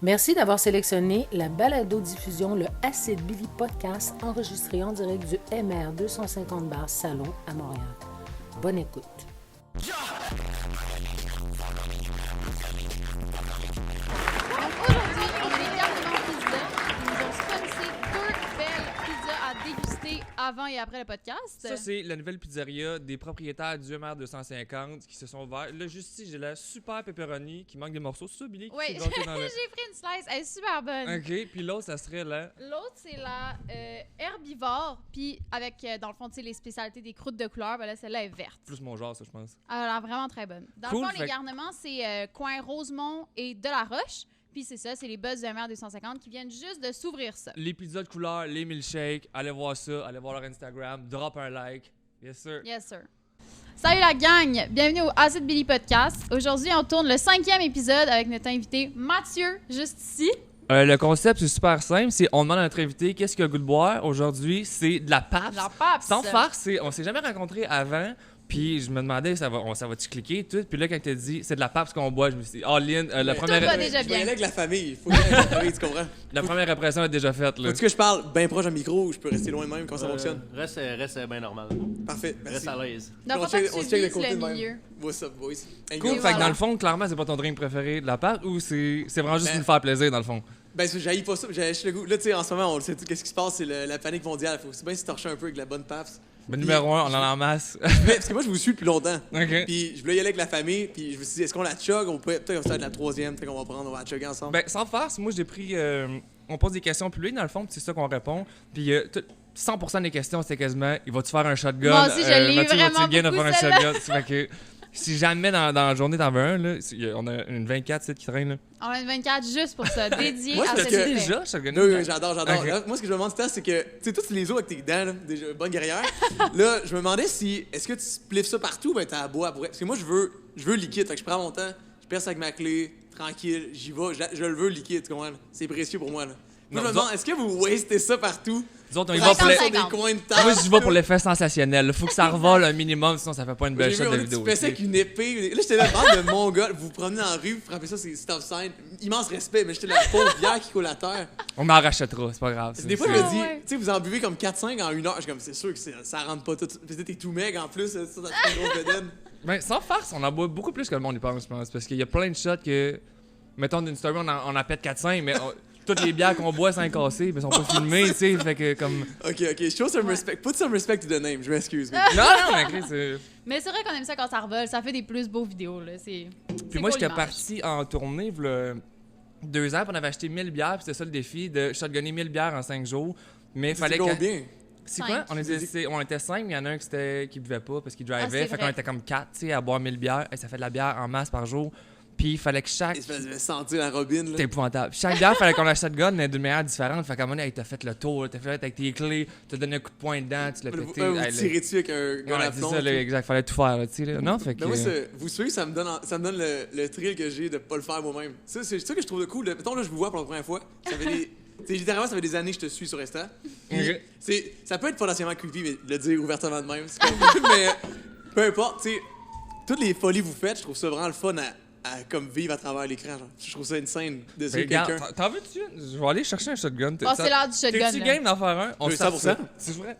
Merci d'avoir sélectionné la balado-diffusion Le Acid Billy Podcast enregistré en direct du MR 250 bar Salon à Montréal. Bonne écoute. Aujourd'hui, on a les Gardements Pizza qui nous ont sponsé deux belles pizzas à déguster avant et après le podcast. Ça, c'est la nouvelle pizzeria des propriétaires du MR 250 qui se sont ouverts. Là, juste ici, j'ai la super pepperoni qui manque des morceaux. C'est ça, Billy? Oui, j'ai pris une slice, elle est super bonne. OK, puis l'autre, ça serait là. L'autre, c'est la herbivore, puis avec, dans le fond, tu sais, les spécialités des croûtes de couleur, ben là, celle-là est verte. Plus mon genre, ça, je pense. Elle a l'air vraiment très bonne. Dans Cool, le fond, les garnements, c'est coin Rosemont et Delaroche. Puis c'est ça, c'est les buzz de MR 250 qui viennent juste de s'ouvrir ça. Les pizzas de couleur, les milkshakes, allez voir ça, allez voir leur Instagram, drop un like. Yes, sir. Yes, sir. Salut la gang! Bienvenue au Acid Billy Podcast. Aujourd'hui, on tourne le 5e épisode avec notre invité Mathieu, juste ici. Le concept, c'est super simple. C'est on demande à notre invité qu'est-ce qu'il a le goût de boire. Aujourd'hui, c'est de la PAPS. La PAPS. Sans farce, on s'est jamais rencontrés avant. Puis je me demandais, ça va-tu cliquer tout? Puis là, quand t'as dit, c'est de la PAPS qu'on boit, je me suis dit, oh, Lynn, la première... Tout va déjà Je vais y bien. aller avec la famille. Il faut y aller avec la famille, tu comprends? La première impression est déjà faite, là. Faut-tu que je parle bien proche d'un micro ou je peux rester loin de même? Comment ça fonctionne? Reste bien normal. Parfait, merci. Reste à l'aise. Donc, On faut pas check- que on tu check le vises côté le de même. milieu. What's up, boys? Hey, Cool, go. fait voilà. que dans le fond, clairement, c'est pas ton drink préféré de la pâte ou c'est vraiment juste Ben- pour nous faire plaisir, dans le fond? Ben, j'haïs pas ça, j'ai le goût. Là, tu sais, en ce moment, on le sait tout, qu'est-ce qui se passe, c'est la panique mondiale. Faut aussi bien se torcher un peu avec la bonne PAPS. Ben, numéro 1, on en a en masse. Mais, parce que moi, je vous suis depuis longtemps. OK. Puis, je voulais y aller avec la famille, puis je me suis dit, est-ce qu'on la chug? Peut-être que ça va être la troisième, peut-être qu'on va prendre, on va la chugger ensemble. Ben, sans farce, moi, j'ai pris... on pose des questions publiques, dans le fond, puis c'est ça qu'on répond. Puis 100% des questions, c'est quasiment, il va-tu faire un shotgun? Moi aussi, je l'ai eu Mathieu, vraiment va-tu bien de beaucoup, faire un celle-là. shotgun? Fait que si jamais dans la journée, t'en veux un, là, on a une 24 qui traîne, là. On a une 24 juste pour ça, dédiée Moi, à c'est cet parce que- effet. Déjà, shotgun? Oui, j'adore. Ok. Là, moi, ce que je me demande tout le temps, c'est que, tu sais, tous les os avec tes dents, là, déjà, bonne guerrière. Là, je me demandais si, est-ce que tu spliffes ça partout, ben t'as à boire pour... Parce que moi, je veux liquide, fait que je prends mon temps, je perce avec ma clé, tranquille, j'y vais, je le veux liquide, tu comprends? Là? C'est précieux pour moi, là. Moi, Non, je me demande, est-ce que vous wastez ça partout? Nous autres, on y Pour va pour les... sur des 50. coins de table. Moi, je vais pour l'effet sensationnel. Il faut que ça revole un minimum, sinon ça fait pas une J'ai belle vu, shot on de dit, vidéo. tu fais ça avec une épée. Là, j'étais là, bande de mongols, vous vous promenez en rue, vous frappez ça, c'est stop sign. Immense respect, mais j'étais la pauvre bière qui coule à terre. On m'en rachètera, c'est pas grave. Des fois, je Ah, me dis, ouais. tu sais, vous en buvez comme 4-5 en une heure. Je suis comme, c'est sûr que ça rentre pas tout. Puis t'es tout meg en plus, ça, dans une grosse bedaine. Ben, sans farce, on en boit beaucoup plus que le monde y pense, je pense. Parce qu'il y a plein de shots que, mettons, d'une story, on en pète 4-5, mais toutes les bières qu'on boit sans casser, ben, sont pas filmées, tu sais. Fait que, comme. Ok, show some respect. Put some respect to the name, je m'excuse. Non, non, mais Chris, Mais c'est vrai qu'on aime ça quand ça revole, ça fait des plus beaux vidéos, là. Puis moi, cool, j'étais l'image. parti en tournée, v'là 2 ans, puis on avait acheté 1000 bières, puis c'était ça le défi, de shotgunner 1000 bières en 5 jours. Mais C'est fallait que. combien? C'est quoi? Cinq. On était 5, mais il y en a un qui buvait pas parce qu'il Ah, drivait. c'est Fait vrai. qu'on était comme 4, tu sais, à boire 1000 bières. Et ça fait de la bière en masse par jour. Puis il fallait que chaque. Il se faisait sentir la robine, là. C'était épouvantable. Chaque bière, fallait qu'on la shotgun, mais d'une manière différente. Fait qu'à un moment donné, hey, t'as fait le tour, t'as fait avec tes clés, t'as donné un coup de poing dedans, tu l'as Vous pété. vous Hey, tirez dessus avec un ouais, à c'est plomb. ça, là, exact. Fallait tout faire, là, tu sais. Là. Non, fait que. Mais moi, vous suivez, ça me donne le thrill que j'ai de pas le faire moi-même. Ça, c'est ça que je trouve de cool. Mettons, là, je vous vois pour la première fois. Ça fait des... t'sais, littéralement, ça fait des années que je te suis sur Insta. Puis, Ok. ça peut être potentiellement creepy, mais le dire ouvertement de même, c'est comme... mais peu importe, tu sais, toutes les folies que vous faites, je trouve ça vraiment le fun à comme vivre à travers l'écran. Genre. Je trouve ça insane de Ben, suivre regarde, quelqu'un. t'en veux-tu? Je vais aller chercher un shotgun. Bon, c'est l'heure du shotgun, T'es-tu là. game d'en faire un? On Oui, start 100%. ça. C'est vrai?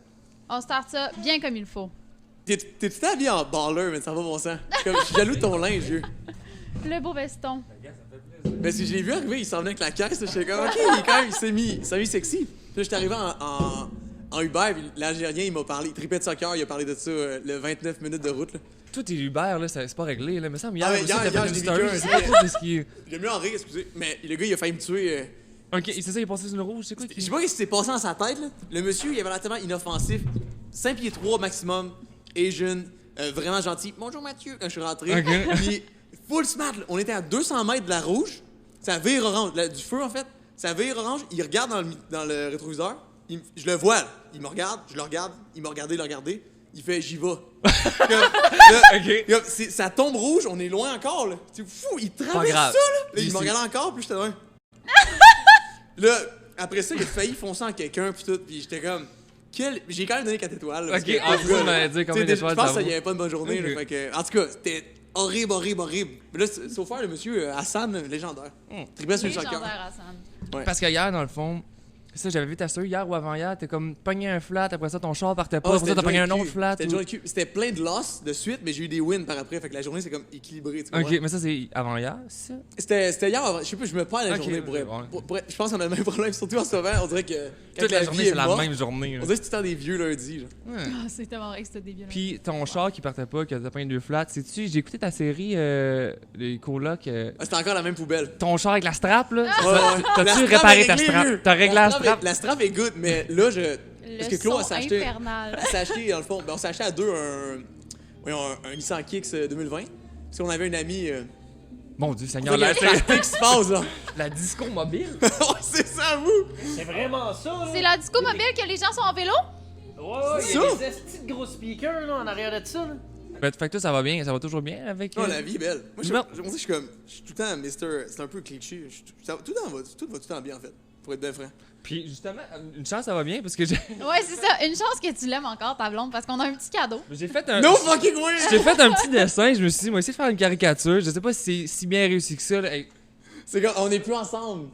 On start ça bien comme il faut. T'es tout habillé en baller, mais ça va bon sang. Je suis jaloux de ton linge, vieux. Le beau veston. Ben, si je l'ai vu arriver, il s'en venait avec la caisse, j'étais comme, ok, il s'est mis sexy. Puis là, j'étais arrivé en Uber, puis l'Algérien, il m'a parlé, il tripait de soccer, il a parlé de ça, le 29 minutes de route, là. Toi, t'es Uber, là, c'est pas réglé, là. Mais ça, hier, Ah, mais aussi, hier, t'as hier, fait une j'ai story. vécu un- Je sais pas trop de ce qui. J'ai mieux en rire, excusez. Mais le gars, il a failli me tuer. Ok, c'est ça, il est passé sur le rouge, c'est quoi Je qui. sais pas ce qui s'est passé dans sa tête, là. Le monsieur, il avait l'air tellement inoffensif. 5 pieds 3 maximum, Asian, vraiment gentil. Bonjour Mathieu, quand je suis rentré. Ok. Puis, full smart, là. On était à 200 mètres de la rouge. Ça vire orange, du feu en fait. Ça vire orange, il regarde dans le rétroviseur. Je le vois, là. Il me regarde, je le regarde, il m'a regardé, le regardé. Il fait j'y vais. Ok. Ça tombe rouge, on est loin encore là. C'est fou, il traverse ça grave. là. Là, il Ici. me regardait encore, puis j'étais là. Là, après ça, il a failli foncer en quelqu'un, puis tout, puis j'étais comme. J'ai quand même donné 4 étoiles. là, parce Ok, que, en plus, gars, tu m'avais dit combien tu sais, d'étoiles je pense ça qu'il vaut. n'y avait pas une bonne journée. Ok. Là, fait que, en tout cas, horrible. Mais là, sauf faire le monsieur Hassan, légendaire. Tripait sur le soccer. Légendaire, Hassan. Ouais. Parce que hier, dans le fond, ça, j'avais vu ta story hier ou avant-hier, t'es comme pogné un flat, après ça, ton char partait pas, après ça, t'as pogné un autre flat. C'était plein de losses de suite, mais j'ai eu des wins par après. Fait que la journée, c'est comme équilibré. Tu Ok, comprends? mais ça, c'est avant-hier, ça? C'était hier avant. Je sais pas, je me perds la Ok, journée ouais. je pense qu'on a le même problème, surtout en ce moment. On dirait que. Quand Toute la journée, vie est c'est la morte, même journée. là. On dirait que c'est tout le temps des vieux lundis. Genre. Ouais. Ah, c'est tellement vrai que c'était débile. Puis ton char qui partait pas, que t'as pogné 2 flats, sais-tu, j'ai écouté ta série, les colocs. C'était encore la même poubelle. Ton char avec la strap, là? Ouais, ouais. La T'as-tu strap réparé est ta réglée, strap? vieux. T'as réglé la strap? La strap est good, mais là, parce Le que Claude, son s'est acheté. infernal. Elle s'est acheté, dans le fond, on s'est acheté à deux un Nissan Kicks 2020. Parce qu'on avait une amie. Mon Dieu, Il y Seigneur, a la, un party qui se passe, là. la disco mobile? Ouais, c'est ça, vous! C'est vraiment ça, là. C'est la disco mobile que les gens sont en vélo? Ouais, il y Ça? a des estis de gros speakers, là, en arrière de ça, là. Ben, fait que toi, ça va bien, ça va toujours bien avec. Non, la vie est belle. Moi, Non. je suis comme. Je suis tout le temps Mister. C'est un peu cliché. Tout va tout le temps bien, en fait. Pour être bien franc. Puis justement, une chance, ça va bien parce que j'ai Ouais, c'est ça. Une chance que tu l'aimes encore, ta blonde, parce qu'on a un petit cadeau. j'ai fait un. No fucking way! J'ai fait un petit dessin, je me suis dit, moi, essayer de faire une caricature. Je sais pas si c'est si bien réussi que ça. Là. Hey. C'est comme, on est plus ensemble.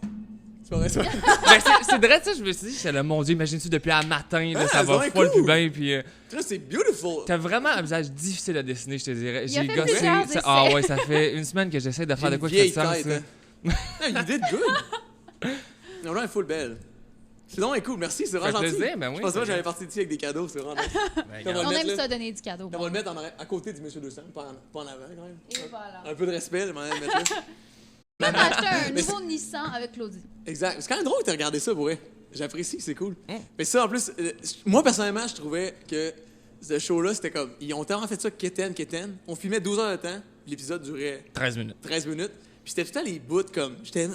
C'est pas vrai, ça. Ben, c'est vrai, ça, je me suis dit, c'est le mon Dieu, imagine-tu depuis un matin, là, Ah, ça c'est va vraiment full cool. plus bien. Puis Là, c'est beautiful. t'as vraiment un visage difficile à dessiner, je te dirais. Il a J'ai fait gossé. plusieurs essais. Ah ouais, ça fait une semaine que j'essaie de faire de J'ai quoi une qui fait vieille de sens. tête, là. hein. You did good. Non, là, elle est full belle. C'est donc cool, merci, c'est vraiment Ça fait gentil. plaisir, ben oui, Je pensais pas que c'est j'allais partir ici avec des cadeaux, c'est vraiment nice. Ben, On va regarde. le On mettre aime là. ça donner du cadeau. On va le mettre à côté du Monsieur 200, pas en avant quand même. Et voilà. Un peu de respect, mais on va le mettre là. On a acheté un Mais nouveau Nissan avec Claudie. Exact. C'est quand même drôle que tu regardé ça, pour vrai. J'apprécie, c'est cool. Mais ça, en plus, moi, personnellement, je trouvais que ce show-là, c'était comme. Ils ont tellement fait ça quétaine. On filmait 12 heures de temps, puis l'épisode durait 13 minutes. 13 minutes. Puis c'était tout le temps les bouts comme. J'étais.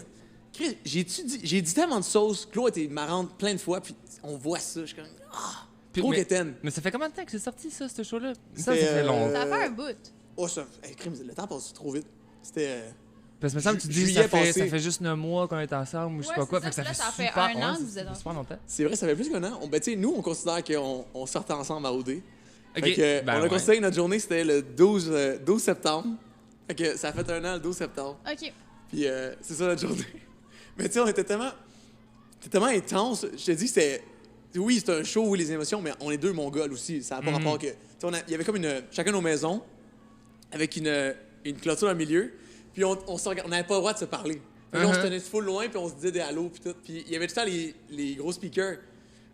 Chris, j'ai dit tellement de sauce. Claude était marrante plein de fois, puis on voit ça. Je suis comme. Ah! Puis, Trop mais- quétaine. Mais ça fait combien de temps que c'est sorti, ça, ce show-là? Ça C'était, fait long. Ça fait un bout. Oh, ça. Hey, crime, le temps passe trop vite. C'était. Parce que me semble que tu dis Juillet ça passé. fait juste 9 mois qu'on est ensemble ou je sais Ouais, pas quoi. c'est Fait que ça. ça Là, fait ça fait super, un an ouais, que vous êtes c'est super longtemps. C'est vrai, ça fait plus qu'un an. Ben, tu sais, nous, on considère qu'on sortait ensemble à OD. Ok, Fait que, ben on a ouais. considéré que notre journée, c'était le 12 septembre. Fait que ça a fait un an le 12 septembre. OK. Puis c'est ça notre journée. Mais tu sais, on était tellement intense. Je te dis, c'était. Oui, c'est un show où les émotions, mais on est deux Mongols aussi. Ça n'a pas rapport que. Tu sais, il y avait comme chacun nos maisons, avec une clôture au milieu. Puis on n'avait pas le droit de se parler. Fait que là, on se tenait full loin, puis on se disait des hallos, puis tout. Puis il y avait tout le temps les gros speakers.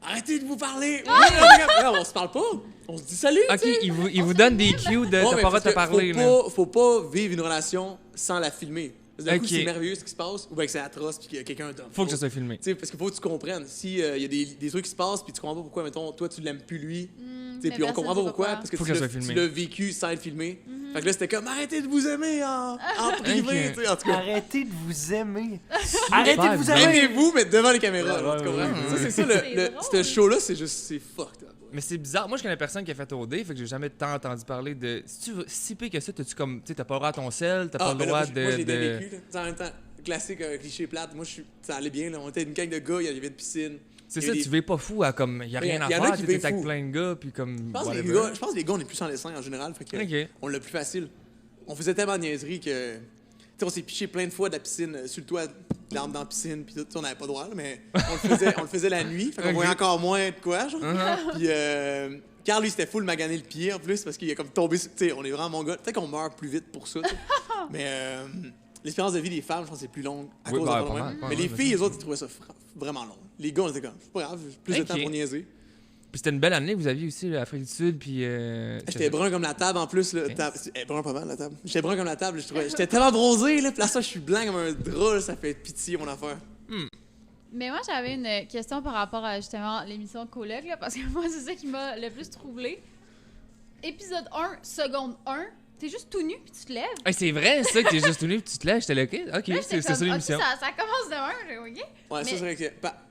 Arrêtez de vous parler! Oui, non, on se parle pas. On se dit salut! Ok, tu sais. il vous donne des cues de Ouais, t'as mais pas le droit parce de te que parler. faut pas vivre une relation sans la filmer. D'un coup, Ok. c'est merveilleux ce qui se passe, ou bien que c'est atroce, puis qu'il y a quelqu'un d'autre. Faut que ça soit filmé. Tu sais, parce qu'il faut que tu comprennes. Si il y a des trucs qui se passent, puis tu comprends pas pourquoi, mettons, toi, tu l'aimes plus lui. Tu sais, mais puis on comprend pas personne sait pourquoi, pourquoi. parce que Faut tu que ça l'as soit filmé. tu l'as vécu sans être filmé. Fait que là, c'était comme arrêtez de vous aimer en privé, Ok. tu sais, en tout cas. Arrêtez de vous aimer. Arrêtez de vous bizarre. aimer. Aimez-vous, mais devant les caméras, Ouais, là, tu ouais, comprends? ouais, Ça, c'est ça, C'est drôle. ce show-là, c'est juste, c'est fucked up. Mais c'est bizarre. Moi, je connais personne qui a fait OD, fait que j'ai jamais tant entendu parler de. Si tu veux si pire que ça, t'as-tu comme. Tu sais, t'as pas le droit à ton sel, t'as pas le ben là, droit moi, je l'ai bien de. vécu, là. Tu sais, en même temps, classique, cliché plate, moi, ça allait bien, là. On était une gang de gars, il y avait de piscine. C'est Il y ça, a des- tu vas pas fou à comme. Y a Mais rien à y en a faire, qui t'es vivent avec fou. plein de gars, puis comme. Je pense que whatever. les gars, on est plus sans dessin en général, fait que Ok. on l'a plus facile. On faisait tellement de niaiseries que. Tu sais, on s'est piché plein de fois de la piscine, sur le toit, l'arme dans la piscine, puis tout. Tu sais, on n'avait pas le droit, là, mais on le faisait la nuit, fait qu'on Ok. voyait encore moins de quoi, genre. Uh-huh. Puis, Carl, lui, c'était full magané le pied en plus, parce qu'il a comme tombé. Tu sais, on est vraiment mon gars. Peut-être qu'on meurt plus vite pour ça, tu sais. Mais l'espérance de vie des femmes, je pense, c'est plus longue à Oui, cause bah, de pas ça. mal, pas Mais mal, les mais filles, ça, eux autres, ils trouvaient ça vraiment long. Les gars, on était comme, c'est pas grave, plus de Ok. temps pour niaiser. Puis c'était une belle année que vous aviez aussi, l'Afrique du Sud, puis. J'étais brun comme la table en plus. Là, brun pas mal la table. J'étais brun comme la table. J'étais tellement bronzé. Là, puis là, ça, je suis blanc comme un drap. Là, ça fait pitié, mon affaire. Mais moi, j'avais une question par rapport à justement l'émission Coloc, là, parce que moi, c'est ça qui m'a le plus troublé. Épisode 1, seconde 1, t'es juste tout nu puis tu te lèves. Hey, c'est vrai, ça, que t'es juste venu, puis tu te lèves, j'étais là, ok, Là, j'étais c'est ça comme, l'émission. ok, ça commence de 1, j'ai OK. Ouais, Mais- ça, c'est vrai que.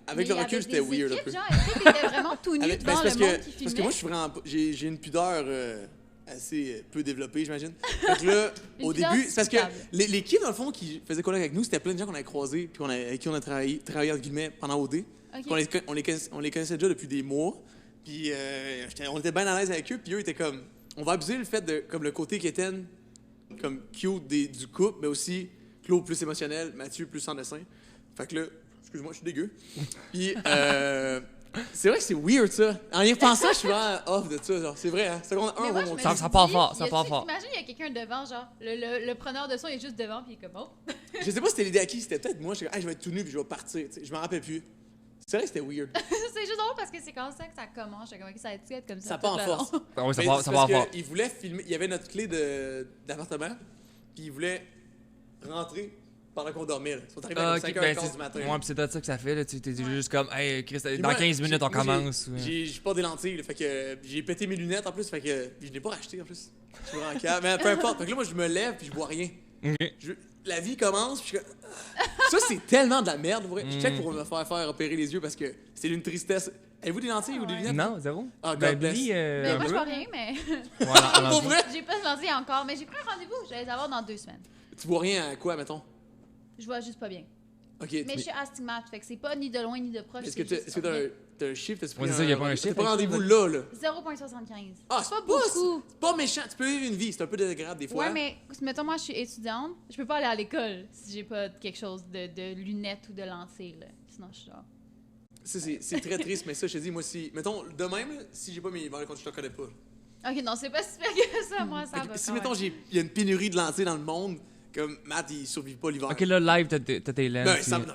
Avec Mais le il y recul, avait c'était des weird un équipes, peu. genre, est-ce que t'étais vraiment tout nu Ben, devant c'est le monde qui parce filmait? que moi, je suis vraiment. J'ai une pudeur assez peu développée, j'imagine. Fait que là, Une au pudeur début, c'est parce que discutable. l'équipe, dans le fond, qui faisait collègue avec nous, c'était plein de gens qu'on avait croisés, puis avec qui on a travaillé entre guillemets, pendant OD. Ok. On les connaissait déjà depuis des mois. Puis on était bien à l'aise avec eux. Puis eux étaient comme. On va abuser le fait de. Comme le côté quétaine comme cute du couple, mais aussi Claude plus émotionnel, Mathieu plus sans dessin. Fait que là, excuse-moi, je suis dégueu. Puis, c'est vrai que c'est weird, ça. En y repensant, je suis vraiment off de ça. Genre, c'est vrai, hein. Seconde 1, Mais moi, on je va me Ça- suis ça part dit, fort, ça y a-tu- part fort. Imagine, il y a quelqu'un devant, genre, le preneur de son, il est juste devant, puis il est comme, oh. Je sais pas si c'était l'idée à qui, c'était peut-être moi. Je suis comme, hey, je vais être tout nu puis je vais partir. T'sais, je m'en rappelle plus. C'est vrai que c'était weird. C'est juste drôle parce que c'est comme ça que ça commence. J'étais comme, ok, ça va être comme ça. Ça tout part en le force. long. Ah ouais, ça Mais part, c'est ça parce part fort. qu'il voulait filmer. Il y avait notre clé d'appartement, puis il voulait rentrer pendant qu'on dormait. Là. Ils sont arrivés à Ah, 5h15 du matin. Ouais, pis c'est de ça que ça fait, là. Tu t'es juste comme, hey, Chris, Puis dans moi, 15 minutes, on moi, commence. J'ai pas des lentilles, là, fait que j'ai pété mes lunettes en plus, fait que je l'ai pas racheté en plus. Je suis vraiment calme. Mais peu importe. Fait que là, moi, je me lève puis je vois rien. Ok. La vie commence, puis je suis comme... Ça, c'est tellement de la merde, pour vrai. Je check pour me faire opérer les yeux parce que c'est une tristesse. Avez-vous des lentilles ou des lunettes? Non, zéro. Ah, God Ben, bless. Billy, Mais un moi, je peu. vois rien, mais Voilà, on Pour en dit. vrai? j'ai pas de lentilles encore. Mais j'ai pris un rendez-vous. Je vais les avoir dans 2 semaines. Tu vois rien à quoi, mettons? Je vois juste pas bien. Ok. Mais je suis astigmate, fait que c'est pas ni de loin ni de proche. Est-ce que c'est juste t'as pas bien. un chiffre? T'as-tu On pris dit ça, y a pas un chiffre, T'as pas avec rendez-vous ça, là. 0,75. Ah, c'est pas beaucoup. C'est pas méchant. Tu peux vivre une vie. C'est un peu désagréable des fois. Ouais, mais mettons, moi, je suis étudiante. Je peux pas aller à l'école si j'ai pas quelque chose de lunettes ou de lentilles. Là. Sinon, je suis genre. Ça, c'est très triste, mais ça, je te dis, moi, si. Mettons, de même, là, si j'ai pas mes verres de compte, je te connais pas. Ok, non, c'est pas si pire que ça, moi, ça Fait que va. si, quand mettons, même. il y a une pénurie de lentilles dans le monde, comme Matt, il survit pas l'hiver. Ok, là, live, t'as tes lens. Ben, puis- ça, non,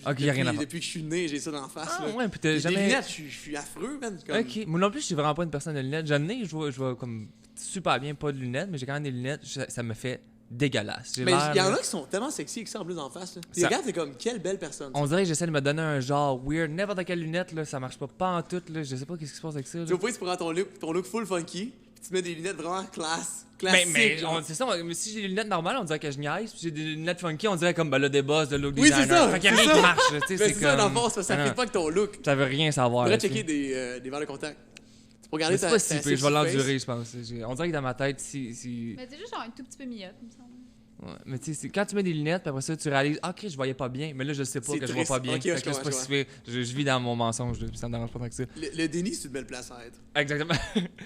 Ok, y a rien à faire. Depuis que je suis né, j'ai ça dans la face. Ah, là. ouais, pis t'as Les jamais. lunettes, je suis affreux, man. Comme... Ok, moi non plus, je suis vraiment pas une personne de lunettes. J'en ai, je vois comme super bien pas de lunettes, mais j'ai quand même des lunettes, ça me fait dégueulasse. J'ai Mais l'air, il y en là- a qui sont tellement sexy avec ça en plus en face. Là. Tu Ça- regardes, t'es comme, quelle belle personne. On dirait que j'essaie de me donner un genre weird. N'importe quelle lunette, là, ça marche pas en tout. Là. Je sais pas qu'est-ce qui se passe avec ça. Là. Tu vois, tu prends ton look full funky, puis tu mets des lunettes vraiment classe. Mais, Classique. genre. c'est ça, mais si j'ai des lunettes normales, on dirait que je niaise. Puis j'ai des lunettes funky, on dirait comme le déboss de look Oui, c'est designer. ça, Fait qu'il y a c'est rien ça. qui marche. Là, tu sais, Mais c'est c'est ça, dans le comme... fond, ça Ah, fait pas que ton look. Ça veut rien savoir. Tu là, devrais tu sais. checker des verres de contact. Tu peux Mais regarder c'est ta pas si pire, je vais sexy l'endurer, face. je pense. On dirait que dans ma tête, si... Mais c'est juste genre un tout petit peu myope, il me semble. Ouais, mais tu sais, quand tu mets des lunettes, puis après ça, tu réalises, ah, Chris, je voyais pas bien. Mais là, je sais pas C'est que je vois triste. pas bien. Ok, Fait je que là, c'est comprends, pas si pire. Je vis dans mon mensonge, là, puis ça me dérange pas tant que ça. Le déni, c'est une belle place à être. Exactement.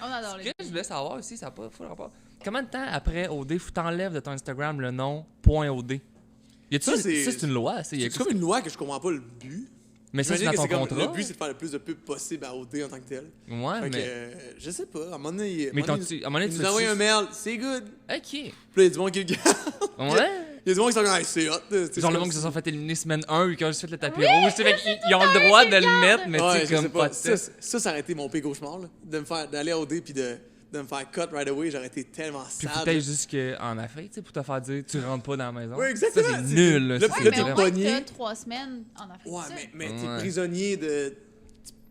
On adore Ce les que je voulais savoir aussi, ça n'a pas full rapport. Combien de temps après OD, faut t'enlèves de ton Instagram le nom .od? Y a-tu Ça, c'est- ça, c'est une loi, ça? C'est comme une loi que je comprends pas le but. Mais ça, c'est dans J'imagine ton que c'est comme, contrat. le but, c'est de faire le plus de pub possible à OD en tant que tel. Ouais, Fait que, mais. je sais pas, à un moment donné, Mais à un moment à un moment donné, il tu nous fais. envoie un mail, c'est good. Ok. Puis là, il y a du monde qui le garde. Ouais. Il y a du monde qui sont comme, hey, c'est hot. C'est Genre le comme monde qui se ça. sont fait éliminer semaine 1 et qui ont juste fait le tapis rouge. Tu sais, fait qu'ils- ils ont le droit de le mettre, mais Ouais, tu je sais, comme sais pas pas. de Ça aurait été mon pire cauchemar, là. D'aller à OD puis de me faire cut right away, j'aurais été tellement Puis sad. peut-être jusqu'en Afrique, tu sais, pour te faire dire tu rentres pas dans la maison. Ouais, exactement. Ça, c'est nul, là. Là, ça, puis c'est là, Mais t'es au vraiment- moins, pogné. t'as 3 semaines en Afrique Ouais, du Sud. mais t'es Ouais. prisonnier de.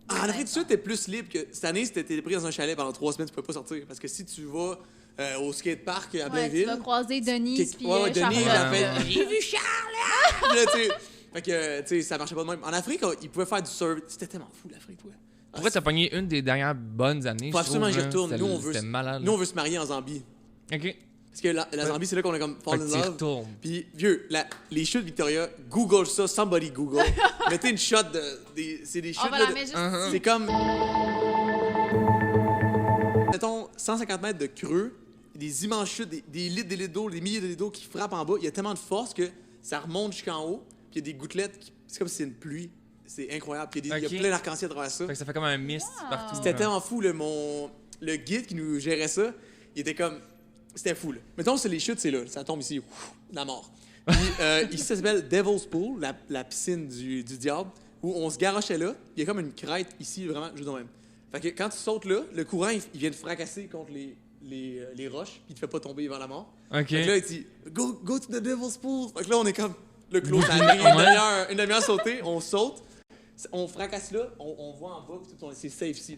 En Afrique du Sud, t'es plus libre que. Cette année, si t'étais pris dans un chalet pendant 3 semaines, tu peux pas sortir. Parce que si tu vas au skatepark à Ouais, tu Blainville. vas croiser Denise puis Ouais, Denis, il a Charlotte. fait. Ouais. J'ai vu Charles! Puis là, tu sais, fait que, tu sais, ça marchait pas de même. En Afrique, ils pouvaient faire du surf. C'était tellement fou, l'Afrique, ouais. Pourquoi t'as pogné une des dernières bonnes années? Faut je absolument que trouve, j'y retourne. là. Nous, on veut C'était malade. Nous, on veut se marier en Zambie. Ok. Parce que la Zambie, c'est là qu'on a comme Fait fall que in t'y love. retournes. Puis, vieux, les chutes Victoria, Google ça, somebody Google. Mettez une shot c'est des chutes. On va là, la mettre juste Uh-huh. c'est comme. Mettons 150 mètres de creux, des immenses chutes, des litres d'eau, des milliers de litres d'eau qui frappent en bas. Il y a tellement de force que ça remonte jusqu'en haut. Puis il y a des gouttelettes, c'est comme si c'était une pluie. C'est incroyable. Puis il y a Ok. plein d'arc-en-ciel à travers ça. Fait que ça fait comme un mist Wow. partout. C'était genre. tellement fou, le guide qui nous gérait ça, il était comme. C'était fou, là. Mettons, c'est les chutes, c'est là. Ça tombe ici, ouf, la mort. Puis ici, ça s'appelle Devil's Pool, la piscine du diable, où on se garochait là. Il y a comme une crête ici, vraiment, juste dans le même. Fait que quand tu sautes là, le courant, il vient de fracasser contre les roches, puis il te fait pas tomber vers la mort. Ok. Fait que là, il dit go to the Devil's Pool. Fait que là, on est comme. Le clos, ça a pris une demi-heure sauter, on saute, on fracasse là, on voit en bas, puis tout, c'est safe ici.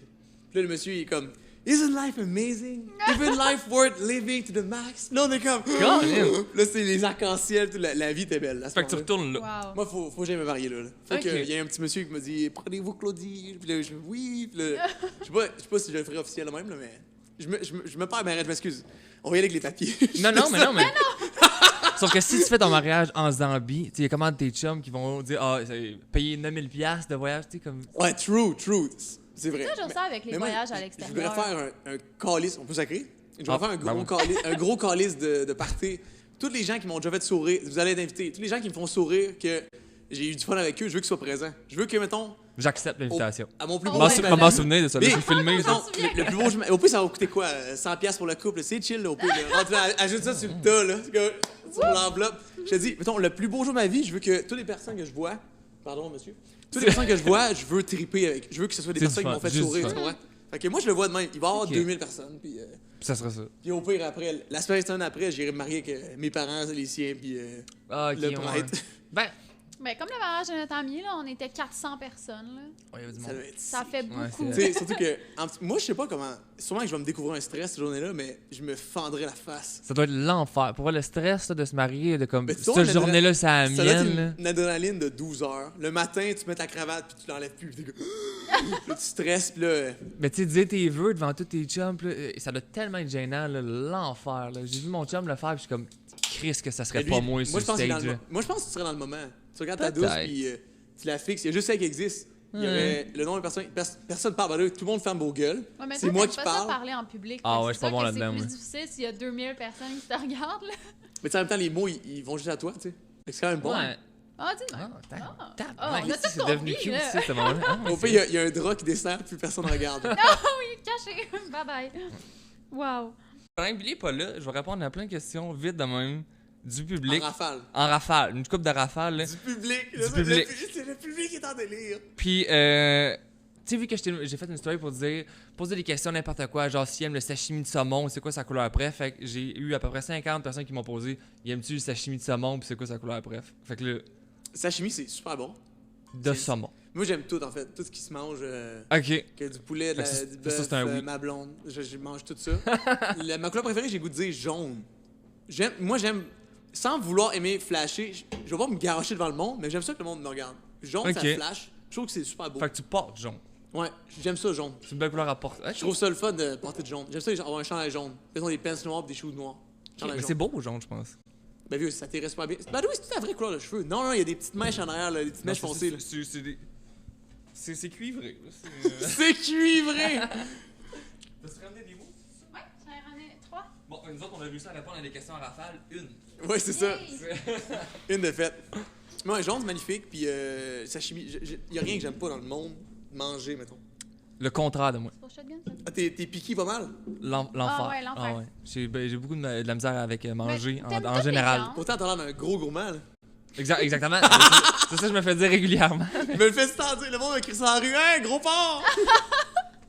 Puis là, le monsieur, il est comme Isn't life amazing? Isn't life worth living to the max? Là, on est comme. Colin. Là, c'est les arcs-en-ciel, la vie était belle. À ce Fait que tu moment-là. retournes là. Wow. Moi, faut que j'aille me marier là. Faut Ok. qu'il y ait un petit monsieur qui me dit prenez-vous Claudie. Puis là, je dis oui. Puis là, je sais pas si je le ferai officiel même, là, mais je me perds, mais arrête, je m'excuse. On va y aller avec les papiers. Non, non, mais non, mais. Sauf que si tu fais ton mariage en Zambie, il y a comment tes chums qui vont dire ah, payer 9000$ de voyage, tu sais, comme. Ouais, true. C'est vrai. C'est toujours ça avec les mais moi, voyages à Je l'extérieur. voudrais faire un calice, on peut sacrer? Je vais faire un gros calice de party. Tous les gens qui m'ont déjà fait sourire, vous allez être invités. Tous les gens qui me font sourire, que j'ai eu du fun avec eux, je veux qu'ils soient présents. Je veux que, mettons, J'accepte l'invitation. à mon plus Je beau m'en jour de sou- ma m'en vie. souvenir de ça. Mais- Là, j'ai filmé. Mettons, le plus beau jour, au pire, ça va coûter quoi? 100$ pour le couple, c'est chill, là, au pire. Là. Rentre là, ajoute ça sur le tas, là, c'est comme, sur l'enveloppe. Je te dis, mettons, le plus beau jour de ma vie, je veux que toutes les personnes que je vois, pardon, monsieur, toutes les personnes que je vois, je veux triper avec. Je veux que ce soit des C'est personnes du qui m'ont fun, fait juste sourire, du tu fun. comprends? Fait que moi, je le vois de même. Il va y avoir Ok. 2000 personnes, puis Ça sera ça. au pire, après, la semaine après, j'irai me marier avec mes parents, les siens, puis Ah, ok, le ouais. prêtre. Ben, Mais comme le mariage de notre ami, là, on était 400 personnes. Là. ouais, il y avait du Ça monde. doit être Ça fait Ouais, beaucoup. c'est- Tu sais, surtout que, moi, je sais pas comment. Sûrement que je vais me découvrir un stress cette journée-là, mais je me fendrais la face. Ça doit être l'enfer. Pour voir le stress là, de se marier, de comme. Mais tu vois, Cette journée-là, c'est la Ça doit être mienne. là. une adrénaline de 12 heures. Le matin, tu mets ta cravate, puis tu l'enlèves plus. Puis t'es comme. Là, tu stresses, puis là. Mais tu sais, dire tes vœux devant tous tes chums, là, ça doit tellement être gênant, là, l'enfer. Là. J'ai vu mon chum le faire, puis je suis comme, Chris, que ça serait lui, pas moi sur je le pense qu'il est dans stage. le là. moi, je pense que tu serais dans le moment. Tu regardes ta douce, Peut-être. puis tu la fixes. Il y a juste ça qui existe. Il y aurait le nombre de personnes. Personne parle. Ben là, tout le monde ferme vos gueules. Ouais, mais C'est toi, moi t'aimes qui pas parle. ça parler en public. Ah Fait que ouais, c'est je suis pas sûr bon que là-dedans, C'est moi. plus difficile s'il y a 2000 personnes qui te regardent. Là. Mais tu sais, en même temps, les mots, ils vont juste à toi, tu sais. Fait que c'est quand même bon. Ouais. Ah, dis Ah, Ah. tabarnak, Ah, on a tout c'est devenu compris, cute, là. ça, ce moment-là. Ah, Au pire, il y a un drap qui descend, puis personne ne regarde. oui, caché. Bye bye. Wow. Pendant que Billy est pas là, je vais répondre à plein de questions vite de même. Du En public. rafale. En rafale. Une coupe de rafale, là. Du public. Du public. C'est le public qui est en délire. Puis, tu sais, vu que j'ai fait une story pour dire, poser des questions n'importe quoi, genre si aime le sashimi de saumon, c'est quoi sa couleur après. Fait que j'ai eu à peu près 50 personnes qui m'ont posé, aimes-tu le sashimi de saumon, puis c'est quoi sa couleur après. Fait que là, Sashimi, c'est super bon. de C'est- saumon. Moi, j'aime tout, en fait. Tout ce qui se mange. Ok. Que du poulet, Fait que ça, du ça, bœuf, c'est un oui. ma blonde. Je mange tout ça. Ma couleur préférée, j'ai goût de dire jaune. Moi, j'aime, sans vouloir aimer flasher, je vais pas me garocher devant le monde, mais j'aime ça que le monde me regarde. Jaune, ça Ok. flash. Je trouve que c'est super beau. Fait que tu portes jaune. Ouais, j'aime ça, jaune. C'est une belle couleur à porter. Ok. Je trouve ça le fun de porter de jaune. J'aime ça avoir un chandail jaune. Faisons des pants noirs et des shoes noirs. Ok, Chandail mais jaune. c'est beau jaune, je pense. Ben vieux, ça t'intéresse pas bien. Ben oui, c'est toute la vraie couleur de cheveux. Non, non, il y a des petites mèches en arrière, là, des petites mèches Non, foncées. là. c'est des- c'est cuivré. là. C'est, C'est cuivré! T'as-tu ramené des mots? Ouais, j'en ai ramené 3. Bon, nous autres, on a réussi à répondre à des questions en rafale. Une. Ouais, c'est ça. Yay! Une de faite. Moi, un jaune, c'est magnifique, puis sashimi. Il y a rien que j'aime pas dans le monde. Manger, mettons. Le contraire de moi. C'est pour shotgun, ça? Ah, t'es piqué pas mal? L'enfer. Ah ouais, l'enfer. J'ai beaucoup de la misère avec manger Mais t'aimes en toutes les général. viandes. Pourtant, t'as l'air d'un gros gourmand, là. Exactement. C'est ça que je me fais dire régulièrement. Il me le fait tant dire, le monde a écrit ça en rue. Hein, gros porc!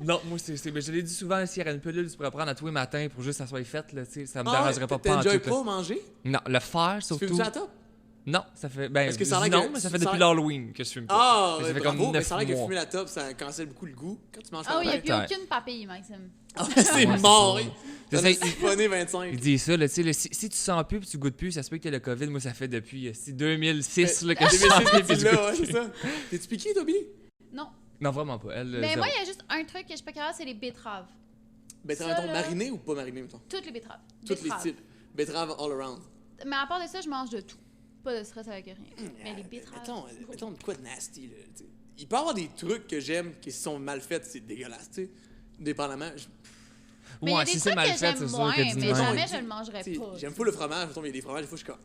Non, moi, ben, je l'ai dit souvent, s'il y avait une pilule, tu pourrais prendre à tous les matins pour juste que ça soit fait, là, tu sais, ça me dérangerait pas en T'enjoy tout. pas manger? Non, le faire, Tu surtout. fumes ça à top? Non, ça fait. Ben, Parce que ça a je dis l'air non, que- mais ça fait ça a depuis l'air- l'Halloween que je fume pas. Ah, Ça ouais, fait bravo, comme mais 9 ça a l'air que mois. fumer la top, ça cancelle beaucoup le goût. Quand tu manges Ah oui, il n'y a pas plus aucune papille, Maxime. Ah, c'est Ouais, mort! c'est ça. T'en as J'essaie- siphonné 25. Il dit ça, là, tu sais, si tu sens plus puis tu goûtes plus, ça se peut que t'aies le COVID. Moi, ça fait depuis 2006 là, que je sens plus puis je là, goûte ouais, plus. c'est ça. T'es-tu piqué, toi, Billy? Non. Non, vraiment pas. Elle, Mais zéro. moi, il y a juste un truc que je suis pas capable, c'est les betteraves. Betterave, Ça, mettons, là- mariné ou pas mariné, mettons? Toutes les betteraves. Tous les Betteraves. types. Betterave all around. Mais à part de ça, je mange de tout. Pas de stress avec rien. Mais les betteraves. Mettons de quoi de nasty, là. T'sais. Il peut y avoir des trucs que j'aime qui sont mal faits, c'est dégueulasse, tu sais. Dépendamment. Mais il y a Ouais, des si c'est trucs mal que fait, j'aime c'est sûr moins, que dis mais non. jamais je le mangerais T'sais, pas. j'aime pas le fromage, mettons, mais il y a des fromages, des fois, je suis comme.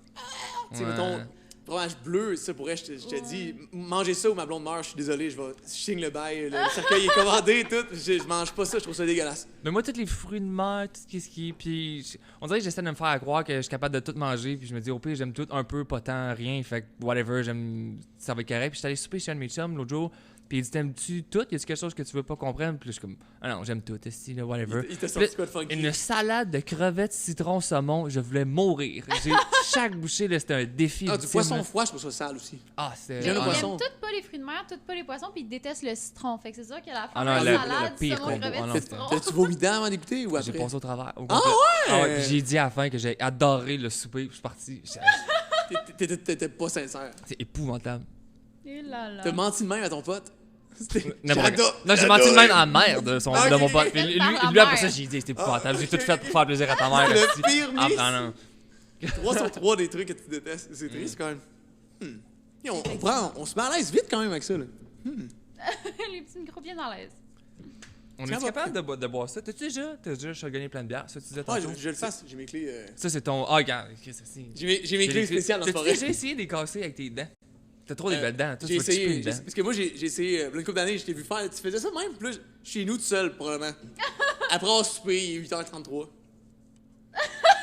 Tu sais, Ouais. mettons, fromage bleu, ça pourrait, je te dis, manger ça ou ma blonde meurt, je suis désolé, je signe le bail, le cercueil est commandé, tout. Je mange pas ça, je trouve ça dégueulasse. Mais moi, tous les fruits de mer, tout ce qui est. Puis on dirait que j'essaie de me faire croire que je suis capable de tout manger. Puis je me dis, au pire, j'aime tout un peu, pas tant, rien. Fait que whatever, j'aime. Ça va être correct. Puis j'étais allé souper chez un de mes chums l'autre jour. Puis il dit, t'aimes-tu tout? Y a-tu quelque chose que tu veux pas comprendre? Puis là, je suis comme, ah non, j'aime tout, esti, là, whatever. Il t'a Puis sorti là, quoi de funky? une salade de crevettes, citron, saumon, je voulais mourir. Chaque bouchée, là, c'était un défi. Ah, du ultime, poisson là. froid, je trouve ça sale aussi. Ah, c'était. Mais J'aime le il poisson. aime toutes pas les fruits de mer, toutes pas les poissons, puis il déteste le citron. Fait que c'est sûr qu'à la fin, Ah non, la le salade, pire saumon, combo. crevettes, Ah non, citron. T'as-tu vomi dedans avant d'écouter ou J'ai après? passé au travers. Au Ah complet. ouais? Ah ouais, puis j'ai dit à la fin que j'ai adoré le souper, puis je suis parti. T'étais pas sincère. C'est épouvantable. Et là là. T'as menti de même à ton pote? N'importe quoi. Non, j'ai menti de même à la mère de mon pote. Puis lui, Par la lui, après mère. ça, j'ai dit, c'était épouvantable. J'ai tout fait pour faire plaisir à ta mère. Le esti. pire Ah, miss. non. 3 sur 3 des trucs que tu détestes. C'est triste quand même. Et on se met à l'aise vite quand même avec ça. Là. Les petits micro bien dans l'aise. On Tiens, est va. capable de boire ça? T'as déjà shotgunné plein de bières? Ça, tu disais Ah, tantôt? je le fasse, j'ai mes clés. Ça, c'est ton... Ah, regarde, qu'est-ce que c'est? J'ai mes clés spéciales dans ce T'as-tu forêt. déjà essayé de les casser avec tes dents? T'as trop des belles dents. Toi, J'ai tu vas te chipper essayé, une dent. parce que moi j'ai essayé, une couple d'années, je t'ai vu faire, tu faisais ça de même, puis là, chez nous tout seul, probablement. Après on souper, il est 8h33.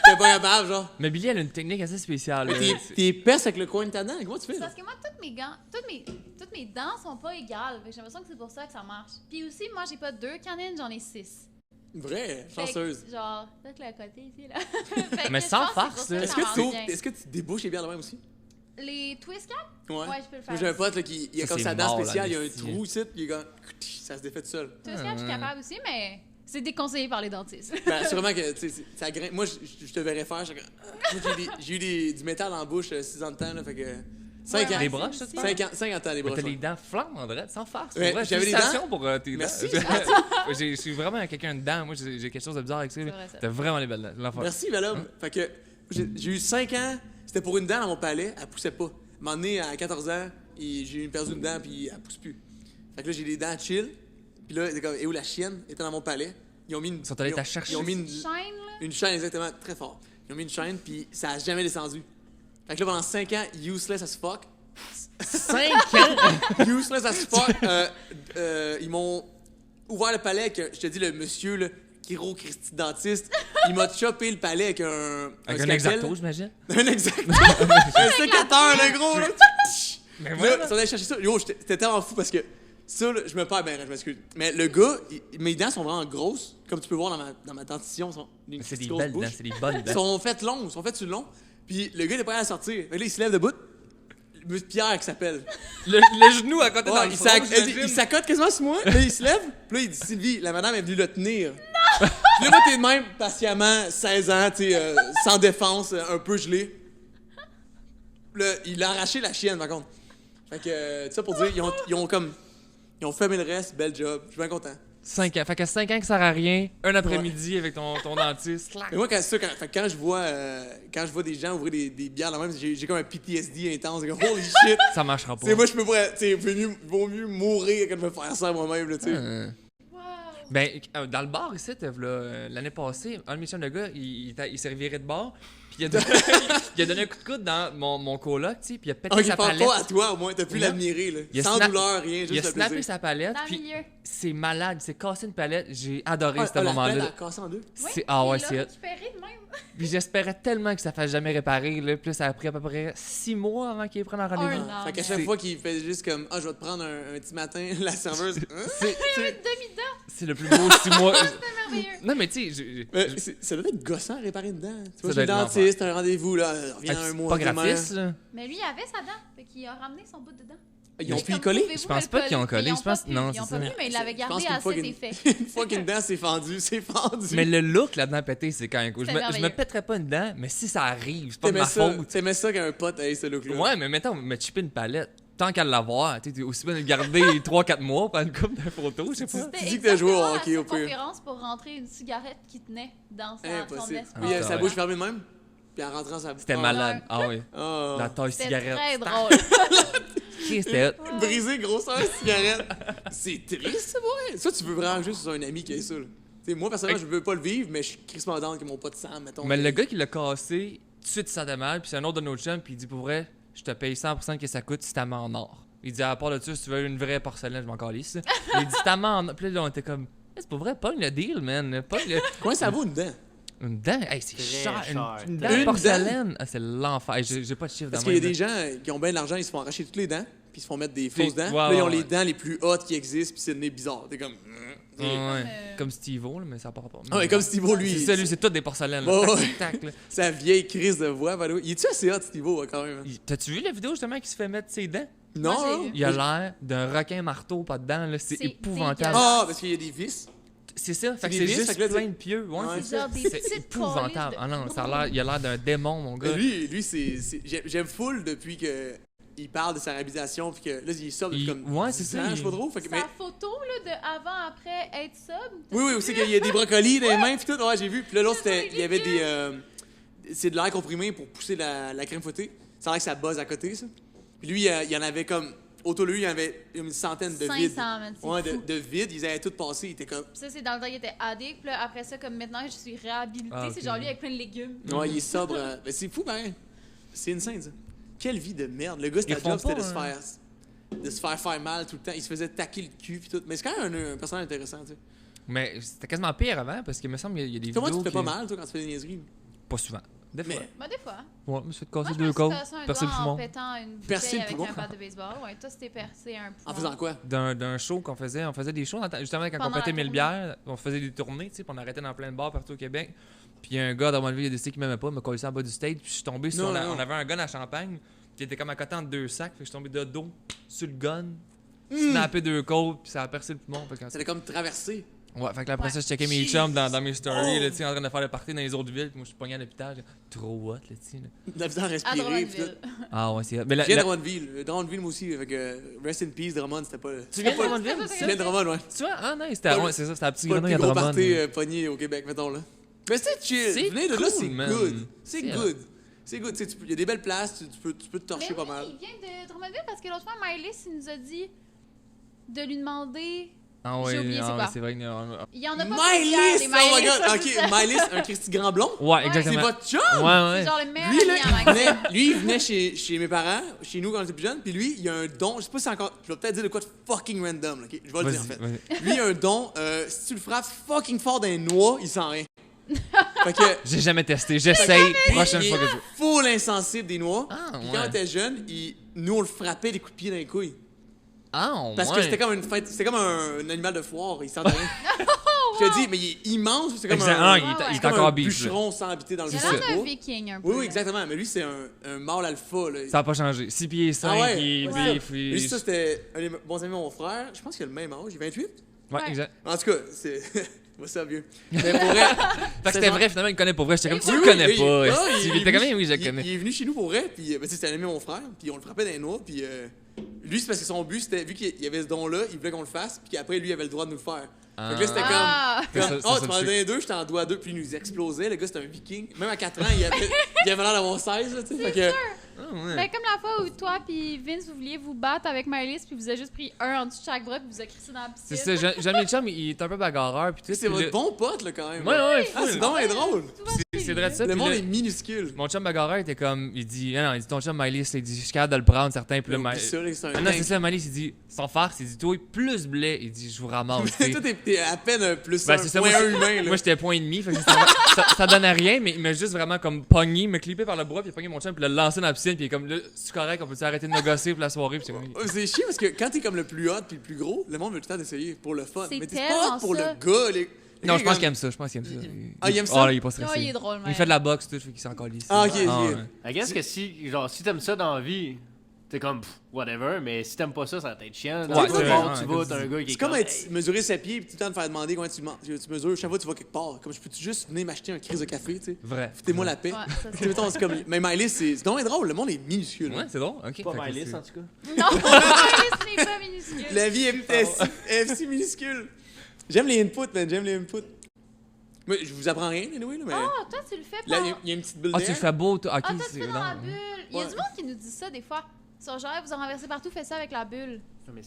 T'es pas capable, genre. Mais Billy, elle a une technique assez spéciale. là. T'es perce avec le coin de ta dent, comment tu fais? C'est là? parce que moi, toutes mes dents sont pas égales. Fait que j'ai l'impression que c'est pour ça que ça marche. Puis aussi, moi, j'ai pas 2 canines, j'en ai 6. Vrai, Fait que, chanceuse. genre, peut-être le côté ici, là. Fait que Mais je sans pense que c'est farce, pour ça là. Est-ce ça que, marche tu bien. est-ce que tu débouches les bières de même aussi? Les twist caps? Ouais. Ouais, je peux le faire. Moi j'ai un pote là, qui il a Ça, comme c'est sa dent mort, là, spéciale, il y a un esti. trou ici, puis il est comme, ça se défait tout seul. Twist caps, je suis capable aussi, mais c'est déconseillé par les dentistes. Ben, sûrement que, tu sais, ça grimpe. Moi, je te verrais faire. Moi, j'ai eu du métal en bouche 6 ans de temps, là, fait que. 5 Ouais, ans. Les ouais, broches, c'est ça, aussi. 50 ans, les Mais broches. t'as les ouais. dents flamandrettes, sans farce. Ouais, Pour vrai, j'avais les félicitations pour tes Merci, dents. Je suis vraiment quelqu'un de dents. Moi, j'ai quelque chose de bizarre avec ça. C'est là. vrai, ça. T'as vraiment les belles dents. L'enfant. Merci, Valom. Fait que j'ai eu 5 ans, c'était pour une dent dans mon palais, elle poussait pas. À un moment donné, à 14 ans, j'ai perdu une dent, puis elle pousse plus. Fait que là, j'ai les dents chill. Puis là, c'est comme, et où la chienne était dans mon palais. Ils ont mis une. Ils sont allés ils ont- la chercher. Ils ont mis Chaîne, là. une chaîne, exactement, très fort. Ils ont mis une chaîne, puis ça a jamais descendu. Fait que là, pendant 5 ans, useless as fuck. 5 ans! Useless as fuck. Ils m'ont ouvert le palais avec, je te dis, le monsieur, là, Kiro Christy dentiste, il m'a chopé le palais avec un Avec un scalpel. exacto, j'imagine. Un exacto. Un sécateur, le gros, là. Mais Là, voilà. si on allait chercher ça, yo, c'était tellement fou parce que ça, là, je me perds bien, je m'excuse. Mais le gars, mes dents sont vraiment grosses, comme tu peux voir dans ma dentition. C'est des belles dents, c'est des bonnes Ils dents. sont faites longues, ils sont faites sur le long. Puis le gars, il est pas à sortir. Fait que là, il se lève debout. Monsieur Pierre, qui s'appelle. Le genou à côté dans Ouais, le il front, j'imagine. il s'accote quasiment sur moi. Là, il se lève. Puis là, il dit Sylvie, la madame est venue le tenir. Non! Puis là, moi, t'es de même, patiemment, 16 ans, tu sais, sans défense, un peu gelé. Là, il a arraché la chienne, par contre. Fait que, tout ça pour dire, ils ont fermé le reste, bel job. Je suis bien content. 5 ans. Fait que 5 ans qui sert à rien, un après-midi avec ton dentiste. Mais moi, quand je vois des gens ouvrir des bières, là même, j'ai comme un PTSD intense. Comme, holy shit! Ça marchera pas. Tu sais, moi, je peux pas. Tu sais, vaut mieux mourir que de me faire ça moi-même, là, tu sais. Wow. Ben, dans le bar ici, l'année passée, un de mes chums de gars, il s'est reviré de bar, puis il a donné un coup de coude dans mon coloc, tu sais, puis il a pété Ok, sa parle palette. pas à toi, au moins, t'as pu Non. l'admirer, là. Il a Sans snap- douleur, rien, Il a juste le snappé plaisir. sa palette, Dans le puis milieu. c'est malade, il s'est cassé une palette. J'ai adoré ce La moment-là. pelle a cassé en deux. C'est ah ouais, il c'est l'a hot. récupéré de même. Puis j'espérais tellement que ça fasse jamais réparer, là. Puis là, ça a pris à peu près 6 mois avant qu'il prenne un rendez-vous. Non, Fait qu'à mais- chaque fois qu'il fait juste comme, je vais te prendre un petit matin, la serveuse. Hein? Demi-dent, C'est le plus beau 6 mois. c'est merveilleux. Non, mais tu sais, Ça doit être gossant à réparer une dent. Tu vois, Ça chez le doit être dentiste, un rendez-vous, là, reviens c'est un mois. pas demain. gratis, là. Mais lui, il avait sa dent. Fait qu'il a ramené son bout de dent. Ils ont Mais pu y comme, coller? pouvez-vous Je pense me pas le qu'ils ont coller? collé, Ils je pense- pas pu. non, Ils ont c'est pas ça. pu, mais il l'avait Je pense gardé qu'une à fois cet qu'une- effet. une fois qu'une dent s'est fendue, c'est fendu. Mais le look, la dent pétée, c'est quand même cool. Je C'est me merveilleux. pèterais pas une dent, mais si ça arrive, c'est pas de T'aimais ma ça, faute. t'aimais ça qu'un pote ait ce look-là. Ouais, mais mettons, me chipper une palette. Tant qu'à l'avoir, t'es aussi bien de le garder 3-4 mois pour une coupe de photos, je sais pas. C'était dis que t'as joué au exactement hockey, à au sa pire. conférence pour rentrer une cigarette qui tenait dans son Impossible. espace. Oui, Ah, sa ouais. bouche fermée de même. Puis en rentrant sa bouche. C'était malade. Ah oui. Ah. La taille C'était cigarette. très drôle. C'était hot. Brisé, grosseur, cigarette. C'est triste, c'est vrai. Ça, tu veux vraiment juste sur un ami qui a ça, là. T'sais, moi, personnellement, je veux pas le vivre, mais je suis crissement down que mon pote Sam, mettons. Mais le gars qui l'a cassé, tout de suite, il sentait mal. Puis c'est un autre de nos chums, puis il dit pour vrai, je te paye 100% que ça coûte si t'as en or. Il dit à part de ça, si tu veux une vraie porcelaine, je m'en calisse. Il dit t'as en or. Puis là, on était comme, c'est pas vrai, pogne le deal, man. Pogne le. Combien ça vaut une dent? Une dent, hey, c'est Très cher. cher. Une Une dent de dent? porcelaine. Ah, c'est l'enfer. Hey, j'ai pas de chiffre Parce dans qu'il y a ma des gens qui ont bien de l'argent, ils se font arracher toutes les dents, puis ils se font mettre des Puis- fausses dents. ouais, Puis là, ils ont ouais, les ouais. dents les plus hautes qui existent, puis c'est le nez bizarre. T'es comme. Ouais, comme Steve-O, là, mais ça n'a pas rapport. Ah, mais comme Steve-O, lui. C'est ça, lui, c'est tout des porcelaines. Ouais, Là. ouais. Tac, tac, là. Sa vieille crise de voix, by the way. Il est-tu assez hot, Steve-O, quand même? T'as-tu vu la vidéo justement qui se fait mettre ses dents? Non? Moi, j'ai hein? vu. Il a l'air d'un requin marteau pas dedans, là. C'est C'est épouvantable. dégueulasse. Ah, parce qu'il y a des vis. C'est ça, fait que des c'est vis, juste fait que là, plein de pieux. Ouais, Ouais. c'est Genre ça. des C'est petites épouvantable. calices de- Ah non, il a l'air d'un démon, mon gars. Lui, j'aime full depuis que il parle de sa réhabilitation, puis que là, il est sobre depuis comme. Ouais, c'est 10 ça, ans, je sais pas trop. Fait que, mais, Sa photo là, de avant-après être sub. oui, oui, aussi qu'il y a des brocolis dans les mains, puis tout. Ouais, j'ai vu. Puis là, l'autre, C'est il y avait des. C'est de l'air comprimé pour pousser la crème fouettée. Ça a l'air que ça buzz à côté, ça. Puis lui, il y en avait comme autour de lui, il y avait une centaine de vides. 500, man, c'est Ouais, fou. de vides. Ils avaient tout passé. Ils étaient comme. Ça, c'est dans le temps qu'il était addict. Puis là, après ça, comme maintenant, je suis réhabilité. Ah, ok. C'est genre lui avec plein de légumes. Ouais, il est sobre. Mais c'est fou, pareil. C'est insane, ça. Quelle vie de merde. Le gars, c'était Ils font job, c'était pas, de se faire mal tout le temps. Il se faisait taquer le cul puis tout. Mais c'est quand même un personnage intéressant, tu sais. Mais c'était quasiment pire avant parce qu'il me semble qu'il y a des Toi, vidéos. tu te fais pas qui- mal, toi, quand tu fais des niaiseries. Pas souvent. Des fois. Mais Bah, des fois. Ouais, je me suis fait Moi, casser je me deux suis côtes, cassé un percer le doigt en poumon. pétant une Percer bouteille le avec poumon? un bat de baseball. Ouais, toi, c'était percé un poumon. en faisant quoi? D'un show qu'on faisait. On faisait des shows justement quand on Pendant la pétait 1000 tournée. bières. On faisait des tournées, tu sais, puis on arrêtait dans plein de bars partout au Québec. Puis il y a un gars dans mon ville, il a décidé qu'il m'aimait pas, il m'a collé ça en bas du stage. Puis je suis tombé sur. Non, non. On avait un gun à champagne qui était comme à côté entre deux sacs. Fait que je suis tombé de dos sur le gun, snappé deux côtes, puis ça a percé le poumon. Fait que C'était comme traversé. ouais, fait que là, après Ouais. ça, je checkais mes Jesus. chums dans mes stories, Oh. là, tu sais, en train de faire le party dans les autres villes. Puis moi, je suis pogné à l'hôpital. Trop hot, là, tu sais. là. De la misère à À respirer. puis tout. Drummondville. Ah ouais, c'est hot. Mais la- Je viens de la- Drummondville. Drummondville, moi aussi. Avec Rest in Peace, Drummond, c'était pas. Tu viens de pas- Drummondville? c'est pas- Je viens de Drummond, ouais. Tu vois? Ah non, c'était Pas ouais, le- c'est ça, c'était la petite C'est pas le grenouille plus à gros Drummond. party pogné au Québec, mettons, là. Mais c'est chill. C'est Venez de là, cool, c'est man. good. C'est C'est good. C'est good. Tu sais, il y a des belles places, tu peux te torcher Mais pas oui, mal. il vient de Drummondville parce que l'autre fois, Miley, il nous a dit de lui demander. Ah J'ai ouais, oublié c'est ah ouais, quoi. c'est vrai que. Il y en a pas Mylis! plusieurs, des Oh my Miley, god! ça, Ok, c'est ça. Mylis, un Christy Grand Blond? Ouais, C'est exactement. votre chum? Ouais, ouais. C'est genre le meilleur Lui, là, ami à il Maxime. venait chez mes parents, chez nous quand on était plus jeunes, puis lui, il a un don, je sais pas si c'est encore, je vais peut-être dire de quoi de fucking random, là, ok? Je vais le dire en fait. Vas-y. Lui, il a un don, si tu le frappes fucking fort dans les noix, il sent rien. Fait que, J'ai jamais testé, j'essaye. Prochaine il fois est que je. full insensible des noix. Ah, Puis ouais. quand on était jeunes, nous on le frappait des coups de pied dans les couilles. Ah, Parce ouais. que c'était comme une fête, c'était comme un animal de foire, il sentait rien. Je te dis, mais il est immense, c'est comme Exact. un, Ah, il est ouais. c'est comme encore un beef. là. bûcheron sans habiter dans le Il a C'est l'air ça. d'un bois. viking un peu. Oui, oui, là. exactement. Mais lui, c'est un mâle alpha. Là. Ça a pas changé. 6 pieds 5, Ah ouais? il est Ouais. beef. il- Lui, ça, c'était un des bons amis de mon frère. Je pense qu'il a le même âge. Il a 28. Ouais, Ouais. exact. En tout cas, c'est. Moi, ça vieux. Mais pour vrai. Fait que c'était vrai, finalement, il me connaît pour vrai. J'étais comme, tu Oui, le oui, connais il- pas. ah, esti. il Il est était venu- comme, oui, je le il connais. est venu chez nous pour vrai. Puis, ben, tu sais, c'était un ami de mon frère. Puis, on le frappait dans les noix. Puis, lui, c'est parce que son but, c'était, vu qu'il y avait ce don-là, il voulait qu'on le fasse. Puis, après, lui, il avait le droit de nous le faire. Fait que là, c'était Ah! C'est comme. ça, Oh, c'est ça tu le m'en truc. donnais deux, j'étais en doigt deux. Puis, il nous explosait. Le gars, c'était un viking. Même à 4 ans, il avait l'air d'avoir 16. Là, tu sais. Fait que. Ah, ouais. Ben, comme la fois où toi puis Vince, vous vouliez vous battre avec Mylis, puis vous avez juste pris un en dessous de chaque bras, puis vous avez crissé dans la piscine. C'est ça, j'aime les chums, il est un peu bagarreur. Puis tout. C'est puis votre le- bon pote, là, quand même. Ouais, ouais, Ah, full. c'est donc drôle. Tout va C'est chez vrai lui. de ça. Le puis monde là- est minuscule. Mon chum bagarreur était comme, il dit, non, il dit ton chum Miley, il dit, je suis capable de le prendre, certain. Puis là, Oublie ça, là, c'est un Ah non, c'est tank. ça, Miley, il dit, sans farce, il dit, toi, plus blé, il dit, je vous ramasse. tu sais. Toi, t'es à peine plus Ben, un c'est ça, point moi, un humain, là. Moi, j'étais point et demi, fait que ça donnait rien, mais il m'a juste vraiment comme pogné, me clippé par le bras, puis il a pogné mon chum, puis l'a lancé dans la piscine, puis il est comme, là, c'est correct, on peut arrêter de négocier pour la soirée, puis c'est comme. C'est chiant parce que quand t'es comme le plus hot puis le plus gros, le monde veut tout le temps d'essayer pour le fun. C'est Mais t'es tellement pas hot pour ça. le gars. Les Non, gars, je pense qu'il comme- aime ça, je pense qu'il aime ça. Ah, il aime ça? Ah, là, il est pas Oh, stressé. il est drôle, Il man. fait de la boxe, tout, fait qu'il s'en calisse. Ah, ok, ok. I guess que si t'aimes ça dans la vie, t'es comme pff, whatever, mais si t'aimes pas ça, ça va être chiant. Ouais, Tu c'est vas vrai, voir, ouais, tu comme vas, tu t'as un dis. gars qui est C'est comme comme, être, mesurer ses pieds puis tout le temps te faire demander comment tu mesures. Chaque fois tu vas quelque part. Comme je peux-tu juste venir m'acheter un crise de café, tu sais? Vrai. Foutez-moi la paix. Ouais, ça, Tu sais, mettons, c'est comme. Mais Miley, c'est donc drôle. Le monde est minuscule. Ouais, c'est drôle, ok. Pas fait que Mylis c'est- en tout cas. Non, Mylis n'est pas minuscule. La vie est si minuscule. J'aime les inputs, man. J'aime les inputs. Moi, je vous apprends rien, anyway, là, mais. Ah, toi, tu le fais Là, pas. il y a une petite bulle Ah, tu le d'air. fais beau, toi. Ok, Ah, toi, tu c'est. fais dans la non. bulle. Il y a Ouais. du monde qui nous dit ça des fois. Sur genre, vous en renversez partout, faites ça avec la bulle. Mais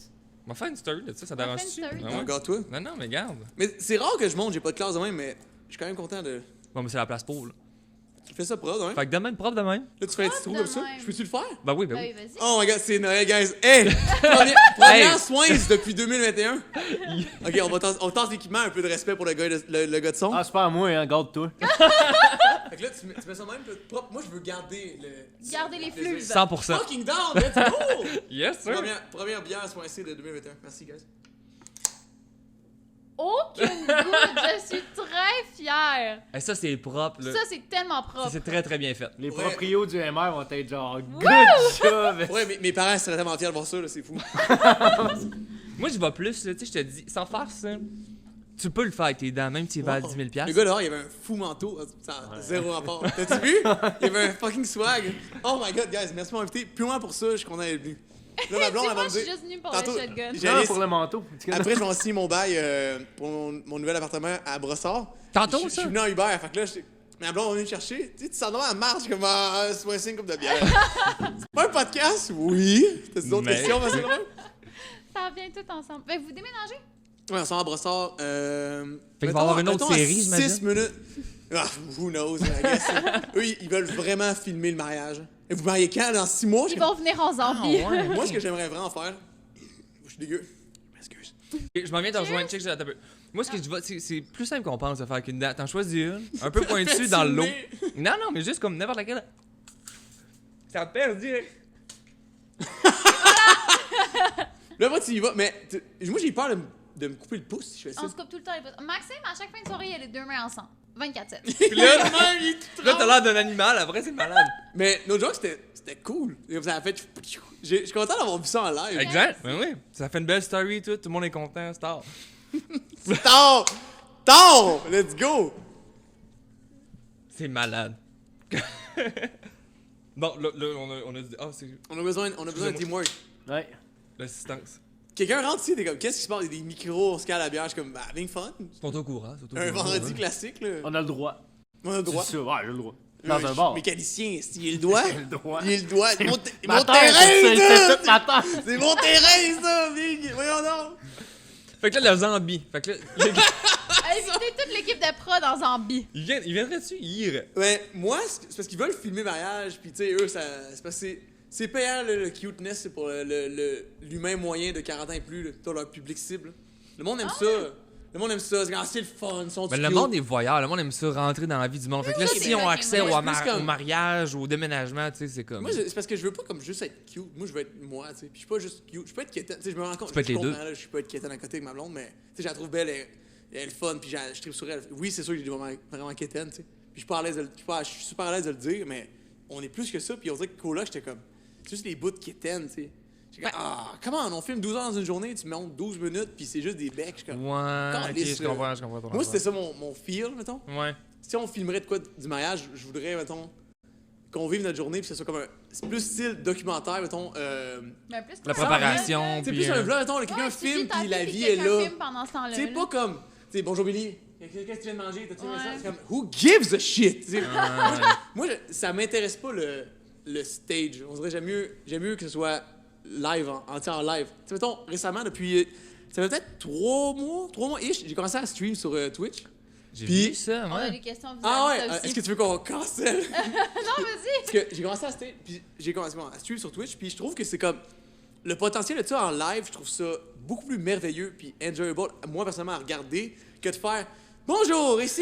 On va faire une story de ça, ça On va dérange faire une story. tu Regarde-toi. Non, non, mais garde. Mais c'est rare que je monte, j'ai pas de classe de même, mais je suis quand même content de. Bon, mais c'est la place pour, là. Tu fais ça propre, hein? Fait que de même, propre de même. Là, tu fais un petit trou de comme ça. même. Je peux-tu le faire? Ben oui, ben Ah oui. oui, vas-y. Oh my god, c'est Noël, guys. Hey! Première Hey! soins depuis 2021. Ok, on tasse l'équipement, un peu de respect pour le gars de son. Ah, c'est pas à moi, hein, garde-toi. Fait que là, tu mets ça même peu propre. Moi, je veux garder le. Garder les flux. 100%. Fucking down, let's go! Yes, sir. Première bière soin C de 2021. Merci, guys. Aucune goutte, je suis très fière. Et ça, c'est propre, là. Ça, c'est tellement Ça, propre. c'est très, très bien fait. Les Ouais. proprios du MR vont être genre good job. Ouais, mes parents seraient tellement fiers de voir ça, là, c'est fou. Moi, je vais plus, là, tu sais, je te dis, sans farce, hein, tu peux le faire avec tes dents, même si tu vas à 10 000 Le gars dehors, il avait un fou manteau. Ça a zéro rapport. T'as-tu vu? Il avait un fucking swag. Oh my god, guys, merci de m'inviter. Plus loin pour ça, je suis content d'être venu. Là, ma blonde, Tu elle va vois, me je suis dire. juste venue pour Tantôt, le shotgun. j'ai- Non, pour le manteau. Après, je vais en signer mon bail pour mon nouvel appartement à Brossard. Tantôt, Je ça? suis venu en Uber, fait que là, Ma blonde va venir me chercher. Tu sais, tu s'en vas à marche comme c'est pas un signe comme de bière. C'est pas un podcast? Oui. T'as-tu d'autres Mais- questions, vas-y, Laurent? Ça vient tout ensemble. Ben, vous déménagez? Ouais, on s'en va à Brossard. Fait qu'il va y avoir une autre série, 6 j'imagine. minutes. Ah, who knows, I guess. Eux, ils veulent vraiment filmer le mariage. Et vous mariez quand? Dans 6 mois? Ils vont venir en zombie. Ah, ouais. Moi, ce que j'aimerais vraiment faire... Je suis dégueu. Excuse. Je m'en viens de rejoindre. Check, attends un peu. Moi, ce que je vois, c'est plus simple qu'on pense de faire qu'une date. T'en choisis une, un peu pointue dans l'eau. Non, mais juste comme n'importe laquelle. Ça perd direct. Là, moi, tu y vas. Mais moi, j'ai peur de me couper le pouce si je fais ça. On se coupe tout le temps les pouces. Maxime, à chaque fin de soirée, il a les deux mains ensemble. 24/7. Puis là, t'as l'air d'un animal. Après, c'est malade. Mais notre joke, c'était cool. Ça a fait... Je suis content d'avoir vu ça en live. Exact. Ben oui. Ça fait une belle story, tout. Tout le monde est content. Star. Tard! Let's go! C'est malade. Bon, là, on a dit. Ah, c'est On a besoin de teamwork. Ouais. l'assistance. Quelqu'un rentre ici, t'es comme, qu'est-ce qui se passe? Il y a des micros, on se cale à la bière. Je suis comme, having fun. Ils sont au courant. Un vendredi classique, là. On a le droit. On a le droit. C'est ça, ouais, j'ai le droit. Dans Je un suis bar. Mécanicien, il a le droit. Le droit. Il a le droit. Mon Ma terrain, terre, c'est ça! toute ma terre. C'est mon terrain, ça, Big! Voyons donc! Fait que là, le zombie. Fait que là, Invitez toute l'équipe de pro dans Zombie. il viendrait-tu? Il irait. Ouais, moi, c'est parce qu'ils veulent filmer le mariage, pis tu sais, eux, c'est parce que c'est payant, le cuteness, c'est pour l'humain moyen de 40 ans et plus, là, pour leur public cible. Le monde aime ça. Le monde aime ça. C'est le fun, ils sont Mais le monde est voyeur. Le monde aime ça rentrer dans la vie du monde. Fait que là, oui, si mais on a accès moi, au, c'est plus comme- au mariage, au déménagement, tu sais, c'est comme. Moi, c'est parce que je veux pas comme juste être cute. Moi, je veux être moi, tu sais. Puis je suis pas juste cute. Je peux être quétaine. Tu sais, je me rends compte. Tu peux être je les deux. comprends, là, je peux être quétaine à côté avec ma blonde, mais tu sais, je la trouve belle, elle est fun, puis je tripe sur elle. Oui, c'est sûr que j'ai vraiment quétaine, tu sais. Puis je suis pas à l'aise je suis super à l'aise de le dire, mais on est plus que ça. Puis on dirait que Cola, j'étais comme, c'est juste des bouts de quétaine, tu sais. J'étais comme, comment on filme 12 heures dans une journée, tu montes 12 minutes, puis c'est juste des becs. Je suis comme, Ouais, ok, Calisse, je comprends ton moi, affaire. c'était ça mon feel, mettons. Ouais. Si on filmerait de quoi du mariage, je voudrais, mettons, qu'on vive notre journée, puis que ce soit comme c'est plus style documentaire, mettons. Mais plus La que préparation, C'est puis. plus un vlog, mettons, là, quelqu'un Ouais, tu vis filme, ta puis la puis vie est quelqu'un là. filme pendant ce temps-là. C'est là. pas comme, tu sais, bonjour Billy, qu'est-ce que tu viens de manger, t'as-tu aimé ça? Ouais. C'est comme, who gives a shit? Tu sais, Ouais. moi, ça m'intéresse pas le stage. On dirait, j'aime mieux que ce soit live, entier en live. Tu sais, mettons, récemment, depuis, ça fait peut-être 3 mois-ish, j'ai commencé à stream sur Twitch. J'ai Puis- vu ça, On a ouais. des questions vis-à-vis Ah de ouais, ça aussi. est-ce que tu veux qu'on cancelle? Non, vas-y. Parce que j'ai commencé à stream sur Twitch, puis je trouve que c'est comme le potentiel de ça en live, je trouve ça beaucoup plus merveilleux puis enjoyable, moi personnellement à regarder, que de faire bonjour, ici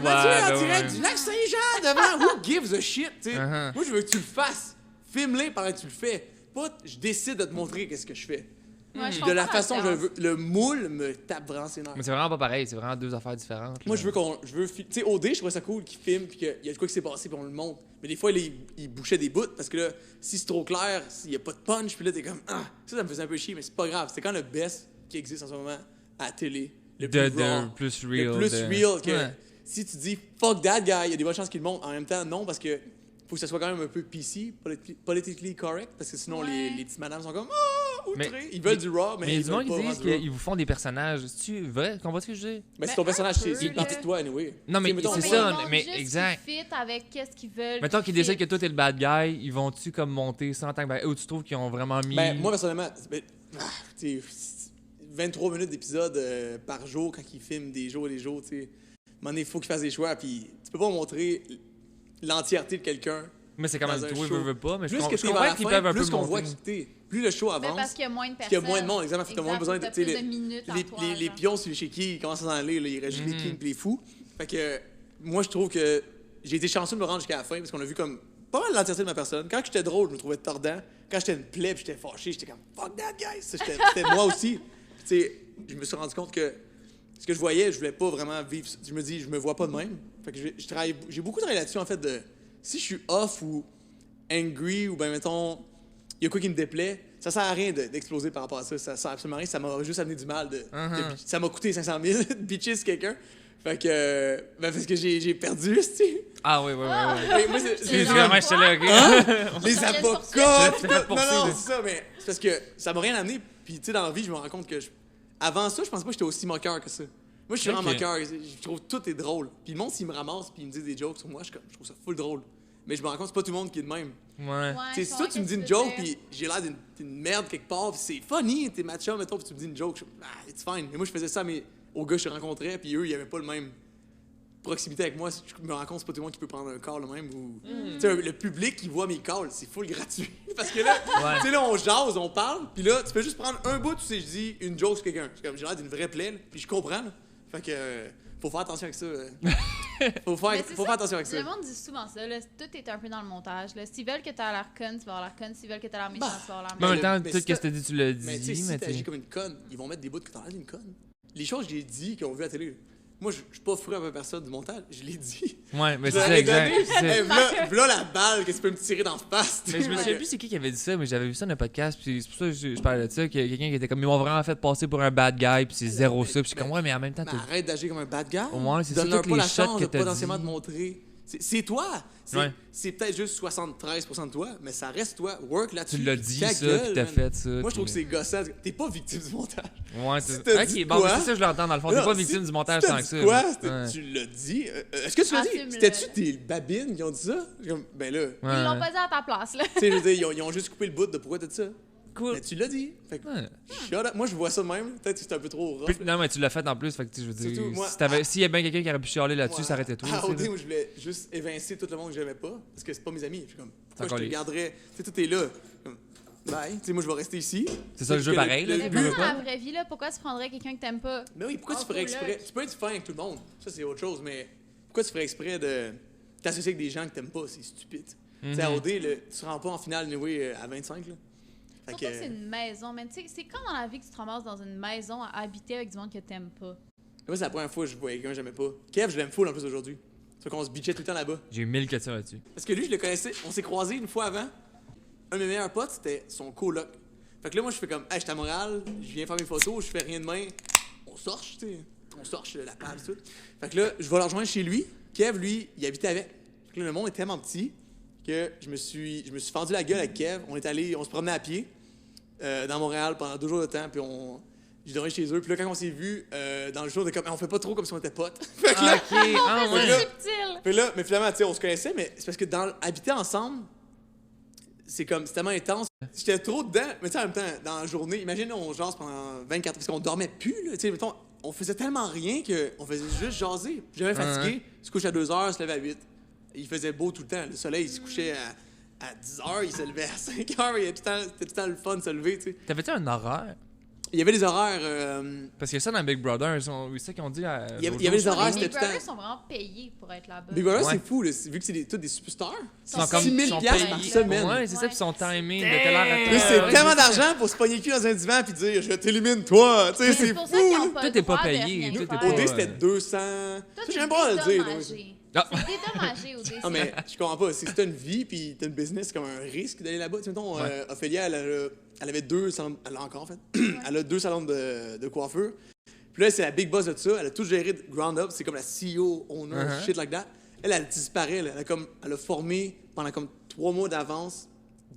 Mathieu en ben direct ouais. du lac Saint-Jean devant Who gives a shit, tu sais. Uh-huh. Moi je veux que tu le fasses, filme-les pendant que tu le fais, pas je décide de te montrer qu'est-ce que je fais. Ouais, je De la comprends façon que je le différence. veux, le moule me tape vraiment ses nerfs. Mais c'est vraiment pas pareil, c'est vraiment deux affaires différentes. Moi, là. je veux tu sais, OD, je trouvais ça cool qu'il filme, puis qu'il y a de quoi qui s'est passé, puis on le montre. Mais des fois, il bouchait des bouts, parce que là, si c'est trop clair, s'il y a pas de punch, puis là, t'es comme, ça me faisait un peu chier, mais c'est pas grave. C'est quand le best qui existe en ce moment à la télé. Le plus raw, plus real. le plus real que Ouais. si tu dis fuck that guy, il y a des bonnes chances qu'il le montre. En même temps, non, parce que faut que ça soit quand même un peu PC, politically correct, parce que sinon, Ouais. les petites madames sont comme, outrés. Mais- Ils veulent du raw, mais Mais il y a ils du monde veulent qui pas disent rendre du raw. qu'ils vous font des personnages. C'est-tu vrai? Comprends-tu ce que je dis? Mais c'est ton Mais personnage, un c'est peu, une partie là. de toi, anyway. Non, mais Tu sais, mettons, c'est Mais ça, ils montrent mais juste exact. qu'ils fit avec qu'est-ce qu'ils veulent. Mettons qu'ils fit. décident que toi t'es le bad guy, ils vont-tu comme monter ça en tant que bad guy? Ou tu trouves qu'ils ont vraiment mis. Ben, moi, personnellement, tu sais, 23 minutes d'épisode par jour quand ils filment des jours et des jours, tu sais. À un moment donné, il faut qu'ils fassent des choix, puis tu peux pas montrer l'entièreté de quelqu'un. Mais c'est quand même dans un toi, show. veux pas. Mais Plus je que t'es vers comprends la qu'ils fin, peuvent un peu plus qu'on voit monter. qui t'es. Plus le show Ben, avance, parce qu'il y a moins de puis personnes. qu'il y a moins de monde, exactement. T'as moins besoin de, t'as tu sais, plus de minutes en toi, les genre. pions sur les chéquiers, ils commencent à s'en aller, là, il reste juste les Mhm. kings pis les fous. Fait que moi, je trouve que j'ai été chanceux de me rendre jusqu'à la fin, parce qu'on a vu comme pas mal l'entièreté de ma personne. Quand j'étais drôle, je me trouvais tordant. Quand j'étais une plaie pis j'étais fâché, j'étais comme fuck that guy. Ça, c'était moi aussi. Puis, tu sais, je me suis rendu compte que ce que je voyais, je voulais pas vraiment vivre. Je me dis, je me vois pas de même. Fait que je travaille, j'ai beaucoup travaillé là-dessus, en fait, de si je suis off ou angry ou ben mettons, il y a quoi qui me déplaît, ça sert à rien d'exploser par rapport à ça. Ça sert absolument à rien. Ça m'a juste amené du mal. Ça m'a coûté 500 000 de bitcher sur quelqu'un. Fait que, ben parce que j'ai perdu, tu sais. Ah oui, oui, oui. Et moi, c'est C'est genre- vraiment, j'étais là, ok. les Ça vient de avocats! poursuivre. tout. Ça fait poursuivre. Non, c'est ça, mais c'est parce que ça m'a rien amené. Puis, tu sais, dans la vie, je me rends compte que avant ça, je pensais pas que j'étais aussi moqueur que ça. Moi, je suis vraiment Ok. moqueur. Je trouve que tout est drôle. Puis le monde, s'il me ramasse puis il me dit des jokes sur moi, je trouve ça full drôle. Mais je me rends compte que c'est pas tout le monde qui est de même. Ouais. Tu sais, si toi, tu me dis une joke, puis j'ai l'air d'une merde quelque part, puis c'est funny, t'es matcha, mettons, puis tu me dis une joke, it's fine. Mais moi, je faisais ça aux gars que je rencontrais, puis eux, ils avaient pas le même proximité avec moi. Je me rends compte que c'est pas tout le monde qui peut prendre un call le même. Ou... Tu sais, le public qui voit mes calls, c'est full gratuit. Parce que là, Ouais. tu sais, là, on jase, on parle, puis là, tu peux juste prendre un bout, tu sais, je dis une joke sur quelqu'un. C'est comme, j'ai l'air d'une vraie plaie, là, puis je comprends, là. Fait que, faut faire attention avec ça. Faut faire attention avec ça. Le monde dit souvent ça, là, tout est un peu dans le montage. Là. S'ils veulent que tu aies l'air conne, tu vas avoir l'air conne. S'ils veulent que tu aies l'air méchant, tu vas avoir l'air Mais en méchant. même temps, mais tout si ce que t'as- t'as dit, tu l'as Mais tu sais, dit, si mais t'agis tu comme une conne, ils vont mettre des bouts que t'as l'air d'une conne. Les choses que j'ai dit, qu'ils ont vu à la télé, moi, je suis pas fou avec personne du montage, je l'ai dit. Ouais, mais Je c'est leur ça, ai exact. donné. c'est ça. Hey, v'là la balle que tu peux me tirer dans la face. Mais je me souviens plus c'est qui avait dit ça, mais j'avais vu ça dans un podcast, puis c'est pour ça que je parlais de ça, qu'il y a quelqu'un qui était comme, ils m'ont vraiment fait passer pour un bad guy, puis c'est zéro ça, puis je suis comme, ouais, mais en même temps, Mais arrête d'agir comme un bad guy. Ouais, c'est ça, Donne-leur toutes pas les la shots chance que de t'as potentiellement dit. te montrer. C'est toi. Ouais. C'est peut-être juste 73% de toi, mais ça reste toi. Work là-dessus. tu l'as dit Ta ça, gueule, puis t'as man. fait ça. Moi, je trouve que puis- c'est gossant. T'es pas victime du montage. Ouais, Si c'est t'as ok, dit bon, quoi? mais c'est ça que je l'entends dans le fond. T'es Non, pas si- victime du montage si tant t'as que ça. dit quoi? là. Ouais. Tu l'as dit. Est-ce que tu l'as dit? Assume-le. C'était-tu tes babines qui ont dit ça? Ben là, Ils l'ont Ouais. pas dit à ta place, là. tu sais, je veux dire, ils ont juste coupé le bout de pourquoi t'as dit ça. Cool. Mais tu l'as dit. Fait que, Ouais. shut up. Moi, je vois ça de même. Peut-être que c'est un peu trop rough. Puis- non, mais tu l'as fait en plus, fait que tu sais, je veux dire, Surtout, moi, s'il y a bien quelqu'un qui aurait pu chialer là-dessus, ça arrêtait tout. À tu sais, OD, là. moi, je voulais juste évincer tout le monde que j'aimais pas, parce que c'est pas mes amis. Je suis comme, pourquoi je encore te les- garderais? Tu sais, tout est là. Comme, bye. Tu sais, moi, je vais rester ici. C'est ça le jeu Parce que pareil, là, Mais tu pas veux dans pas. la vraie vie, là, pourquoi tu prendrais quelqu'un que t'aimes pas? Mais oui, pourquoi En tu ferais coloc. exprès? Tu peux être fin avec tout le monde. Ça, c'est autre chose, mais pourquoi tu ferais exprès de t'associer avec des gens que t'aimes pas? C'est stupide. Tu sais, à OD, tu te rends pas en finale, anyway, à 25, là. Fait Surtout que c'est une maison, mais tu sais, c'est comme dans la vie que tu te ramasses dans une maison à habiter avec du monde que t'aimes pas. Moi, c'est la première fois que je voyais quelqu'un que j'aimais pas. Kev, je l'aime full en plus aujourd'hui. C'est qu'on se bitchait tout le temps là-bas. J'ai eu 1000 questions là-dessus. Parce que lui, je le connaissais. On s'est croisés une fois avant. Un de mes meilleurs potes, c'était son coloc. Fait que là, moi, je fais comme, hey, je suis à Montréal, je viens faire mes photos, je fais rien de main. On sorche, tu sais. On sorche la page, tout. Fait que là, je vais le rejoindre chez lui. Kev, lui, il habitait avec. Fait que là, le monde est tellement petit que je me suis fendu la gueule avec Kev. On se promenait à pied dans Montréal pendant 2 jours de temps, puis j'ai dormi chez eux. Puis là, quand on s'est vu dans le jour de comme, on fait pas trop comme si on était potes. Fait que là, Ok, ah Fait que ouais. là- Subtil! puis là, mais finalement, tu sais, on se connaissait, mais c'est parce que habiter ensemble, c'est tellement intense. J'étais trop dedans, mais tu sais, en même temps, dans la journée, imagine, on jase pendant 24 heures, parce qu'on dormait plus, là, tu sais, mettons, on faisait tellement rien qu'on faisait juste jaser. Jamais fatigué, il se couche à 2 heures, il se lève à 8. Il faisait beau tout le temps. Le soleil, il se couchait à 10 heures, il se levait à 5 heures, c'était tout le temps le fun de se lever, tu sais. T'avais-tu un horaire? Il y avait des horaires, Parce qu'il y a ça dans Big Brother, c'est ça qu'ils ont dit à. Il y avait des horaires, Les c'était Big tout le Brothers temps. sont vraiment payés pour être là-bas. Big Brother, Ouais. c'est fou, là, vu que c'est tous des superstars. Ils sont comme 6 000 sont piastres par payés. semaine. Ouais, c'est ça, Ouais. puis ils sont timés de telle heure à telle Mais c'est heure. tellement d'argent pour se pogner le cul dans un divan puis dire je t'élimine toi, tu sais, Mais c'est pour fou. ça qu'ils là. ont pas Tout le est pas droit de payé, rien tout est faire. pas- OD Ouais. c'était 200. Toi, Ça, t'es j'ai même pas à le dire. dédommagé. Ah. C'est dédommagé, OD. Non mais je comprends pas, si t'as une vie puis t'as une business, c'est comme un risque d'aller là-bas. Tu sais, mettons, Ouais. Ophélia, elle avait 2 salons, elle l'a encore en fait. Elle a 2 salons de coiffure. Puis là, c'est la big boss de ça, elle a tout géré de ground up, c'est comme la CEO, owner, Uh-huh. shit like that. Elle disparaît, là. Elle a formé pendant comme 3 mois d'avance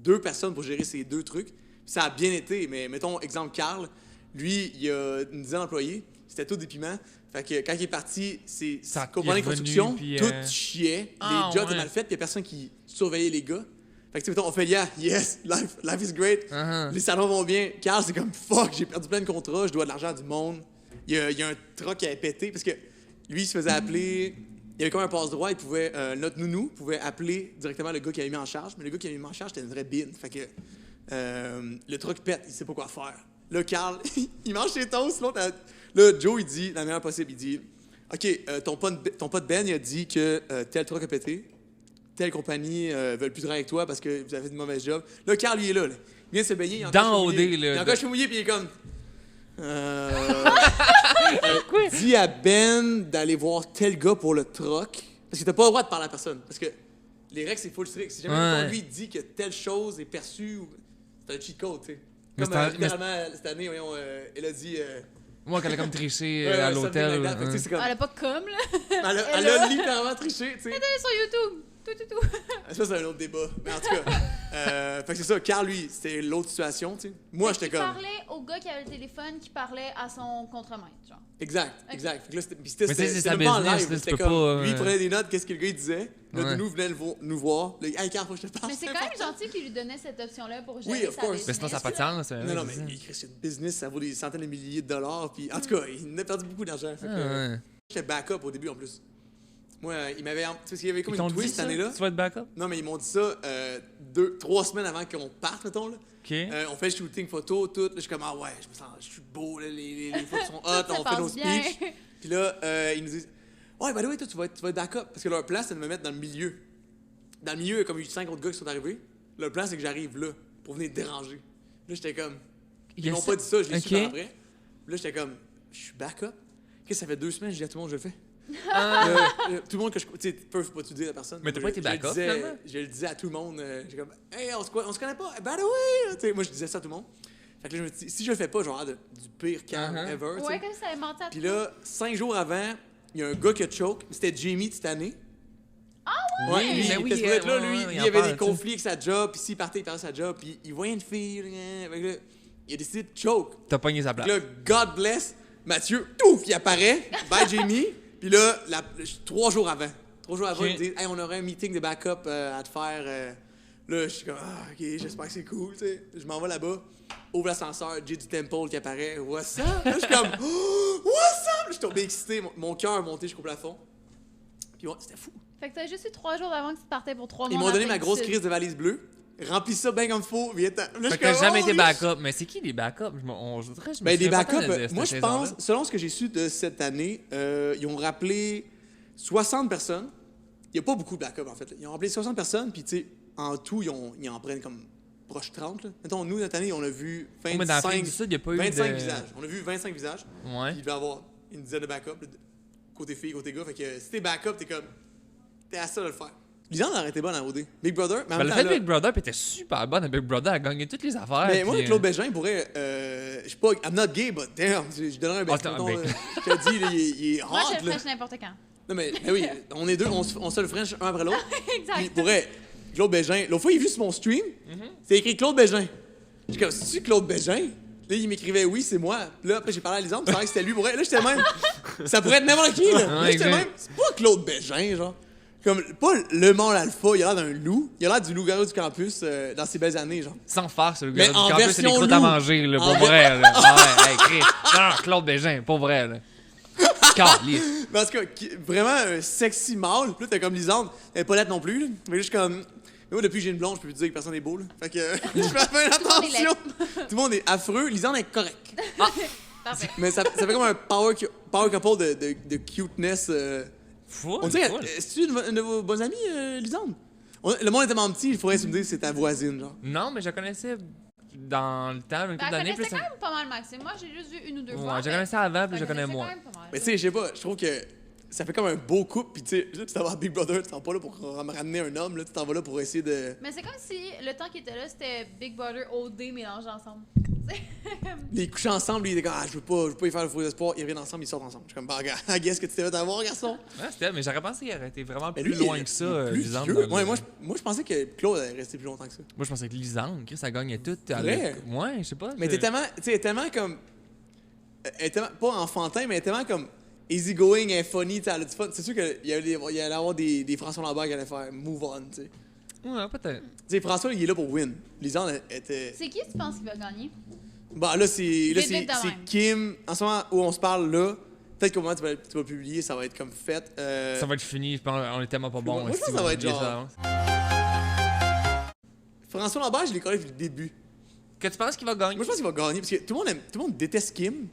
2 personnes pour gérer ces 2 trucs. Puis ça a bien été, mais mettons, exemple, Carl, lui, il a une dizaine d'employés, c'était tout des piments. Fait que quand il est parti, c'est Ça- compagnie il de est revenu, construction, puis, tout chiait, Ah, les jobs étaient ouais. mal faits, puis il y a personne qui surveillait les gars. Fait que tu sais, mettons, Ophélia, yes, life is great, Uh-huh. les salons vont bien. Carl, c'est comme fuck, j'ai perdu plein de contrats, je dois de l'argent à du monde. Il y a un truck qui avait pété parce que lui, il se faisait appeler. Il y avait comme un passe-droit, notre nounou pouvait appeler directement le gars qui avait mis en charge, mais le gars qui avait mis en charge, c'était une vraie bine. Fait que le truck pète, il sait pas quoi faire. Là, Carl, il mange ses toasts, l'autre, là, Joe, il dit, dans la meilleure possible, il dit OK, ton pote Ben, il a dit que tel truck a pété, telle compagnie veulent plus travailler avec toi parce que vous avez fait une mauvaise job. Là, Carl, il est là. Il vient se baigner, il est Dans encore cheveux mouillés. OD, là. Il est encore cheveux mouillés, puis il est comme. Dis à Ben d'aller voir tel gars pour le truck. Parce que t'as pas le droit de parler à la personne. Parce que les règles, c'est full strict. Si jamais Ouais. mettons, lui dit que telle chose est perçue, c'est un cheat code, tu sais. Mais Comme c'est un- littéralement, cette année, voyons, elle a dit. Moi, qu'elle a comme triché ouais, à something l'hôtel. like that. Fait que, tu sais, c'est comme- Elle a pas comme, là. elle a littéralement triché, tu sais. Elle est sur YouTube. tout. Ça, c'est un autre débat. Mais en tout cas, fait que c'est ça. Carl, lui, c'était l'autre situation, tu sais. Moi, j'étais comme... Il parlait au gars qui avait le téléphone, qui parlait à son contremaître, genre. Exact. Fait que là, c'était Mais c'est sa même pas en business, live. là, tu C'était peux comme, pas, lui, il prenait des notes, qu'est-ce que le gars, il disait. Là, Ouais. nous venait nous voir. Là, hey, Carl, faut que je te parle. Mais c'est quand même gentil qu'il lui donnait cette option-là pour gérer Oui, of sa course. business. Mais sinon, ça n'a pas de sens. Non, mais il écrit sur une business, ça vaut des centaines de milliers de dollars. Puis, en tout cas, il en a perdu beaucoup d'argent. Fait que, Ah, ouais. j'étais backup au début, en plus. Moi, il m'avait... Tu sais, parce qu'il y avait comme Ils t'ont une dit twist cette ça? année-là. Tu vas être backup? Non, mais ils m'ont dit ça 3 semaines avant qu'on parte, mettons, là. OK. On fait le shooting photo, tout. Là, je suis comme, ah ouais, je suis beau, là, les photos sont hot, Ça on fait passe nos bien. speeches. Puis là, ils nous disent, ouais, by the way, toi, tu vas être backup. Parce que leur plan, c'est de me mettre dans le milieu. Dans le milieu, il y a comme 5 autres gars qui sont arrivés. Leur plan, c'est que j'arrive là, pour venir déranger. Là, j'étais comme, ils m'ont pas dit ça, je l'ai su par après. Là, j'étais comme, je suis backup. Qu'est-ce que ça fait 2 semaines, je dis à tout le monde, je le fais. Tout le monde que je. Tu sais, faut pas tout dire à personne. Mais t'as pas été backup, finalement? Je le disais à tout le monde. J'ai comme, hey, on se connaît pas? By the way! Tu sais, moi, je disais ça à tout le monde. Fait que là, je me dis, si je le fais pas, genre, du pire camp ever. tu sais. Ouais, comme ça avait menti à Puis tout le monde. là, 5 jours avant, il y a un gars qui a choke. C'était Jamie cette année. Ah Ouais, lui, mais il oui, était supposé être là, ouais, lui. ouais, Lui, il il en avait parle, des tu sais. conflits avec sa job. Puis s'il partait, il perdait sa job. Puis il voyait une fille. Fait que là, il a décidé de choke. T'as pogné sa Fait place. que là, God bless, Mathieu, touf, il apparaît. Bye, Jamie. Puis là, 3 jours avant. 3 jours avant, Ok. ils me disent, hey, on aurait un meeting de backup à te faire. Là, je suis comme, ah, ok, j'espère que c'est cool, tu sais. Je m'en vais là-bas, ouvre l'ascenseur, Jay du Temple qui apparaît, what's up? Là, je suis comme, oh, what's up? Je suis tombé excité, mon cœur a monté jusqu'au plafond. Puis ouais, c'était fou. Fait que t'as juste eu 3 jours avant que tu partais pour 3 mois. Ils m'ont en donné Afrique ma du grosse Sud. crise de valise bleue, remplis ça bien comme faut, viens Là, je Fait suis que t'as comme, jamais été holy backup. Mais c'est qui les backups? Je Ben, des souviens pas tant backups, de cette moi je saison-là. pense, selon ce que j'ai su de cette année, ils ont rappelé 60 personnes. Il n'y a pas beaucoup de backups en fait. Ils ont rappelé 60 personnes, puis tu sais, en tout, ils en prennent comme proche 30. Là. Mettons, nous, notre année, on a vu Oh, mais dans l'Afrique 25, du Sud, il n'y a pas eu 25 de... visages. On a vu 25 visages. Ouais. Il devait y avoir une dizaine de backups, là, côté filles, côté gars. Fait que si t'es backup, t'es comme. T'es à ça de le faire. Lisande a arrêté bonne en OD. Big Brother, mais en Ben, même le temps, fait là- que Big Brother était super bonne. Big Brother a gagné toutes les affaires. Mais moi, puis, Claude Bégin pourrait. Je sais pas, I'm not gay, but damn, je donnerais un bec. Attends, Mettons, bec. je te dis, là, il est Moi, je hard, le là. fais n'importe quand. Non, mais oui, on est deux, on se le French un après l'autre. Exact. Puis pourrait. Claude Bégin. L'autre fois, il a vu sur mon stream, c'est écrit Claude Bégin. Je suis comme, c'est-tu Claude Bégin? Là, il m'écrivait oui, c'est moi. Puis là, après, j'ai parlé à Lisande, puis c'est vrai que c'était lui. Pour vrai. Là, j'étais même. Ça pourrait être n'importe qui, là. Là, j'étais exact. même. C'est pas Claude Bégin, genre. Comme, pas le mâle alpha, il a l'air d'un loup. Il a l'air du loup-garou du campus dans ses belles années, genre. Sans farce, le Mais gars du en campus, c'est des version croûtes à loup. manger, là, En pour ver- vrai. Là. Ah ouais, hey, Chris. Non, Claude Bégin, pour vrai, là. Caliste. Mais en tout cas, vraiment un sexy mâle. Puis là, t'as comme Lisande. Elle est pas laide non plus, là. Mais juste comme. Mais moi, depuis que j'ai une blonde, je peux plus dire que personne n'est beau, là. Fait que je fais faire attention. Tout le monde est affreux. Lisande est correct. Parfait. Mais ça fait comme un power couple de cuteness. Full, On dirait, full. est-ce une de vos bonnes amies, Lisande? Le monde est tellement petit, il faudrait se me dire que c'est ta voisine, genre. Non, mais je la connaissais dans le temps, une Ben, couple elle d'années. connaissait Plus quand même pas mal Maxime. Moi, j'ai juste vu 1 ou 2 fois. Ouais, je la mais connaissais avant, puis je je la connais connaissais moins. quand même pas mal. Mais tu sais, je sais pas, je trouve que ça fait comme un beau couple, pis tu sais, là, tu t'en vas à Big Brother, tu t'en vas pas là pour me ramener un homme, là, tu t'en vas là pour essayer de. Mais c'est comme si le temps qu'il était là, c'était Big Brother OD mélangés ensemble. Les coucher ensemble, lui, il était comme, ah, je veux pas y faire le faux espoir, ils reviennent ensemble, ils sortent ensemble. Je suis comme, bah, regarde, guess que tu t'es fait avoir, garçon. Ouais, c'était, mais j'aurais pensé qu'il aurait été vraiment Mais plus lui, loin il est que ça, plus Lisande. vieux. dans le- Ouais, moi, je pensais que Claude allait rester plus longtemps que ça. Moi, je pensais que Lisande, Chris, ça gagnait tout. Vrai? Ouais, je sais pas. Mais t'es tellement, tu sais, elle est tellement comme. Elle est tellement, pas enfantin, mais elle est tellement comme easygoing et funny, tu sais, elle a du fun. C'est sûr qu'il allait avoir des François Lambert qui allaient faire move on, tu sais. Ouais, peut-être. Tu sais, François, il est là pour win. Lisande elle était. C'est qui tu penses qui va gagner? Bah là, c'est Vite, vite de même. Kim. En ce moment où on se parle là, peut-être qu'au moment où tu vas publier, ça va être comme fait. Ça va être fini, je pense, on est tellement pas bon. Moi, je pense que ça va être genre- François Lambert, je l'ai connu depuis le début. Que tu penses qu'il va gagner? Moi, je pense qu'il va gagner parce que tout le monde déteste Kim.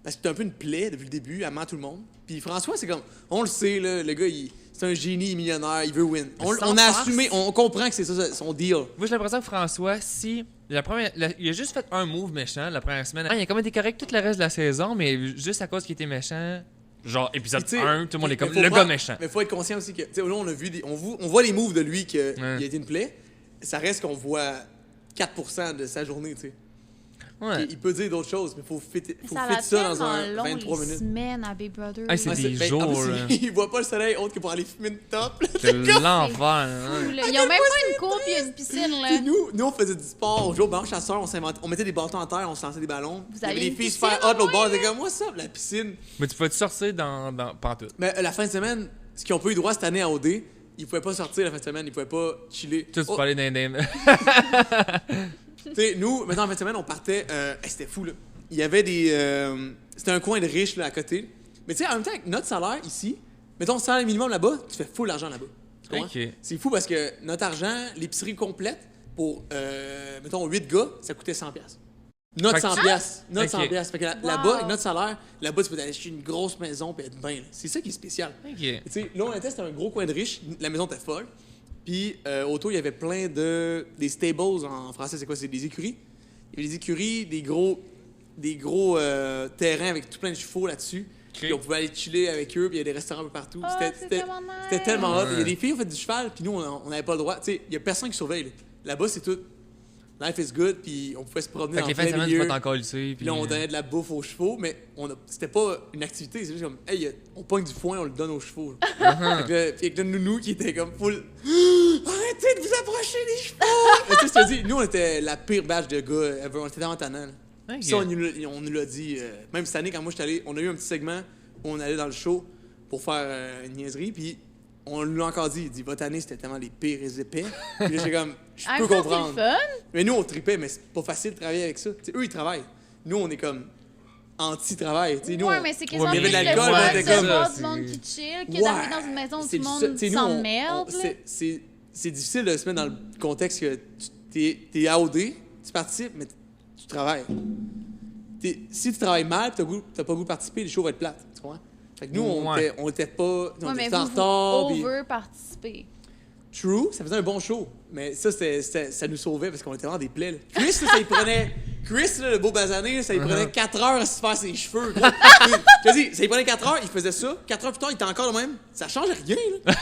Parce que c'est un peu une plaie depuis le début, elle ment tout le monde. Puis François, c'est comme, on le sait, là, le gars, c'est un génie, il est millionnaire, il veut win. On sans a farce. assumé, on comprend que c'est ça son deal. Moi, j'ai l'impression que François, si. Il a juste fait un move méchant la première semaine. Il a comme été correct tout le reste de la saison, mais juste à cause qu'il était méchant. Genre, épisode Puis, tu sais, 1, tout le monde est comme mais faut le pas- gars méchant. Mais faut être conscient aussi que, tu sais, là, on a vu on voit les moves de lui qu'il Ouais. a été une plaie. Ça reste qu'on voit 4% de sa journée, tu sais. Ouais. Il peut dire d'autres choses, mais faut fit Ça a ça dans tellement un long, 23 les minutes. semaines à Big Brother. Hey, c'est Ouais, des en jours, plus, là. il voit pas le soleil autre que pour aller fumer une top. Là. C'est l'enfer. Fou, là. Ils ont même pas une cour puis une piscine, là. T'sais, nous, on faisait du sport. Au jour blanc chasseur, on mettait des bâtons en terre, on se lançait des ballons. Vous Il y avait aviez des une filles piscine, super hot, l'autre bord, au moins, c'était comme, moi, ça, la piscine. Mais tu peux-tu sortir dans pantoute? Mais la fin de semaine, ce qu'ils ont pas eu droit cette année à OD, ils pouvaient pas sortir la fin de semaine, ils pouvaient pas chiller. Tu peux aller dans Tu sais, nous, maintenant, en fin de semaine, on partait. C'était fou, là. Il y avait des. C'était un coin de riches, là, à côté. Mais tu sais, en même temps, avec notre salaire ici, mettons, salaire minimum là-bas, tu fais full l'argent là-bas. Tu comprends? Ok. C'est fou parce que notre argent, l'épicerie complète, pour, mettons, 8 gars, ça coûtait 100$. Notre Fait que 100$. Notre Ok. 100$. Fait que là-bas, avec notre salaire, là-bas, tu peux aller acheter une grosse maison et être bien. Là. C'est ça qui est spécial. Ok. Tu sais, là, on était, c'était un gros coin de riches. La maison était folle. Puis, autour, il y avait plein de. Des stables en français, c'est quoi? C'est des écuries. Il y avait des écuries, des gros terrains avec tout plein de chevaux là-dessus. Puis, on pouvait aller chiller avec eux, puis il y a des restaurants un peu partout. Ah, c'est tellement nice. C'était tellement hot. Ouais. Il y a des filles qui ont fait du cheval, puis nous, on n'avait pas le droit. Tu sais, il y a personne qui surveille. Là. Là-bas, c'est tout. Life is good, puis on pouvait se promener Fait dans que les fins de plein semaine, tu milieu. vas t'en coller. Puis là, on donnait de la bouffe aux chevaux, mais c'était pas une activité. C'est juste comme, hey, on pogne du foin, on le donne aux chevaux. Fait que là, puis avec le nounou qui était comme full. Arrêtez de vous approcher des chevaux! Tu sais, je te dis, nous, on était la pire batch de gars ever. On était vraiment tannants. là. Ça, on nous l'a dit. Même cette année, quand moi j'étais allé, on a eu un petit segment où on allait dans le show pour faire une niaiserie, puis on l'a encore dit. Il dit, votre année, c'était tellement les pires épais. Puis là, j'étais comme, je En peux même temps, comprendre. c'est le fun. Mais nous, on tripait, mais c'est pas facile de travailler avec ça. T'sais, eux, ils travaillent. Nous, on est comme anti-travail. T'sais, nous, Ouais, on- mais c'est Ouais, quasiment mais plus il y avait le de l'alcool, fun ouais, de c'est voir ça, du monde c'est- qui chill que Ouais. d'arriver dans une maison où tout C'est le ça. monde T'sais, nous, s'emmerde. là. c'est difficile de se mettre dans le contexte que t'es AOD, tu participes, mais tu travailles. Si tu travailles mal, t'as pas le goût de participer, les shows vont être plates. Tu comprends? Fait que nous, Ouais. on était pas. On Ouais, mais était en vous retard. puis- over-participer. True, ça faisait un bon show. Mais ça, ça nous sauvait parce qu'on était vraiment des plaies. Là. Chris, là, ça y prenait. Chris, là, le beau basané, ça y prenait 4 heures à se faire ses cheveux. Gros. Je te dis, ça y prenait 4 heures, il faisait ça. 4 heures plus tard, il était encore le même. Ça change rien, là.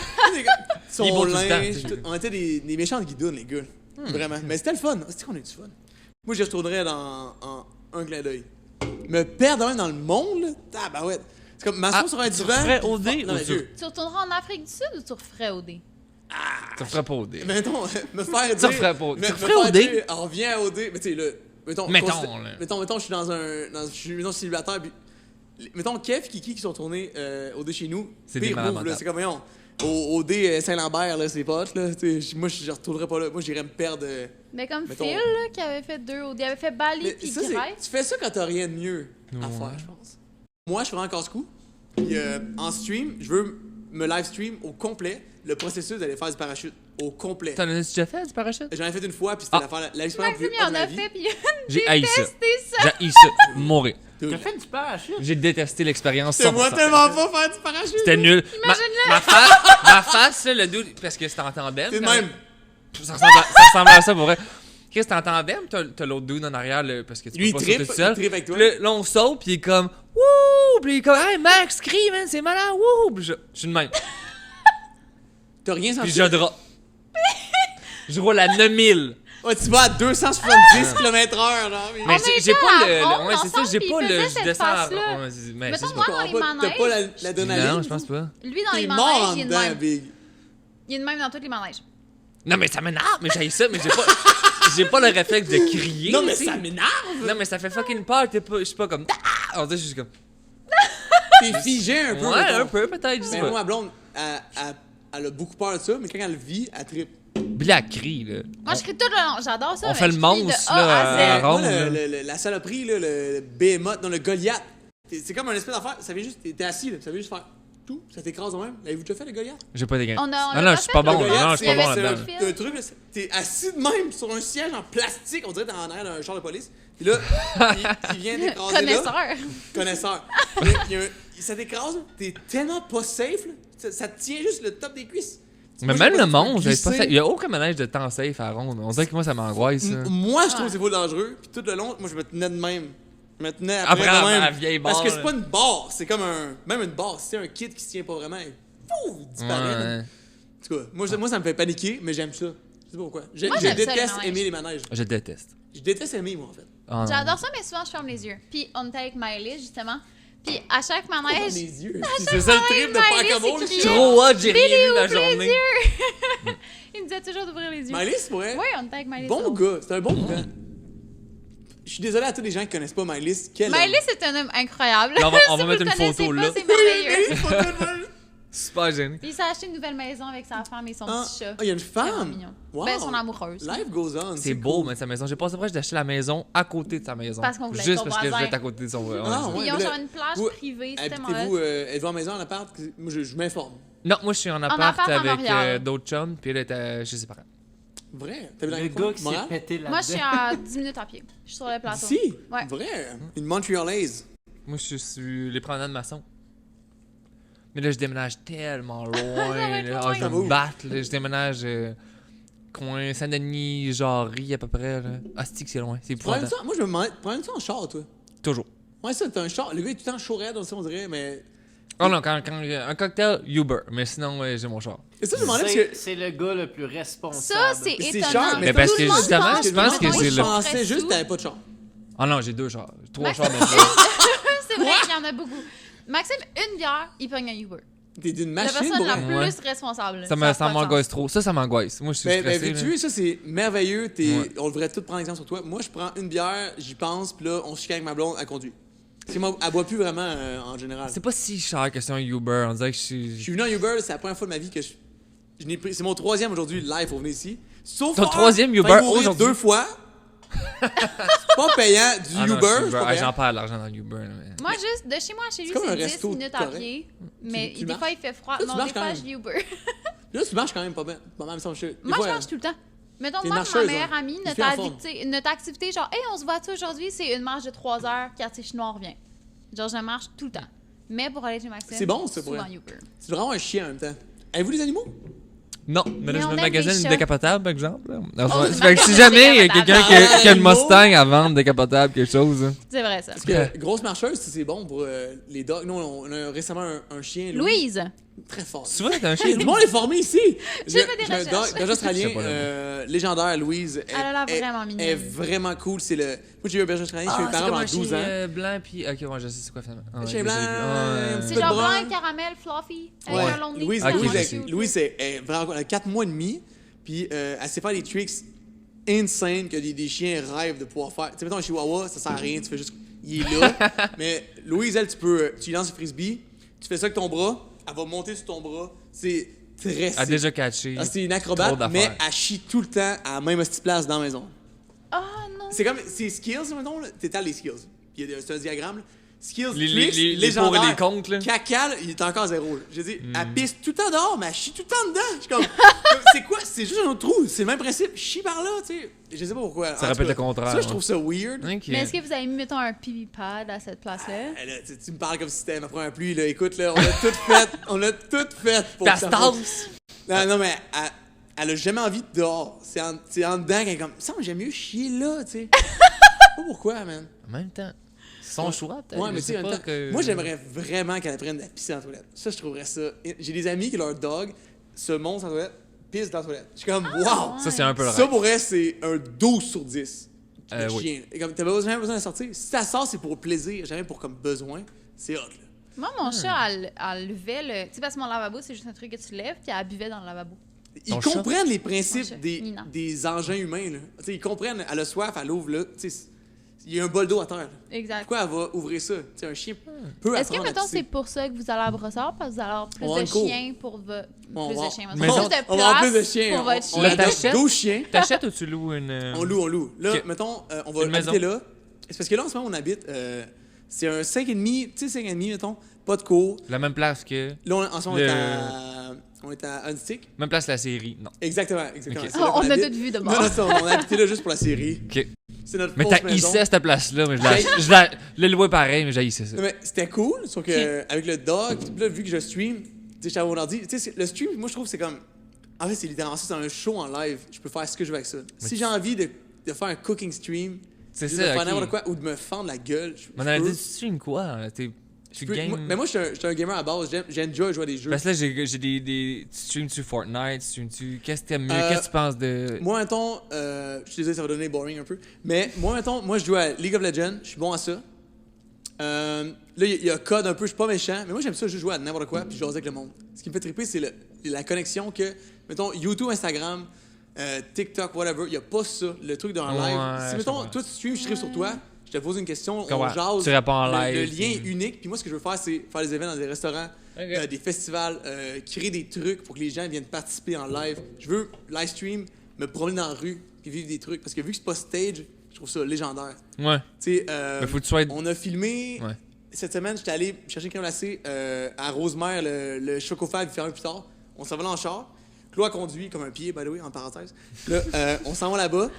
Son Il est beau tout le linge, temps, tout. On était des méchants guidounes, les gars. Vraiment. Mais c'était le fun. C'est qu'on a eu du fun. Moi, j'y retournerais en un clin d'œil. Me perdre même dans le monde, là. Tabarouette. C'est comme m'asseoir sur un divan. ferais puis OD non, ou mais tu- Dieu. Tu retourneras en Afrique du Sud ou tu referais au dé? Tu ferais pas au dé. Mettons, me faire dire. referais pas- tu me referais faire au dé? dire, on revient à OD. Mais tu sais, là. Mettons, Mettons, mettons, je suis je suis mettons, célibataire. Puis, mettons, Kev, Kiki qui sont tournés OD chez nous. C'est des pire malades move, là. mentales. C'est comme, voyons, au OD Saint-Lambert, là, c'est potes, là. Tu sais, moi, je retournerais pas là. Moi, j'irais me perdre. Mais comme Mettons- Phil, là, qui avait fait 2 au dé, avait fait Bali Mais puis ça, Grèce. tu fais ça quand t'as rien de mieux à Ouais. faire, je pense. Moi, je ferais encore ce coup. Puis en stream, je veux me live stream au complet le processus d'aller faire du parachute. Au complet. T'en as déjà fait du parachute? J'en ai fait une fois, puis c'était Ah. l'expérience la Maxime, plus il haute en de ma a vie. fait, puis J'ai haï ça. testé ça. J'ai haï ça. Mourir. T'as fait du parachute? J'ai détesté l'expérience. C'est moi 100%. tellement pas faire du parachute. C'était nul. Ma face, là, le dude, parce que c'était en tandem. C'est le quand même. Ça ressemble à ça pour vrai. Chris, t'es en tandem, t'as l'autre dude en arrière, là, parce que tu Lui, peux il pas trippe, sauter tout seul. il trippe avec toi. Puis là, on saute, puis il est comme wouh, puis il est comme hey Max, crie, man, c'est malade, wouh. Puis je suis de même. T'as rien senti. Puis je drop. Je roule à 9000. Ouais, tu vas à 270 km/h, là. Mais j'ai pas était à ronde ouais, c'est ça, j'ai ensemble, pas puis il le. faisait Je cette descends à. face-là. Ouais, mais Mettons, c'est moi, pas. dans les T'as pas manèges, l'adrénaline. Non, je pense pas. lui, dans les T'es mort manèges, en il est de dedans, même. Big. Il est de même dans tous les manèges. Non, mais ça m'énerve, mais j'ai ça, mais j'ai pas le réflexe de crier. Non, mais tu sais. ça m'énerve. Non, mais ça fait fucking peur, je suis pas comme. Alors, je suis comme. T'es figé un peu. Ouais, mettons. un peu, peut-être, je sais Mais moi, pas. ma blonde, elle a beaucoup peur de ça, mais quand elle le vit, elle trippe. Black crie, là. Moi, je crie tout le long. J'adore ça. On mais fait le je crie de monstre, A là, à Z. à Rome, Moi, là. la saloperie, là, le behemoth, non, le Goliath, c'est comme un espèce d'affaire. Ça vient juste. T'es assis, là, ça vient juste faire tout. Ça t'écrase de même. L'avez-vous déjà fait, le Goliath? J'ai pas des gains. On a Non, pas non, je suis fait, pas là. bon, Le là. Goliath, Non, je suis pas bon c'est- là-dedans. c'est- un truc, là, t'es assis de même sur un siège en plastique, on dirait que t'es en arrière d'un char de police. Puis là, il vient t'écraser là. Connaisseur. Connaisseur. Ça t'écrase, là, t'es tellement pas safe, là. Ça te tient juste le top des cuisses. Mais Moi, même je le sais pas, monde, tu peux c'est pas ça. glisser. Il y a aucun manège de temps safe à ronde. On dirait que moi, ça m'angoisse, ça. Moi, je trouve que c'est pas dangereux. Puis tout le long, moi, je me tenais de même. Je me tenais Après, de même. la vieille barre. Parce que c'est là. pas une barre, c'est comme un. Même une barre, c'est un kid qui se tient pas vraiment. Pouf, disparaît. là. Ouais. En tout cas, moi, ça me fait paniquer, mais j'aime ça. Je sais pas pourquoi. Je Moi, j'aime ça, les déteste manèges. aimer les manèges. Je déteste. Je déteste aimer, moi, en fait. Ah, non. J'adore ça, mais souvent, je ferme les yeux. Puis, on était avec Maëlys, justement. Puis, à chaque manège, Les yeux. C'est ça le trip de Miley, faire comme c'est on, le crié. chien. Trop hot, j'ai rien Billy, vu de la ouvre les journée. il me disait toujours d'ouvrir les yeux. Miley, c'est vrai. Oui, on était avec Maëlys. Bon gars, c'est un bon gars. Je suis désolé à tous les gens qui connaissent pas Miley. Quel Maëlys, c'est un homme incroyable. Là, on va Si mettre vous une le connaissez photo pas, là. C'est merveilleux. Super gêné. Puis, il s'est acheté une nouvelle maison avec sa femme et son Ah, petit chat. il y a une Vraiment femme. mignon. Wow. Ben, son amoureuse. Life goes on. C'est beau, mais sa maison. J'ai passé proche d'acheter la maison à côté de sa maison. Parce qu'on voulait Juste être parce que je voisins. voulais être à côté de son. Ouais, Ah, c'est- ouais. Ils ont mais genre là, une plage vous- privée, c'était Habitez-vous, mal. êtes-vous en maison, en appart? Moi, je m'informe. Non, moi je suis en appart appart à avec Montréal. d'autres chums, puis elle était chez ses parents. Vrai? T'as vu dans Le les coins? gars qui s'est Montréal? pété là-dedans. Moi, je suis à 10 minutes à pied. Je suis sur le plateau. Si? Ouais. Vrai? Une Montréalaise. Moi je suis les promenades maçons. Mais là je déménage tellement loin. va être là. loin. Ah, je vais me battre. Là. Je déménage coin Saint-Denis, Jarry à peu près. Là. Asti que c'est loin. C'est Prends épouvantable. ça, moi, je me demandais, prends ça en char, toi. Toujours. Ouais, ça, t'as un char. Le gars est tout le temps chaud raide, on dirait, mais. Oh non, quand un cocktail, Uber. Mais sinon, j'ai mon char. Et ça, je me demandais parce C'est que. c'est le gars le plus responsable. Ça, c'est C'est étonnant. cher, mais parce Tout que le monde justement, pense je pense que mettons, c'est ils le- sont Je pensais très juste que sous. t'avais pas de char. Ah non, j'ai 2 chars. 3 Maxime, chars maintenant. C'est vrai qu'il y en a beaucoup. Maxime, une bière, il pogne un Uber. T'es d'une La machine, personne la pour Ouais. plus responsable. Ça a pas de sens. m'angoisse trop. Ça m'angoisse. Moi, je suis stressé. tu là. vois, ça, c'est merveilleux. Ouais. On devrait tout prendre exemple sur toi. Moi, je prends une bière, j'y pense, puis là, on se chicane avec ma blonde, elle conduit. Parce que moi, elle boit plus vraiment en général. C'est pas si cher que c'est un Uber. On dirait que je Je suis. suis venu en Uber, c'est la première fois de ma vie que je n'ai pris. C'est mon 3e aujourd'hui live pour venir ici. Sauf Ton 3e Uber aujourd'hui? 2 fois. C'est pas payant du Ah non, Uber. je suis c'est Uber. pas Ah, payant. j'en perds de l'argent dans l'Uber. là, mais- Moi, juste de chez moi à chez lui, C'est comme un c'est 10 resto minutes à correct. pied. Mais tu des marches? fois, il fait froid. Toi, tu Non, marches des quand fois, même. je vis Uber. Là, tu marches quand même pas bien. Pas mal, ça me chute. Moi, je marche tout le temps. Mettons, T'es moi, une ma marcheuse, meilleure hein. amie, Une notre, fille en forme. notre activité, genre, hey, on se voit-tu aujourd'hui? C'est une marche de 3 heures, quartier chinois, on revient. Genre, je marche tout le temps. Mais pour aller chez Maxime, C'est bon, ça, pour souvent elle. Uber. C'est vraiment un chien en même temps. Avez-vous des animaux? Non, mais là, Mais je on me aime magasine les une chats. décapotable, par exemple. là. On Fait se que si magasine jamais il y a une quelqu'un décapotable. qui a une Animaux. Mustang à vendre, décapotable, quelque chose. hein. C'est vrai, ça. Parce que grosse marcheuse, c'est bon pour les dogs. Nous, on a récemment un chien. Louise, Très fort. Tu vois, t'as un Hey, chien. du monde est formé ici. J'ai fait des un recherches. dog australien, Je sais pas, légendaire, Louise. Elle a l'air vraiment mignonne. Elle est vraiment cool. C'est le. Moi, j'ai eu un berger australien, j'ai eu Ah, mes c'est parents comme pendant un 12 chien ans. blanc, puis. Ok, ouais, je sais c'est quoi finalement. Ah, Chien ok, blanc, je l'ai vu. Ah, c'est Peu genre brun. blanc, caramel, fluffy, avec Ouais. un long nez. Louise, Ah, ok, Louise, je elle- sais. Louise, est vraiment. Elle a 4 mois et demi. Puis elle sait faire des tricks insane que des chiens rêvent de pouvoir faire. Tu sais, mettons, un chihuahua, ça sert à rien. Tu fais juste. Il est là. Mais Louise, elle, tu lui lances le frisbee. Tu fais ça avec ton bras. Elle va monter sur ton bras. C'est très Elle a déjà catché. Ah, c'est une Trop acrobate, d'affaires. mais elle chie tout le temps à la même petite place dans la maison. Oh non. C'est comme, c'est skills, mettons, là. T'étales les skills. Puis c'est un diagramme, là. Skills, Les tricks, pour et légendaire. les contre, là. Caca, là, il est encore 0. là. J'ai dit, elle pisse tout le temps dehors, mais elle chie tout le temps dedans. Je suis comme, c'est quoi? C'est juste un autre trou. C'est le même principe. Chie par là, tu sais. Je sais pas pourquoi. Ça En répète tout cas, le contraire, Ça, je ouais. trouve ça weird. Ok. Mais est-ce que vous avez mis, mettons, un pipi pad à cette place-là? Là, tu me parles comme si c'était ma première pluie, là. Écoute, là, on l'a tout fait. On l'a tout fait pour Ta que ça stance! Non, mais elle a jamais envie de dehors. C'est en dedans qu'elle est comme, ça, j'aime mieux chier là, tu sais. Je sais pas pourquoi, man. En même temps, c'est son choix, peut-être. Ouais, mais je tu sais, sais en même pas temps, que. moi, j'aimerais vraiment qu'elle apprenne à pisser dans la toilette. Ça, je trouverais ça. J'ai des amis qui, leur dog, se montent dans la toilette, pissent dans la toilette. Je suis comme, wow! Ça, c'est un peu le Ça, rêve. pour elle, c'est un 12 sur 10. Le Oui. chien. Et comme, t'as jamais besoin de sortir. Si ça sort, c'est pour plaisir, jamais pour comme besoin. C'est hot, là. Moi, mon chat, elle levait le. Tu sais, parce que mon lavabo, c'est juste un truc que tu lèves, puis elle buvait dans le lavabo. Ils Ton chat? comprennent les Mon principes chat, des, Nina. des engins humains, là. Tu sais, ils comprennent, elle a soif, elle ouvre là. Tu sais, il y a un bol d'eau à terre. là. Exact. Pourquoi elle va ouvrir ça? Tu sais, un chien peut Est-ce que, apprendre à mettons, pisser. c'est pour ça que vous allez à Brossard, parce que vous allez avoir plus On va de en cours. chiens pour votre. On Plus va- de chiens. Mais Plus on- de place On va avoir plus de chiens. pour votre On chien. Le adopte t'achètes? 12 chiens. T'achètes ou tu loues une. On loue. Là, Ok. mettons, on va Une maison. habiter là. C'est parce que là, en ce moment, on habite. C'est un 5,5, tu sais, 5,5, mettons. Pas de cours. La même place que. Là, en ce moment, Le- on est à Unstick. Même place la série. Non. Exactement. Ok. C'est là Oh, on qu'on a habite. tout vu de Non, bord. non, on a habité là juste pour la série. Ok. C'est notre Mais fausse t'as maison. hissé à cette place-là, mais je l'ai loué pareil, mais j'ai hissé ça. Non, mais c'était cool, sauf que avec le dog, puis là, vu que je stream, tu sais, j'étais à mon ordi, tu sais, le stream, moi, je trouve que c'est comme. En fait, c'est littéralement ça, c'est un show en live. Je peux faire ce que je veux avec ça. Si j'ai envie de faire un cooking stream, C'est juste de ça, faire ok. n'importe quoi, ou de me fendre la gueule, je On avait peux. dit, tu stream quoi? T'es Tu Mais games. moi, je suis un gamer à base. J'enjoy jouer à des jeux. Parce que là, j'ai des. Tu streams-tu Fortnite? Tu streams-tu. Qu'est-ce que t'aimes mieux? Euh, Qu'est-ce que tu penses de. Moi, mettons, je suis désolé, ça va donner boring un peu. Mais moi, mettons, je joue à League of Legends. Je suis bon à ça. Là, il y a code un peu, je suis pas méchant. Mais moi, j'aime ça, je joue à n'importe quoi. Puis je joue avec le monde. Ce qui me fait triper, c'est la connexion que, mettons, YouTube, Instagram, TikTok, whatever, il y a pas ça. Le truc dans un live. Ouais, Si, je mettons, comprends. toi, tu stream, je stream sur toi. Je te pose une question, Comment? on jase. Tu réponds en Le live, lien est puis- unique. Puis moi, ce que je veux faire, c'est faire des événements dans des restaurants, des festivals, créer des trucs pour que les gens viennent participer en live. Je veux live stream, me promener dans la rue, puis vivre des trucs. Parce que vu que c'est pas stage, je trouve ça légendaire. Ouais. Tu sais, Mais faut que tu sois. on a filmé. Ouais. Cette semaine, j'étais allé chercher une crème glacée à Rosemère, le Chocofab, il fait un peu plus tard. On s'en va là en char. Chloé conduit comme un pied, by the way, en parenthèse. Là, on s'en va là-bas.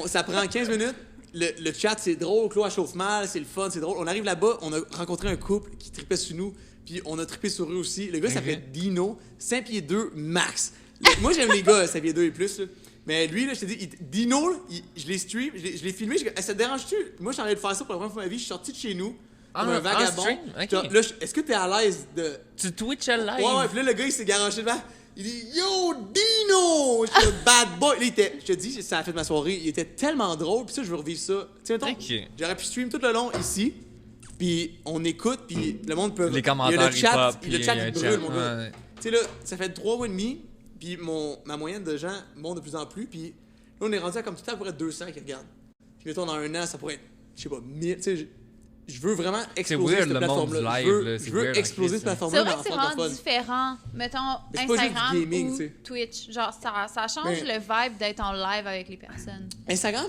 Ça prend 15 minutes. Le chat, c'est drôle. Chloé, elle chauffe mal. C'est le fun, c'est drôle. On arrive là-bas. On a rencontré un couple qui tripait sur nous. Puis on a trippé sur eux aussi. Le gars s'appelle Dino. 5 pieds 2 max. Moi, j'aime les gars 5 pieds 2 et plus. Là. Mais lui, là, je te dis, Dino, là, je l'ai stream, je l'ai filmé. Ça te dérange-tu? Moi, je suis en train de faire ça pour la première fois de ma vie. Je suis sorti de chez nous. Comme un vagabond. stream? Ok. Là, est-ce que t'es à l'aise de. Tu Twitch à live? Ouais, puis là, le gars, il s'est garoché devant. Il dit Yo, Dino! Je suis le bad boy. Là, je te dis, ça a fait ma soirée. Il était tellement drôle. Puis ça, je veux revivre ça. Tu sais, mettons, Ok. j'aurais pu stream tout le long ici. Puis on écoute. Puis le monde peut. Les il y a commentaires, le chat, hip-hop, le chat puis, qui brûle, mon gars. ouais. Tu sais, là, ça fait 3 mois et demi. Puis ma moyenne de gens monte de plus en plus. Puis là, on est rendu à comme tout à peu près 200 qui regardent. Puis mettons, dans un an, ça pourrait être, je sais pas, 1000. Tu sais, je veux vraiment exploser weird, cette le monde du plateforme-là. live, là, Je c'est veux weird en exploser Christ, cette hein. plateforme-là. C'est vrai mais que c'est en vraiment francophone. différent. Mettons Mais c'est pas juste du Instagram gaming, ou tu sais. Twitch. Genre, ça change Mais- le vibe d'être en live avec les personnes. Instagram,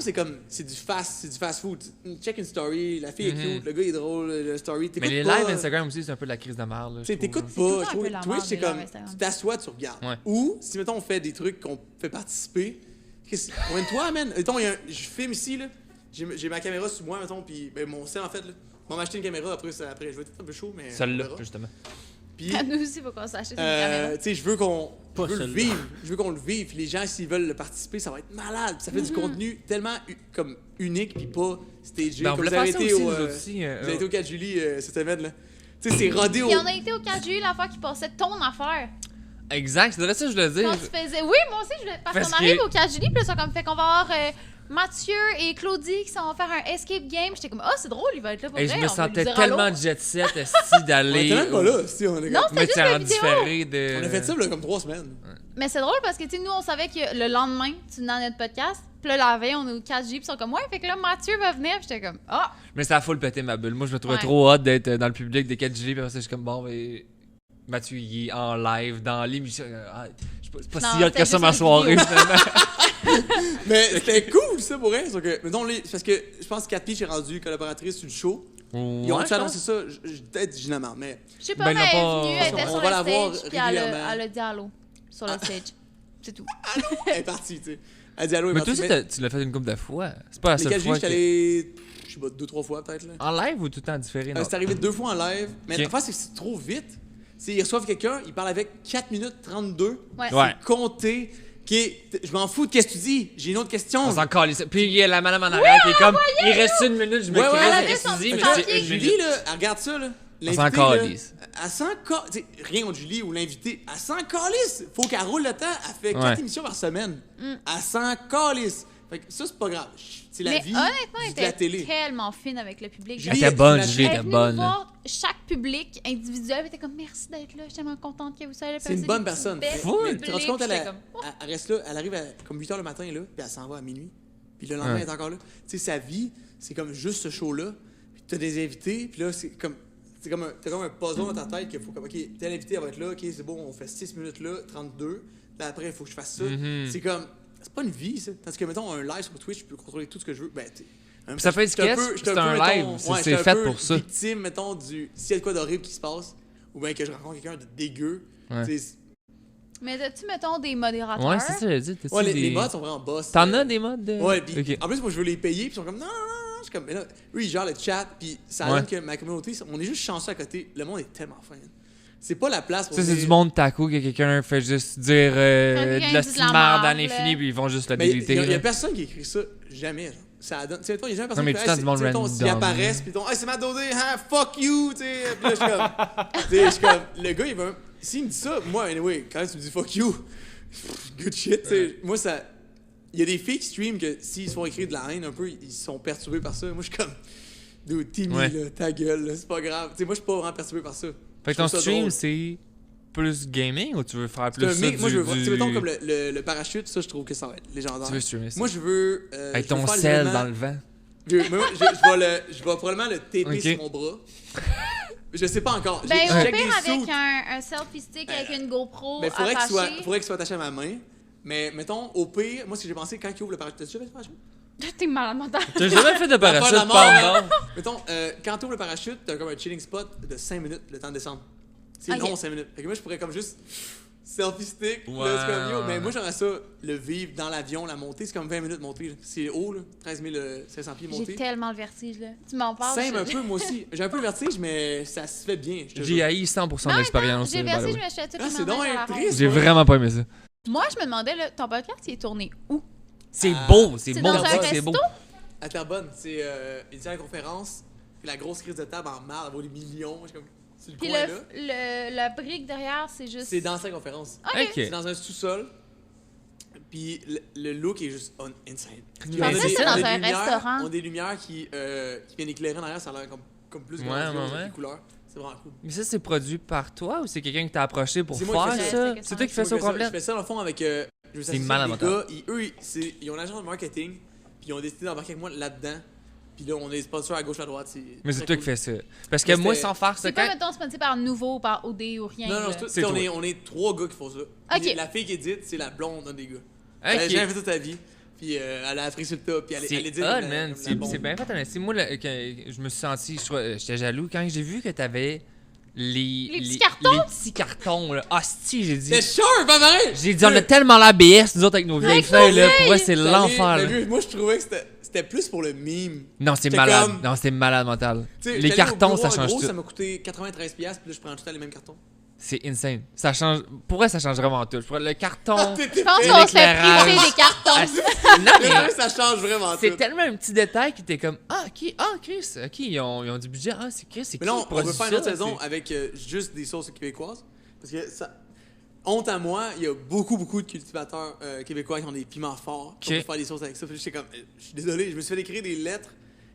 c'est du fast food. Check une story, la fille est cute, le gars est drôle, le story, Mais t'écoutes les pas. lives Instagram aussi, c'est un peu de la crise de merde. là, Tu sais, je trouve, t'écoutes là. tout le pas. temps un peu la Twitch, merde, c'est les comme, lives Instagram. tu t'assois, tu regardes. Ouais. Ou, si, mettons, on fait des trucs qu'on fait participer, toi, man, mettons, je filme ici, là, j'ai ma caméra sur moi, mettons, puis ben, mon sel, en fait, là. On m'a acheté une caméra, après, je vais être un peu chaud, mais... on Celle-là, verra. justement. Puis, À nous aussi, il faut qu'on s'achète une caméra. tu sais, je veux qu'on Pas je veux le celle-là. vivre. Je veux qu'on le vive. Puis les gens, s'ils veulent le participer, ça va être malade. Puis ça fait du contenu tellement comme unique, puis pas stagé. Ben, on comme voulait vous avez faire ça été aussi, au, nous autres aussi. vous avez été au 4 juillet cette semaine, là. Tu sais, c'est rodé au... Puis on a été au 4 juillet, la fois qui passait ton affaire. Exact, c'est de ça que je voulais dire. Quand tu faisais. Oui, moi aussi, je voulais. Parce Parce qu'on arrive que- au 4 juillet, puis là, ça comme fait qu'on va avoir Mathieu et Claudie qui s'en vont faire un escape game. J'étais comme, ah, c'est drôle, il va être là pour Et vrai. je me on va lui sentais dire tellement allô. jet set esti On d'aller. était même pas là, si on est Non, Mais c'était c'est juste la en vidéo. différé de. On a fait ça, là, comme 3 semaines. Mais c'est drôle parce que, tu sais, nous, on savait que le lendemain, tu venais à notre podcast. Puis là, la veille, on est au 4 juillet, puis ils sont comme, ouais, fait que là, Mathieu va venir. Puis j'étais comme, ah, Mais ça a full pété ma bulle. Moi, je me trouvais Ouais. trop hot d'être dans le public des 4 juillet. Puis après ça, je suis comme, bon, mais. Mathieu, il est en live dans l'émission. C'est pas Non, si hot c'était que ça juste ma une soirée, vidéo. finalement. Mais c'était cool, ça, pour elle. Mettons, parce que je pense que 4 Peach est rendue collaboratrice sur le show. Ils ont Ouais, tu annoncé ça, peut-être Ginamar, mais... je sais pas, Ben, mais ils elle est l'ont pas- venue, elle était On sur va le la voir stage, puis elle régulièrement. a dit allô sur le stage. C'est tout. Elle est partie, tu sais. Elle dit allô, elle est Mais toi partie. aussi, tu l'as fait une couple de fois. C'est pas la Les seule 4 fois. G, j'étais que- allé, je sais pas, 2-3 fois peut-être, là. En live ou tout le temps différé? Non. C'est arrivé 2 fois en live. Mais Ok. la fois, c'est que c'est trop vite. Ils reçoivent quelqu'un, ils parlent avec 4 minutes 32. Ouais. Ouais. Compté. Je m'en fous de qu'est-ce que tu dis. J'ai une autre question. On s'en calisse. Puis il y a la madame en arrière qui est comme, il reste une minute, je me Ouais, ouais, crée elle ce avait que son tu dis, petit mais papier. c'est une Julie, minute. là, elle regarde ça, là. On s'en L'invité, là, calisse. elle s'en calisse. Rien contre Julie ou l'invité. Elle s'en calisse. Faut qu'elle roule le temps. Elle fait 4 Ouais. émissions par semaine. Elle s'en calisse. Fait que ça, c'est pas grave. C'est la Mais vie. honnêtement, elle c'est de la était télé. tellement fine avec le public. Julie, Elle était bonne, elle Julie Elle est était venue bonne. voir chaque public individuel. Elle était comme, merci d'être là. Je suis tellement contente que vous soyez là. C'est une bonne personne. Belle Fou. Mais tu te rends compte, public. elle, J'étais comme, oh. elle reste là, elle arrive à comme 8 h le matin, là, puis elle s'en va à minuit. Puis le lendemain, Ouais. elle est encore là. Tu sais, sa vie, c'est comme juste ce show-là. Puis t'as des invités, puis là, t'as comme un puzzle dans ta tête qu'il faut comme, OK, tel invité, elle va être là, OK, c'est bon, on fait 6 minutes là, 32. Là, après, il faut que je fasse ça. Mhm. C'est comme, c'est pas une vie, ça. Tandis que, mettons, un live sur Twitch, je peux contrôler tout ce que je veux. Ben, Ça fait j'étais sketch, j'étais c'est un peu, live, mettons, c'est j'étais un fait peu pour ça. victime, mettons, s'il y a de quoi d'horrible qui se passe, ou bien que je rencontre quelqu'un de dégueu. Ouais. Tu sais, Mais as-tu, mettons, des modérateurs? Ouais, c'est ça, j'ai dit. T'as-tu ouais, les des- mods sont vraiment boss. T'en as des modes de. Ouais, puis Ok. en plus, moi, je veux les payer, puis ils sont comme, non, non, non, je suis comme, mais là, eux, ils gèrent le chat, puis ça Ouais. donne que ma communauté, on est juste chanceux à côté. Le monde est tellement fin. C'est pas la place pour Ça, c'est dire- du monde taco que quelqu'un fait juste dire Quelqu'un de dit la de la merde à merde, l'infini, là. puis ils vont juste le Mais il déliter. y a là. personne qui écrit ça, jamais, genre. ça donne. Tu sais, il y a jamais Non, mais personne tout le temps du monde mettons, random. s'ils apparaissent, pis hey, c'est Matt Dodé, hein, fuck you, tu sais. Pis là, je suis comme, le gars, il va. S'il me dit ça, moi, anyway, quand tu me dis fuck you, good shit, tu sais. Moi, ça. Il y a des filles qui stream que s'ils se font écrire de la haine un peu, ils sont perturbés par ça. Moi, je suis comme, dude, Timmy, Ouais. là, ta gueule, là, c'est pas grave. Tu sais, moi, je suis pas vraiment perturbé par ça. Fait que Je ton trouve ça stream, drôle. c'est plus gaming ou tu veux faire C'est plus un ça mix. Moi, je veux voir. Tu sais, mettons, comme du... le parachute, ça, je trouve que ça va être légendaire. Tu veux streamer ça? Moi, je veux. Avec je veux ton faire sel l'événement- dans le vent. Je vais probablement le taper Ok. sur mon bras. Je sais pas encore. Ben, J'ai au check pire, des avec suits. un selfie stick avec une GoPro Mais faudrait attachée. qu'il soit attaché à ma main. Mais mettons, au pire, moi, ce que j'ai pensé quand il ouvre le parachute. T'as-tu déjà fait le parachute? T'es malade mental. T'as jamais fait de pas de parachute la mort, par bord? Mettons, quand tu ouvres le parachute, t'as comme un chilling spot de 5 minutes le temps de descendre. C'est Ok. long, 5 minutes. Fait que moi, je pourrais comme juste selfie stick. Ouais, Là, c'est comme yo. ouais. Mais moi, j'aimerais ça, le vivre dans l'avion, la montée. C'est comme 20 minutes montée. Là. C'est haut, là. 13 500 pieds J'ai montée. tellement le vertige, là. Tu m'en parles. Simple un peu, moi aussi. J'ai un peu le vertige, mais ça se fait bien. je te J'ai jure. haï 100% de l'expérience. J'ai le by the vertige, way. mais je fais tout Ah, le c'est moment donc sur la un ronde. triste. J'ai vraiment pas aimé ça. Moi, je me demandais, là, ton podcast, il est tourné où? C'est Ah. beau, c'est C'est beau, dans un c'est resto? beau. À Terrebonne, c'est une salle de conférence. Puis la grosse crise de table en marde, elle vaut des millions. Je suis comme, c'est le Puis coin là. la brique derrière, c'est juste. C'est dans la salle de conférence. Ok. C'est dans un sous-sol. Puis le look est juste insane. Je pensais que c'était dans un lumières, restaurant. On a des lumières qui viennent éclairer en arrière, ça a l'air comme plus Ouais, grandiose, ouais, avec ouais. des couleurs. C'est vraiment cool. Mais ça, c'est produit par toi ou c'est quelqu'un qui t'a approché pour C'est moi qui faire fais ça. ça? C'est toi qui fais ça au Je complet? fais ça dans le fond avec. Je C'est malade des mental. gars. Ils ont un agent de marketing. Puis ils ont décidé d'embarquer avec moi là-dedans. Puis là, on est sponsor à gauche à droite. Mais c'est très toi cool. qui fais ça. Parce que Mais moi, c'était- sans faire ça, C'est quand... pas, mettons, sponsé par Nouveau ou par OD ou rien. Non, là. non, C'est on toi. est 3 gars qui font ça. Ok. Puis la fille qui édite, c'est la blonde d'un des gars. Ok. Elle a jamais fait toute sa vie. Puis elle a appris sur le tas. Puis elle C'est édite. hot, comme la- man. comme la C'est bombe. bien fait, honnêtement. Moi, je me suis senti... J'étais jaloux quand j'ai vu que t'avais les petits cartons? Les petits cartons, là. Hostie, j'ai dit... C'est sharp, pas pareil! J'ai dit, on a tellement la BS, nous autres, avec nos vieilles Avec feuilles, nos là. Pour vieilles! vrai, c'est T'as l'enfer, vu, là. t'as vu, moi, je trouvais que c'était plus pour le meme. Non, c'est J'étais malade. comme- Non, c'est malade mental. Tu sais, Les j'étais allé au cartons, bureau, ça en change gros, tout. Ça m'a coûté 93$, puis là, je prends tout le temps les mêmes cartons. C'est insane. Ça change... Pour vrai, ça change vraiment tout. Le carton... Je pense qu'on se fait L'éclairage. priver des cartons. Ah, non, mais... Ça change vraiment C'est tout. tellement un petit détail qui était comme Chris, ok, ils ont du budget, c'est Chris, c'est Mais qui là, qui on veut produit faire une autre ça? saison avec juste des sauces québécoises. Parce que ça. Honte à moi, il y a beaucoup de cultivateurs québécois qui ont des piments forts. Ok. On peut faire des sauces avec ça. Puis j'étais comme, je suis désolé, je me suis fait écrire des lettres.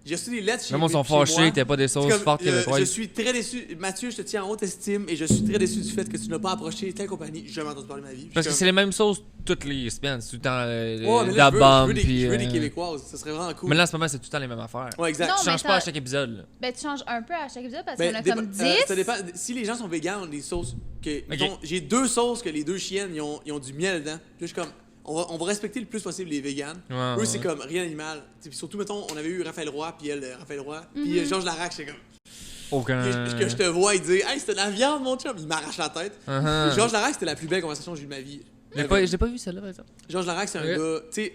J'ai reçu des lettres chez Même ils sont chez moi. fâchés que t'aies pas des C'est sauces comme, fortes Je québécoises. suis très déçu. Mathieu, je te tiens en haute estime et je suis très déçu du fait que tu n'as pas approché telle compagnie. J'ai jamais entendu parler de ma vie. Parce que c'est les mêmes sauces toutes les semaines, c'est tout le temps Ouais, mais la là, bombe, je puis... veux des québécoises. Ça serait vraiment cool. Mais là, en ce moment, c'est tout le temps les mêmes affaires. Ouais, exact. Non, Tu mais changes pas à chaque épisode, là. Ben, tu changes un peu à chaque épisode parce Ben, qu'on a comme 10. ça dépend. Si les gens sont végans, on a des sauces que. mettons, j'ai 2 sauces que les 2 chiennes, ils ont du miel dedans. Puis là, je suis comme. On va respecter le plus possible les véganes. Ouais, Eux, c'est ouais. comme rien d'animal. Puis surtout, mettons, on avait eu Raphaël Roy, puis elle, Raphaël Roy. Puis Georges Larac, j'étais comme. Aucun... Que je te vois, il dit hey, c'était de la viande, mon chum. Il m'arrache la tête. Uh-huh. Puis Georges Larac, c'était la plus belle conversation que j'ai eue de ma vie. J'ai pas vu celle-là, par exemple. Georges Larac, c'est un Ouais. gars. Tu sais,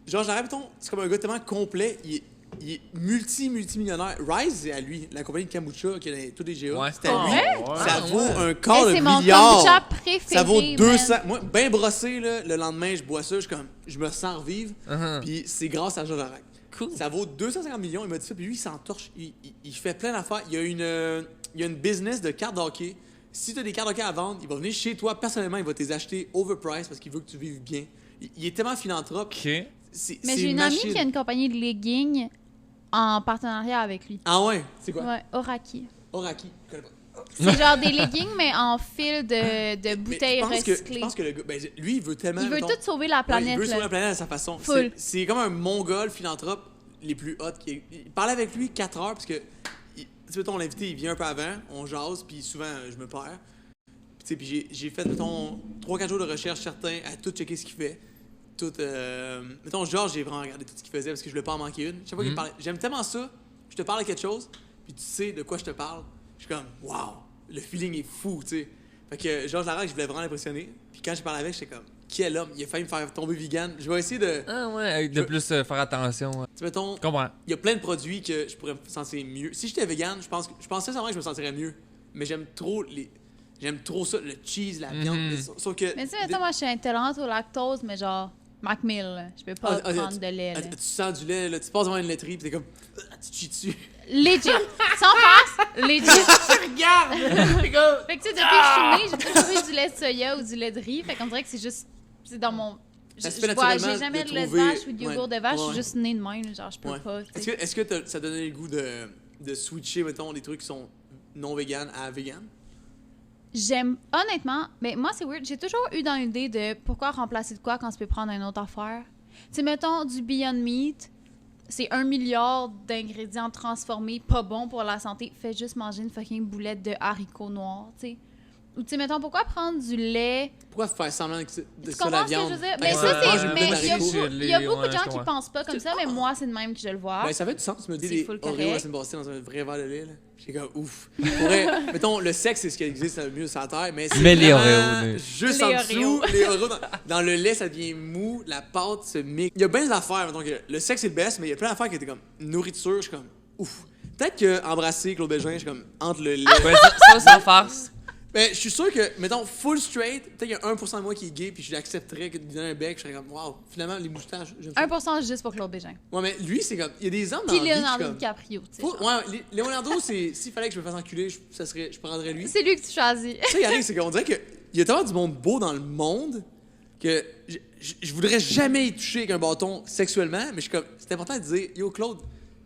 Georges Larac, mettons, c'est comme un gars tellement complet. Il est multimillionnaire. Rise, c'est à lui. La compagnie de kombucha qui a tous les GA. Ouais. C'est à lui. Ouais. Ça vaut ouais. un quart de C'est mon milliard. kombucha préféré. Ça vaut 200. man. Moi, bien brossé, là, le lendemain, je bois ça, je me sens revivre. Uh-huh. Puis c'est grâce à Georges Larac. Cool. Ça vaut 250 millions, il m'a dit ça, puis lui, il s'entorche. Il fait plein d'affaires. Il y a une business de cartes d'hockey. Si tu as des cartes d'hockey à vendre, il va venir chez toi, personnellement, il va te les acheter overpriced parce qu'il veut que tu vives bien. Il est tellement philanthrope. Ok. Mais C'est j'ai une amie machine. qui a une compagnie de leggings en partenariat avec lui. Ah ouais? C'est quoi? Ouais, Oraki. Oraki. Je connais pas. C'est genre des leggings, mais en fil de Mais bouteilles je recyclées. pense que le gars, ben, lui, il veut tellement. Il veut mettons, tout sauver la ouais, planète. il veut sauver là. la planète à sa façon. Full. C'est comme un mongol philanthrope les plus hot. Il parlait avec lui 4 heures parce que, tu sais, mettons, l'invité, il vient un peu avant, on jase, puis souvent, je me perds. Tu sais, puis j'ai fait, mettons, 3-4 jours de recherche certains à tout checker ce qu'il fait. Tout, mettons, Georges, j'ai vraiment regardé tout ce qu'il faisait parce que je voulais pas en manquer une. Chaque fois qu'il parlait, j'aime tellement ça, je te parle de quelque chose, puis tu sais de quoi je te parle. Je suis comme, wow, le feeling est fou, tu sais. Fait que Georges Larac, je voulais vraiment l'impressionner. Puis quand j'ai parlé avec, j'étais comme, quel homme, il a failli me faire tomber vegan. Je vais essayer de. Ah ouais, de plus faire attention. Tu sais, mettons, Je comprends. il y a plein de produits que je pourrais me sentir mieux. Si j'étais vegan, je pense sincèrement que je me sentirais mieux. Mais j'aime trop ça, le cheese, la viande. Mhm. Sauf que. Mais tu sais, mettons, moi, je suis intolérante au lactose, mais genre, Macmill, je peux pas prendre de lait. Là. Tu sens du lait, là, tu passes devant une laiterie, pis t'es comme. Tu te chies dessus. Legit. Sans farce, legit. Tu regardes! T'es comme. Fait que tu sais, depuis que je suis née, j'ai toujours eu du lait de soya ou du lait de riz. Fait qu'on dirait que c'est juste. C'est dans mon. Ça se fait naturellement J'ai jamais de de lait de trouver- vache ou de yogourt de vache, je ouais. suis juste née de même. Genre, je peux Ouais. pas. tu sais. Est-ce que ça donnait le goût de switcher, mettons, des trucs qui sont non vegan à vegan? J'aime, honnêtement, mais moi, c'est weird. J'ai toujours eu dans l'idée de pourquoi remplacer de quoi quand tu peux prendre une autre affaire. Tu sais, mettons, du Beyond Meat, c'est 1 milliard d'ingrédients transformés, pas bons pour la santé. Fais juste manger une fucking boulette de haricots noirs, tu sais. Ou, tu sais, mettons, pourquoi prendre du lait? Pourquoi faire semblant de Tu ça la comprends ce que viande? je veux dire? Ben, Mais ouais, ça, ouais, c'est. ouais, Mais ouais, il y a ouais, beaucoup, ouais, il y a beaucoup ouais, de je gens qui comprends. pensent pas comme ça, mais moi, c'est de même que je le vois. Ben, ça fait du sens. Tu me dis C'est des full Oreos correct. la semaine passée dans un vrai verre de lait. Là. J'étais comme ouf. Pourrait, mettons, le sexe, c'est ce qui existe le mieux sur la terre, mais c'est Mais les vraiment Oreos, juste Les en dessous. Oreos. Les Oreos, dans le lait, ça devient mou, la pâte se mixe. Il y a bien des affaires. Mettons, que le sexe, c'est le best, mais il y a plein d'affaires qui étaient comme nourriture. Je suis comme ouf. Peut-être que embrasser Claude Bégin, je suis comme entre le lait. Ouais, ça sans farce. Ben, je suis sûr que, mettons, full straight, peut-être qu'il y a 1% de moi qui est gay, puis je l'accepterais que de lui donner un bec, je serais comme, waouh, finalement, les moustaches, j'aime ça. 1% juste pour Claude Bégin. Ouais, mais lui, c'est comme, il y a des hommes dans Puis la vie qui, Leonardo comme, DiCaprio, tu sais. faut- genre. ouais, Leonardo, s'il fallait que je me fasse enculer, je prendrais lui. C'est lui que tu choisis. Ça, il arrive, c'est qu'on dirait qu'il y a tellement du monde beau dans le monde que je voudrais jamais y toucher avec un bâton sexuellement, mais je suis comme, c'est important de dire, yo, Claude,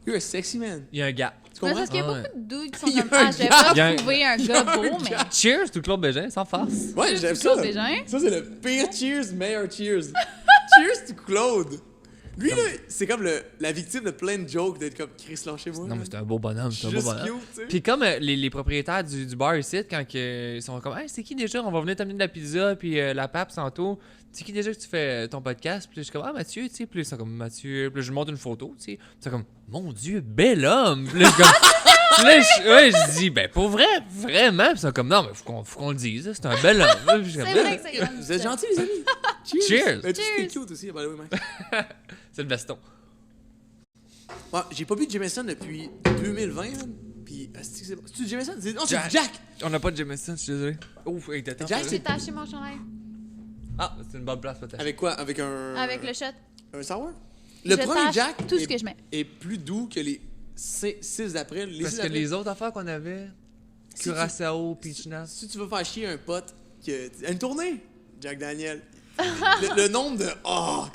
you're a sexy man. Il y a un gap. Tu Mais comprends? parce qu'il y a Ah ouais. beaucoup de dudes qui sont Il y a comme un ah, je vais gars. pas Il y a un- trouver un gars beau, mais. Cheers to Claude Bégin, sans farce. Ouais, j'aime to ça. Claude Bégin. Ça, c'est le pire cheers, meilleur cheers. Cheers to Claude. Lui, là, c'est comme la victime de plein de jokes d'être comme Chris, lâchez-moi. Non, mais c'est un beau bonhomme, c'est un beau Juste bonhomme. cute, tu sais. Puis comme les propriétaires du bar ici, quand ils sont comme « Hey, c'est qui déjà? On va venir t'amener de la pizza puis la pape tantôt. C'est qui déjà que tu fais ton podcast? » Puis là, je suis comme « Ah, Mathieu, tu sais. » Puis là, ils sont comme « Mathieu. » Puis là, je lui montre une photo, tu sais. Puis ils sont comme « Mon Dieu, bel homme! » Puis là, je suis comme... Puis là, je dis « Ben, pour vrai, vraiment. » Puis ils sont comme « Non, mais faut qu'on le dise, là, c'est un bel homme. » Puis je suis C'est comme, vrai que c'est comme Vous êtes ça. gentils, les amis. Cheers. Cheers. Mais tu Cheers. es cute aussi, by the way, Mike. C'est le veston. Ouais, j'ai pas bu de Jameson depuis 2020, man. Puis, c'est bon. C'est-tu Jameson? Non, c'est Jack. Jack. On n'a pas de Jameson, je suis désolé. Ouf, hey, t'attends. Jack, J'ai taché mon chandail. Ah, c'est une bonne place peut-être. Avec quoi? Avec un... Avec le shot. Un sour? Je Le premier tâche Jack tout ce que je mets. est plus doux que les 6 d'après. Les Parce six que d'après, les autres affaires qu'on avait, Si tu- Curaçao, Peach Nuts. Si tu veux faire chier un pote, une tournée, Jack Daniel. le nombre de que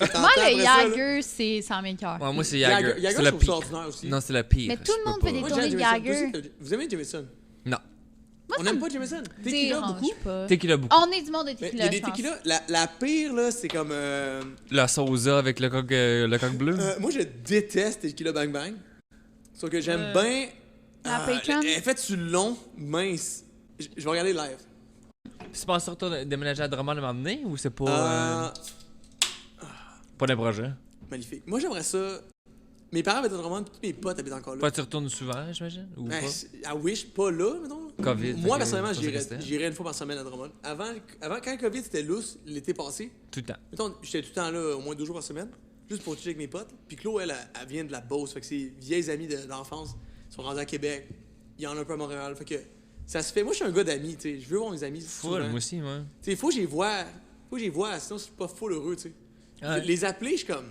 t'entends Moi, le après ça, là. Jagger, c'est sans mes cœurs. Ouais, moi, c'est Jagger. Jagger, C'est je le trouve ça pire. ordinaire aussi. Non, c'est le pire. Mais tout le Je monde peux fait des pas. Moi, tournées j'aime de Jameson. Jagger. Toi aussi, vous aimez Jameson? Non. Moi, On ça n'aime me pas Jameson. Tequila, dérange beaucoup. pas. Tequila beaucoup. On est du monde de Mais il y tequila, a des je pense. tequilas. La pire, là, c'est comme... La sosa avec le coq bleu. moi, je déteste Tequila Bang Bang. Sauf que j'aime bien... La Patreon? Elle fait sur le long, mince. Je vais regarder live. Tu penses surtout déménager à Drummond à un moment donné ou c'est pas. Pas le projet? Magnifique. Moi, j'aimerais ça... Mes parents habitent à Drummond, tous mes potes habitent encore là. Pas tu retournes souvent, j'imagine? Ou Ben, pas? I wish, pas là, mettons. COVID, Moi, fait que personnellement, ça restait. j'irais une fois par semaine à Drummond. Avant quand COVID c'était lousse, l'été passé, Tout le temps. mettons, j'étais tout le temps là, au moins 2 jours par semaine, juste pour chiller avec mes potes. Puis Chloé, elle vient de la Beauce, fait que ses vieilles amies d'enfance sont rendues à Québec. Il y en a un peu à Montréal, fait que ça se fait. Moi, je suis un gars d'amis, tu sais. Je veux voir mes amis. Full, souvent. moi aussi, moi. Tu sais, faut que j'y vois, sinon je suis pas full heureux, tu sais. Ouais. Les appeler, je suis comme.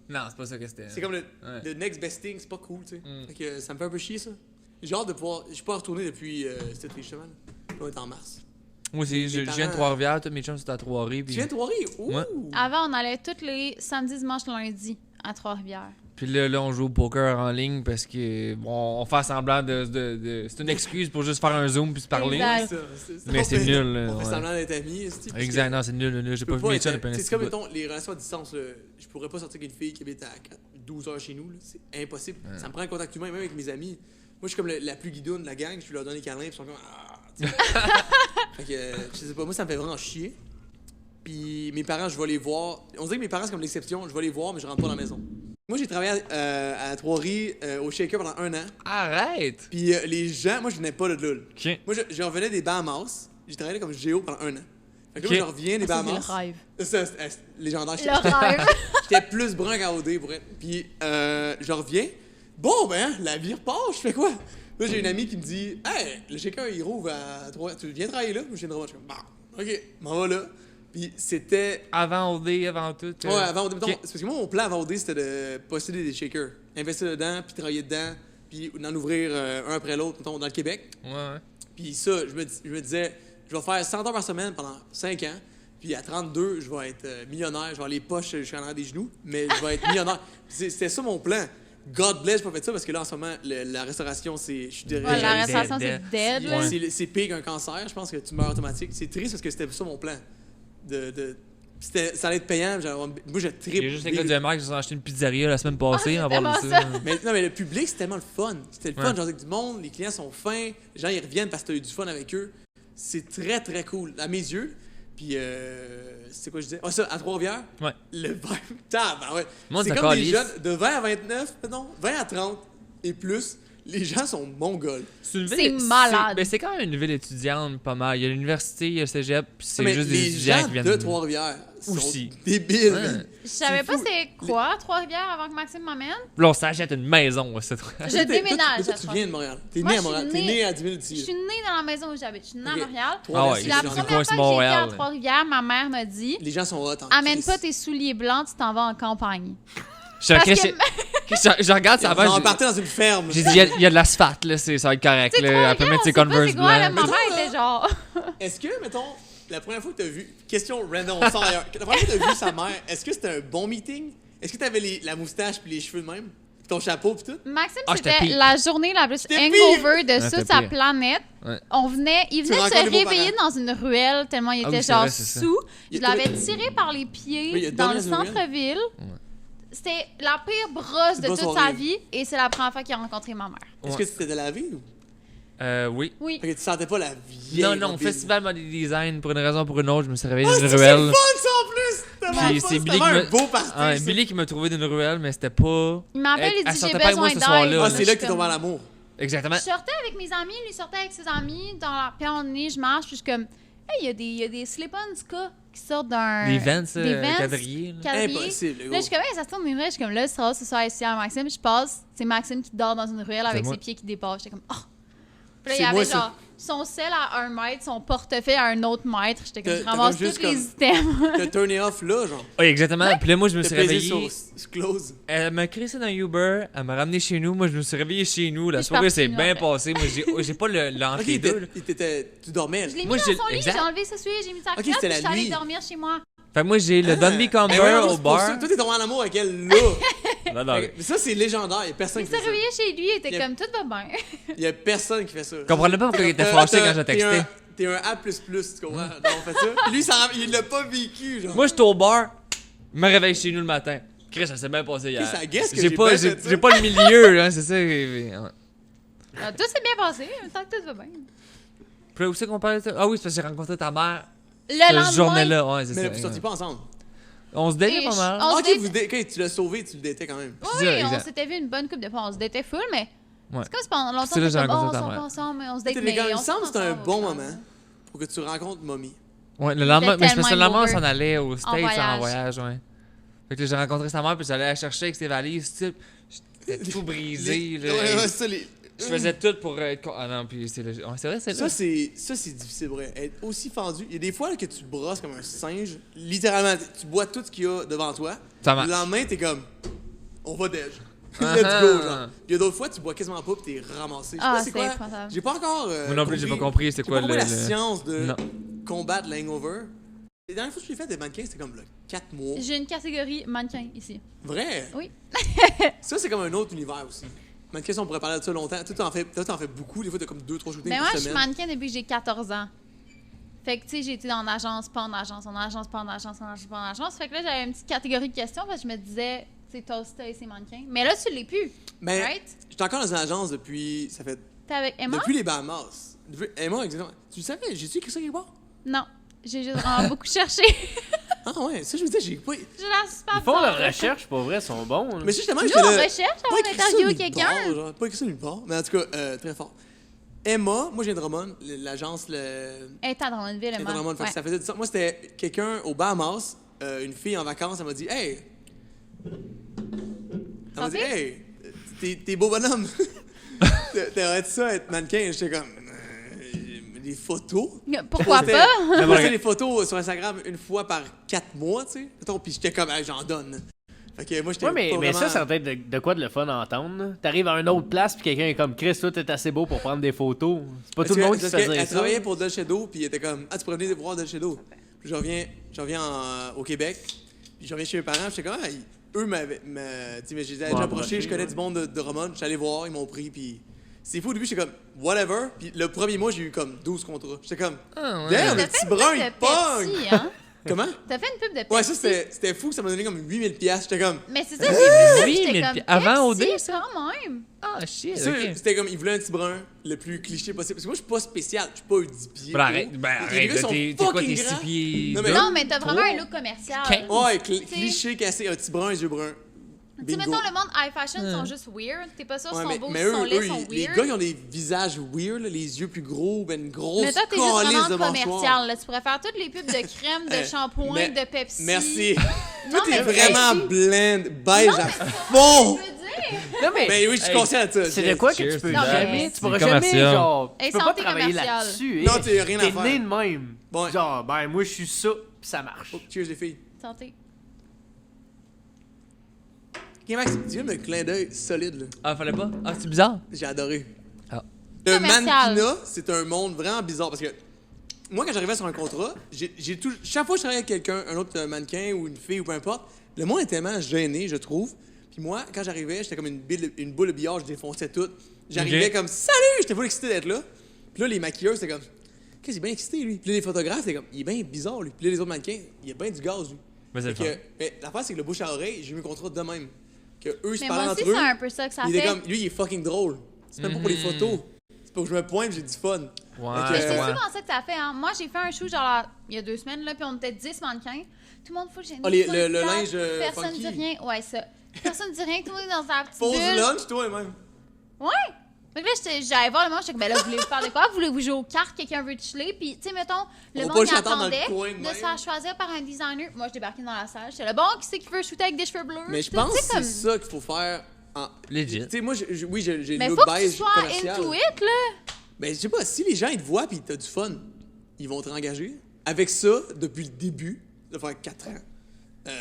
Non, c'est pas ça que c'était. C'est comme Ouais. le next best thing, c'est pas cool, tu sais. Mm. Fait que ça me fait un peu chier, ça. J'ai hâte de pouvoir. Je suis pas retourné depuis cet été, justement. Là, on est en mars. Moi aussi, je viens de Trois-Rivières, tous mes chums sont à Trois-Rivières. Tu Puis... viens de Trois-Rivières? Ouh! Ouais. Avant, on allait tous les samedis, dimanches, lundi à Trois-Rivières. Puis là, on joue au poker en ligne parce que bon, on fait semblant de... C'est une excuse pour juste faire un zoom puis se parler. Exact. là. Ça, Mais c'est nul, là, On fait ouais. semblant d'être amis. esti, parce Exact, que non, c'est nul, là. J'ai je pas peux vu mes être- chums depuis un C'est comme, petit bout. mettons, les relations à distance. Là, je pourrais pas sortir avec une fille qui habite à 12 heures chez nous. là. C'est impossible. Ça me prend un contact humain, même avec mes amis. Moi, je suis comme la plus guidoune de la gang. Je leur donne des câlins, puis ils sont comme. Ah, tu sais. Fait que, je sais pas, moi, ça me fait vraiment chier. Puis mes parents, je vais les voir. On dirait que mes parents, c'est comme l'exception. Je vais les voir, mais je rentre pas dans la maison. Moi, j'ai travaillé à Trois-Rivières au Shaker pendant 1 an. Arrête! Puis les gens, moi, je venais pas de là. Ok. Moi, je revenais des Bahamas. J'ai travaillé là comme géo pendant 1 an. Fait que Ok. là, je reviens des Ça, c'est Bahamas. le rêve. Ça, c'est légendaire. Le rêve. J'étais plus brun qu'à OD, pour être. Puis, je reviens. Bon, ben, la vie repart, je fais quoi? Là, j'ai une amie qui me dit Hey, le shaker, il rouvre à 3. Tu viens travailler là? Moi, je viens de revoir. Je suis comme, bah, ok, m'en va là. Puis c'était... Avant OD, avant tout. Ouais, avant OD. Ok. C'est parce que moi, mon plan avant OD, c'était de posséder des shakers. Investir dedans, puis travailler dedans, puis d'en ouvrir un après l'autre, mettons, dans le Québec. Ouais. Puis ça, je me disais, je vais faire 100 heures par semaine pendant 5 ans. Puis à 32, je vais être millionnaire. Je vais avoir les poches jusqu'en arrière des genoux, mais je vais être millionnaire. C'était ça mon plan. God bless, j'ai pas fait ça parce que là, en ce moment, la restauration, je suis derrière. Ouais, la restauration, c'est dead. là. Ouais. C'est pire qu'un cancer, je pense que tu meurs automatique. C'est triste parce que c'était ça mon plan. Ça allait être payant. Moi, je trippe. J'ai juste les gars du MR qui se sont acheté une pizzeria la semaine passée. Ah, on va voir c'est ça. Mais non, mais le public, c'est tellement le fun. C'était le fun, Ouais. genre avec du monde, les clients sont fins, les gens ils reviennent parce que t'as eu du fun avec eux. C'est très très cool, à mes yeux. Puis, c'est quoi je disais? Ah, ça, à Trois-Rivières? Ouais. Le vibe, ouais. Moi, C'est c'est comme des calisse. jeunes de 20 à 29, non, 20 à 30 et plus. Les gens sont mongols. Une C'est ville- malade. Ben, c'est quand même une ville étudiante, pas mal. Il y a l'université, il y a le cégep, puis c'est Mais juste les des étudiants gens qui viennent. de Trois-Rivières sont Aussi. débiles. Ouais. Je savais pas fou. c'est quoi, Trois-Rivières, avant que Maxime m'amène. Là, on s'achète une maison, c'est trop. Je déménage. Toi, à tu viens de Montréal. T'es Moi, né à je suis Montréal. T'es née- né à 10 000 Je d'ici. suis née dans la maison où j'habite. Je suis née à Ok. Montréal. Ah ouais, Puis la c'est première coin, fois c'est que j'ai été Montréal, à là. Trois-Rivières, ma mère m'a dit Les gens sont hot en amène crise. pas tes souliers blancs, tu t'en vas en campagne. Je suis Parce inquiet, que- je regarde ça On avant. va partir dans une ferme. J'ai dit, il y a de l'asphalte, là, ça va être correct. C'est Là. Elle peut mettre ses Converse quoi, là, blancs. ma mère était genre. Est-ce que, mettons, la première fois que t'as vu... Question random, on sort ailleurs. La première fois que t'as vu sa mère, est-ce que c'était un bon meeting? Est-ce que t'avais la moustache puis les cheveux de même? Puis ton chapeau puis tout? Maxime, Ah, j'étais c'était pire. la journée la plus J'étais hangover de Ouais, toute c'était sa pire. planète. Ouais. Il venait de rencontres se des beaux réveiller dans une ruelle tellement il Ah était oui, c'est genre vrai, c'est ça. sous. Il Je l'avais était- tiré par les Oui, pieds il a dans dormi le dans une ruelle. centre-ville. C'était la pire brosse de Une toute grosse sa soirée. vie et c'est la première fois qu'il a rencontré ma mère. Est-ce que c'était de la vie ou? Oui. Oui. Fait que tu sentais pas la vieille Non, robine. festival Mode Design, pour une raison ou pour une autre, je me suis réveillé Ah, dans c'est une le ruelle. fun, ça, en plus! C'était Puis fun, c'est c'était Billy qui un me. beau party, Ah, ça. Billy qui m'a trouvé d'une ruelle, mais c'était pas. Il m'appelle, il Elle dit sortait j'ai pas avec moi besoin ce soir-là, d'aide. là. Ah, Je c'est là suis que t'es comme- tombé en amour. Exactement. Je sortais avec mes amis, lui sortait avec ses amis, puis à un moment donné, je marche, puis je suis comme, hey, il y a des slip-on ska qui sortent d'un. Des vents, ça, des Vans quadrillés. là. quadrillés. Impossible, Là, gros. je suis comme, hey, ça se tourne une ruelle. Je suis comme, là, ça ce soir ici à Maxime. Je passe, c'est Maxime qui dort dans une ruelle avec moi. ses pieds qui dépassent. J'étais comme, oh! Puis là, il C'est y avait moi, ça. genre son sel à 1 mètre, son portefeuille à un autre mètre. J'étais comme, je T'as ramasse comme juste tous les comme- items. T'as turné off là, genre. Oui, exactement. Puis là, moi, je me T'as suis pesé réveillé. sur close. Elle m'a crissé dans Uber, elle m'a ramené chez nous. Moi, je me suis réveillé chez nous. La Puis je soirée suis s'est partie, bien là, passée. Moi, j'ai pas l'entre Ok, les deux. là. tu dormais. Je l'ai mis Moi, dans j'ai- son lit, exact. j'ai enlevé ce soulier, j'ai mis sa Ok, culotte, c'était puis je la suis allée nuit. dormir chez moi. Fait que moi, j'ai le Don't Be Mais Comber ouais, non, au c'est pour ça. bar. Toi, t'es tombé en amour avec elle là. Non, non. Mais ça, c'est légendaire. Il y a personne Il qui s'est fait ça. réveillé chez lui, il était Il y a- comme, tout va bien. Il y a personne qui fait ça. Je comprenais pas pourquoi il était fâché quand je textais. T'es un A++, tu comprends? Donc, on fait ça. Puis lui, il l'a pas vécu, genre. Moi, j'étais au bar, je me réveille chez nous le matin. Chris, ça s'est bien passé hier. Chris, I guess que J'ai j'ai pas, bien j'ai fait ça. j'ai pas le milieu, hein, c'est ça. Ouais. Tout s'est bien passé, tant que tout va bien. Puis là, où c'est qu'on parlait de ça? Ah oui, c'est parce que j'ai rencontré ta mère Le cette lendemain, journée-là. Ouais, c'est Mais ça. vous sortiez pas ensemble. On se datait pas mal. On se Ok, date- quand tu l'as sauvé, tu le datais quand même. Oui, C'est ça, on exact. s'était vu une bonne couple de fois. On se datait full, mais Ouais. c'est comme si pendant longtemps, C'est là on que j'ai était comme, rencontré on ta sort mère. pas ensemble, mais on se T'es date, les gars, mais il on me semble que sort c'était un ensemble, bon au final. moment pour que tu rencontres Mommy. Ouais, le lendemain, mais je pense que le tellement lendemain, on over. s'en allait aux States voyage. en voyage, ouais. Fait que là, j'ai rencontré sa mère, puis j'allais la chercher avec ses valises, tu sais. J'étais tout brisé, là. Ouais, ça, Je faisais tout pour être. Ah non, puis c'est ouais, c'est vrai, c'est là. Ça, c'est difficile, vrai. Être aussi fendu. Il y a des fois là, que tu brosses comme un singe. Littéralement, tu bois tout ce qu'il y a devant toi. Ça marche. Le lendemain, t'es comme, on va déj. Ah Let's ah. go, genre. Puis il y a d'autres fois, tu bois quasiment pas puis t'es ramassé. Je sais Ah, pas c'est c'est quoi. épouvantable. J'ai pas encore. Moi non plus, j'ai pas compris c'est quoi j'ai pas compris le- la science de Non. combattre l'hangover. La dernière fois que je l'ai fait des mannequins, c'était comme là, 4 mois. J'ai une catégorie mannequin ici. Vrai? Oui. Ça, c'est comme un autre univers aussi. Mannequin, on pourrait parler de ça longtemps. Toi, t'en fais beaucoup. Des fois, t'as comme 2-3 shootings Mais par moi, je suis semaine. mannequin depuis que j'ai 14 ans. Fait que, tu sais, j'ai été en agence, pas en agence, en agence, pas en agence, en agence, pas en agence. Fait que là, j'avais une petite catégorie de questions parce que je me disais, tu sais, Toasta et ses mannequins. Mais là, tu l'es plus. Mais Right? j'étais encore dans une agence depuis. Ça fait. T'es avec Emma? Depuis les Bahamas. Emma, exactement. Tu le savais? J'ai-tu écrit ça quelque part? Non. J'ai juste vraiment beaucoup cherché. Ah ouais, ça, je me disais, j'ai pas. Je la suis pas Ils font bizarre. leurs recherches, pour vrai, sont bons. là. Mais justement, Nous, j'étais on là. recherche Pas avant écrit ça d'interviewer nulle quelqu'un. part, genre. Pas écrit ça nulle part. Mais en tout cas, très fort. Emma, moi, je viens de Drummond, l'agence, Elle est à Drummondville, Elle Emma. était vraiment Ouais. ça faisait du sens. Moi, c'était quelqu'un aux Bahamas, une fille en vacances, elle m'a dit Hey! Elle m'a dit Santé? Hey! T'es beau bonhomme! T'aurais-tu ça être mannequin? J'étais comme des photos. Pourquoi Postais- pas? Je postais des photos sur Instagram une fois par 4 mois, tu sais. Mettons, puis j'étais comme, hey, j'en donne. Fait que moi, j'étais Ouais, mais pas vraiment... ça doit être de quoi de le fun à entendre. là. T'arrives à une autre place, puis quelqu'un est comme Chris, toi, t'es assez beau pour prendre des photos. C'est pas tout le monde qui se fait dire Elle ça. travaillait pour Dolce Shadow, puis elle était comme, ah, tu pourrais venir voir Dolce Shadow. Puis je reviens au Québec, puis je reviens chez mes parents, j'étais comme, ah, eux m'avaient. Tu sais, mais j'ai déjà approché, approché, je connais ouais. du monde de Drummond, j'étais allé voir, ils m'ont pris, puis. C'est fou, au début, j'étais comme, whatever. Puis le premier mois, j'ai eu comme 12 contrats. J'étais comme, Ah, ouais. damn, le T'as fait petit une brun, pub il de pogne! Pepsi, hein? Comment? T'as fait une pub de Pepsi. Ouais, ça, c'était fou, ça m'a donné comme 8000$. J'étais comme, Mais c'est ça, j'ai vu ça, Oui, j'étais mais comme, avant Pepsi, OD, ça? quand même. Ah, shit, ça, ok. c'était comme, ils voulaient un petit brun le plus cliché possible. Parce que moi, je suis pas spécial, je suis pas un 10 pieds. Ben arrête, gros. ben Les arrête, gars là, sont t'es quoi, fucking t'es 6 grands. pieds... Non, mais- deux? Non, mais t'as vraiment Trois? un look commercial. Quinze. Ouais, T'sais- cliché cassé, un petit brun, les yeux bruns. Tu sais, Bingo. mettons, le monde high fashion sont juste weird. T'es pas sûr si Ouais, sont beaux, mais si sont eux, laids, sont les weird. gars, ils ont des visages weird, là, les yeux plus gros, ben une grosse Mais toi, t'es juste calice vraiment de mâchoire. commercial. Là. Tu pourrais faire toutes les pubs de crème, de shampoing, mais- de Pepsi. Merci. Non, Tout est mais vraiment Pepsi. blend, beige Non, à mais fond. Je veux dire. Non, mais Mais oui, je suis Hey, conscient de ça. c'est de quoi que Cheers, tu peux c'est jamais. ça. Tu pourras C'est jamais, commercial. genre. Hey, Tu peux pas santé travailler commerciale. là-dessus. Non, hey. t'as rien à T'es faire. né de même. Ouais. Genre, ben, moi, je suis ça, pis ça marche. Oh, cheers, les filles. Santé. Ok, Max, tu viens de me clin d'œil solide, là. Ah, fallait pas? Ah, c'est bizarre. J'ai adoré. Ah. Le Commercial. mannequinat, c'est un monde vraiment bizarre parce que moi, quand j'arrivais sur un contrat, chaque fois que je travaillais avec quelqu'un, un autre mannequin ou une fille ou peu importe, le monde est tellement gêné, je trouve. Puis moi, quand j'arrivais, j'étais comme une boule de billard, je défonçais tout. J'arrivais Ok. comme salut, j'étais full excité d'être là. Puis là, les maquilleurs, c'était comme qu'est-ce qu'il est bien excité lui. Puis là, les photographes, c'était comme il est bien bizarre lui. Puis là, les autres mannequins, il y a bien du gaz lui. Mais c'est le Fait fun. que, mais l'affaire, c'est que le bouche à oreille, j'ai eu un contrat de même. Que eux, ils se Mais parlaient moi aussi, entre eux. c'est un peu ça que ça Il était fait. comme, lui, il est fucking drôle. C'est même pas pour les photos. C'est pour que je me pointe, j'ai du fun. Ouais, Mais c'est ouais. souvent ça que ça fait. Hein. Moi, j'ai fait un show genre là, il y a 2 semaines, là, puis on était 10 mannequins. Tout le monde fout le gêné. Ah, le full plate, linge, personne funky. dit rien. Ouais, ça. Personne dit rien, tout le monde est dans sa petite Pause bulle. lunch, toi, même. Ouais! Fait que là, j'allais voir le monde, j'étais comme, ben là, vous voulez faire de quoi? Voulez-vous jouer aux cartes? Quelqu'un veut chiller? Puis, tu sais, mettons, le On va monde, pas le il chanter dans le attendait coin de de même. se faire choisir par un designer. Moi, je débarquais dans la salle. J'étais là, bon, qui c'est qui veut shooter avec des cheveux bleus? Mais je Tout, pense tu que sais, c'est comme- ça qu'il faut faire. Legit. Tu sais, moi, oui, j'ai Mais le faut look que tu beige sois commercial. into it, là. Ben, je sais pas, si les gens, ils te voient pis t'as du fun, ils vont te réengager. Avec ça, depuis le début, ça fait 4 ans.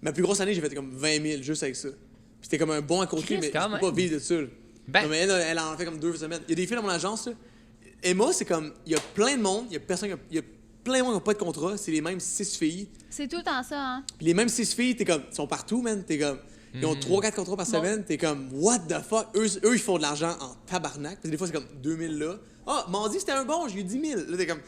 Ma plus grosse année, j'ai fait comme 20 000 juste avec ça. Puis c'était comme un bon à côté, Christ, mais je quand peux même. pas vivre de ça. là. Ben- Non, mais elle en fait comme 2 semaines. Il y a des filles dans mon agence, là. Emma, c'est comme, il y a plein de monde, il y a plein de monde qui n'ont pas de contrat, c'est les mêmes 6 filles. C'est tout le temps ça, hein. Puis les mêmes 6 filles, t'es comme, ils sont partout, man. T'es comme, ils ont 3-4 contrats par semaine. T'es comme, what the fuck? Eux, ils font de l'argent en tabarnak. Parce que des fois, c'est comme 2000 là. Ah, mardi, c'était un bon, j'ai eu 10 000. Là, t'es comme,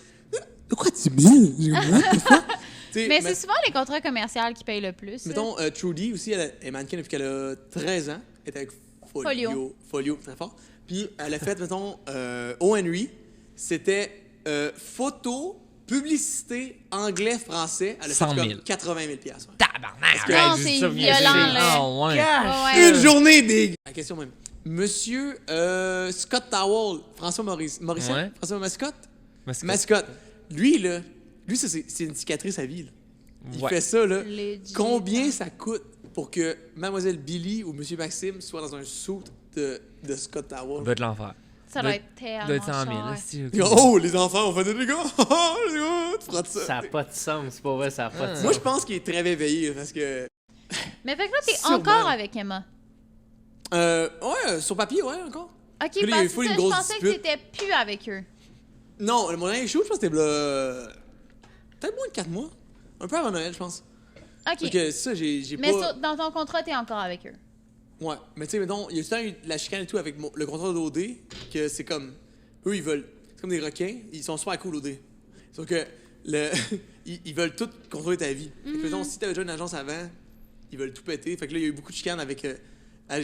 de quoi 10 000? J'ai comme, what the fuck? T'sais, Mais c'est souvent les contrats commerciaux qui payent le plus. Mettons, Trudy aussi, elle est mannequin depuis qu'elle a 13 ans. Elle est avec Folio. Folio, très fort. Puis elle a fait, mettons, O.Henry. C'était photo, publicité, anglais, français. Elle a 100 fait 000. comme 80 000 ouais. Tabarnak! Non, arrête, c'est juste ça, violent, viens, là. Ah, ouais. Ouais. Une journée, big! La question même. Monsieur Scott Towell, François Morissette, Ouais. François Mascotte? Mascotte. Mascotte. Lui, là, ça, c'est une cicatrice à vie. Là. Il Ouais. fait ça, là. Legit. Combien ça coûte pour que Mademoiselle Billy ou Monsieur Maxime soient dans un suit de Scott Ça Towell? doit être l'enfer. Ça doit être tellement doit être 100 000. cher. là, si- Oh, les enfants, on fait des dégâts! Les gars, tu frottes ça! Ça n'a pas de sens, c'est pas vrai, ça n'a pas de sens. Moi, je pense qu'il est très réveillé parce que. Mais fait que là, t'es Sûrement. encore avec Emma. Ouais, sur papier, ouais, encore. Ok, Puis là, il parce faut que une ça, je grosse pensais que dispute. t'étais plus avec eux. Non, mon dernier show, je pense que c'était peut-être moins de 4 mois. Un peu avant Noël, je pense. Ok. Donc, ça, j'ai Mais pas. dans ton contrat, t'es encore avec eux. Ouais, mais tu sais, mettons, il y a tout le temps eu de la chicane et tout avec le contrat d'OD, que c'est comme. Eux, ils veulent. C'est comme des requins, ils sont super cool, OD. Sauf que, ils veulent tout contrôler ta vie. Fait que, mettons, si t'avais déjà une agence avant, ils veulent tout péter. Fait que là, il y a eu beaucoup de chicanes avec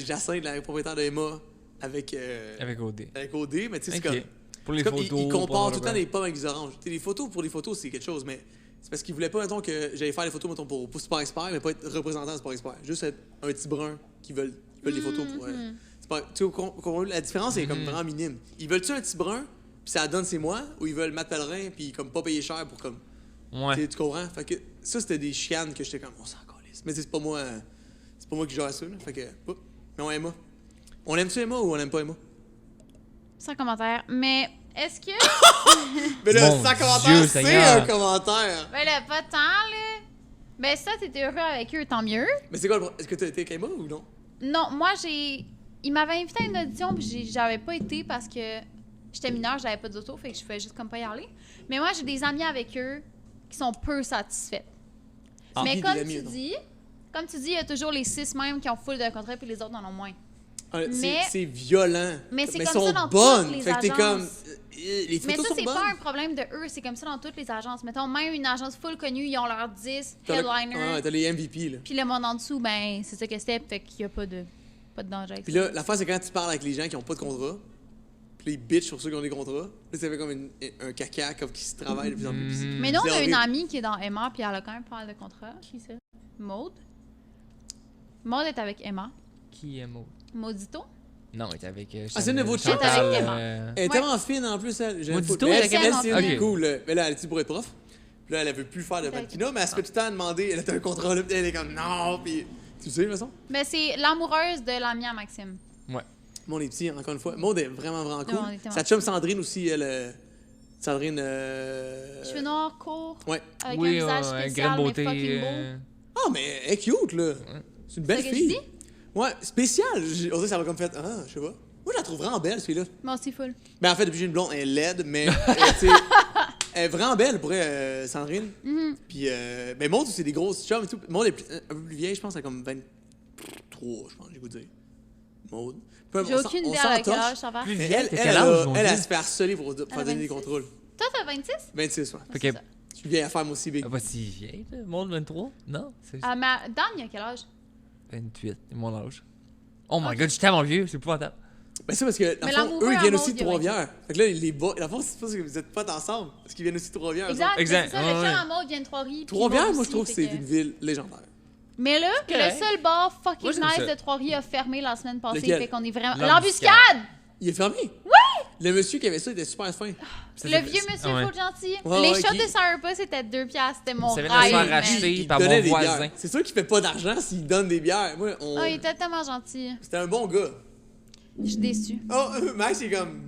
Jacinthe, la propriétaire de Emma, avec Avec OD. mais tu sais, Ok. c'est comme. Pour les C'est comme, photos. ils comparent pour tout le temps le- des pommes avec des oranges. Tu sais, les photos, pour les photos, c'est quelque chose, mais c'est parce qu'ils voulaient pas, mettons, que j'allais faire les photos, mettons, pour Sport Expert, mais pas être représentant de Sport Expert. Juste être un petit brun qui veulent des photos pour. Tu sais, la différence est comme vraiment minime. Ils veulent-tu un petit brun, puis ça donne c'est moi, ou ils veulent Matt Pellerin, puis comme pas payer cher pour comme. Ouais. Tu comprends? Fait que ça, c'était des chicanes que j'étais comme, on s'en calisse. Mais tu sais, c'est pas moi. C'est pas moi qui gère ça, là. Fait que. Mais on aime Emma. On aime-tu Emma ou on aime pas Emma? Sans commentaire. Mais Est-ce que... Mais là, Mon 100 Dieu, commentaires, c'est Seigneur. un commentaire. Ben là, pas tant, là. Ben ça, t'étais heureux avec eux, tant mieux. Mais c'est quoi le Est-ce que t'as été avec Emma ou non? Non, moi, il m'avait invité à une audition, puis j'avais pas été parce que j'étais mineure, j'avais pas d'auto, fait que je pouvais juste comme pas y aller. Mais moi, j'ai des amis avec eux qui sont peu satisfaits. Ah, Mais des comme amis, tu non. dis, il y a toujours les 6 mêmes qui ont full de contrats, puis les autres en ont moins. Ah, Mais- c'est violent. Mais c'est elles comme sont ça dans bonnes. toutes les Fait que t'es agences. comme. Les Mais photos ça, sont c'est bonnes. pas un problème de eux, c'est comme ça dans toutes les agences. Mettons, même une agence full connue, ils ont leurs 10 headliners. Ouais, t'as les MVP, là. Puis le monde en dessous, ben, c'est ça que c'était, fait qu'il y a pas de danger avec Puis ça. là, l'affaire, c'est quand tu parles avec les gens qui ont pas de contrat, puis là, ils bitchent sur ceux qui ont des contrats. Là, ça fait comme un caca comme qui se travaille de plus en plus. Mais nous, on C'est a une horrible. amie qui est dans Emma, puis elle a quand même pas mal de contrats. Qui ça? Maude. Maude est avec Emma. Qui est Maud? Maudito. Non, elle était avec. Ah, c'est une de vos chicks? Elle est avec Emma. Elle est tellement fine en plus, elle. J'aime Maudito, full. Mais elle est elle, avec c'est Emma. une Ok. cool. Mais là, elle est pour être prof. Puis là, elle veut plus faire de Avec- mannequinat, mais elle se fait tout le temps demander. Elle a un contrat là, puis elle est comme non. Puis tu sais, de toute façon. Mais c'est l'amoureuse de l'ami à Maxime. Mon est petit, encore une fois. Maud est vraiment, vraiment cool. Non, on est tellement Sa chum Sandrine aussi, elle. Sandrine. Cheveux noirs, courts, Ouais. avec un Oui, visage graine spécial, mais beauté. fucking beau. Ah, mais elle est cute, là. C'est une belle C'est ce que fille. je dis? Ouais, spéciale. On dirait que ça va comme fait. Ah, je sais pas. Moi, je la trouve vraiment belle, celui-là. Moi aussi, full. Ben, en fait, depuis que j'ai une blonde, elle est laide, mais tu sais, elle est vraiment belle pour elle, Sandrine. Mhm. Puis, ben, Maud, c'est des grosses chums et tout. Maud est un peu plus vieille, je pense, elle a comme 23, je pense, j'ai goût de dire. Maud. Peu J'ai importe, aucune on idée à quel s'entorche. âge ça va. Plus Mais vieille, elle, t'as elle, quel elle, âge, a- mon elle, Dieu? elle se fait harceler pour faire donner des 26? contrôles. Toi, t'as 26? 26, ouais. Ah, Fait c'est que- ça. Je suis vieille à faire, moi aussi, big. Ah, pas si vieille, là. Monde 23? Non, c'est Ah, mais Dan, il a quel âge? 28, c'est mon âge. Oh my god, je suis tellement vieux, c'est épouvantable. Ben, c'est parce que, dans Mais le fond, l'amoureux eux, ils à viennent Maud, aussi de il a Trois-Rivières. Fait que là, les bas. Dans le fond, c'est pas parce que vous êtes potes ensemble. Parce qu'ils viennent aussi de Trois-Rivières. eux autres. Exact. Exact, C'est ça, ouais, le ouais. chum à Maud vient de Trois-Rivières. puis Trois-Rivières, Maud moi, je aussi, trouve que fait c'est une ville légendaire. Mais là, C'est correct. le seul bar Moi, fucking j'aime nice ça. de Trois-Rivières a fermé la semaine passée. Lequel? Fait qu'on est vraiment. L'embuscade. L'embuscade! Il est fermé? Oui! Le monsieur qui avait ça, il était super fin. Le vieux monsieur ouais. full gentil. Ouais, Les ouais, shots qui- de Sourpuss, c'était 2 piastres. C'était mon Ça vient de rêve. se faire man. racheter. Il par donnait mon des voisin. bières. C'est sûr qu'il fait pas d'argent s'il donne des bières. Moi, Oh, il était tellement gentil. C'était un bon gars. Je suis déçue. Oh, Max, il est comme.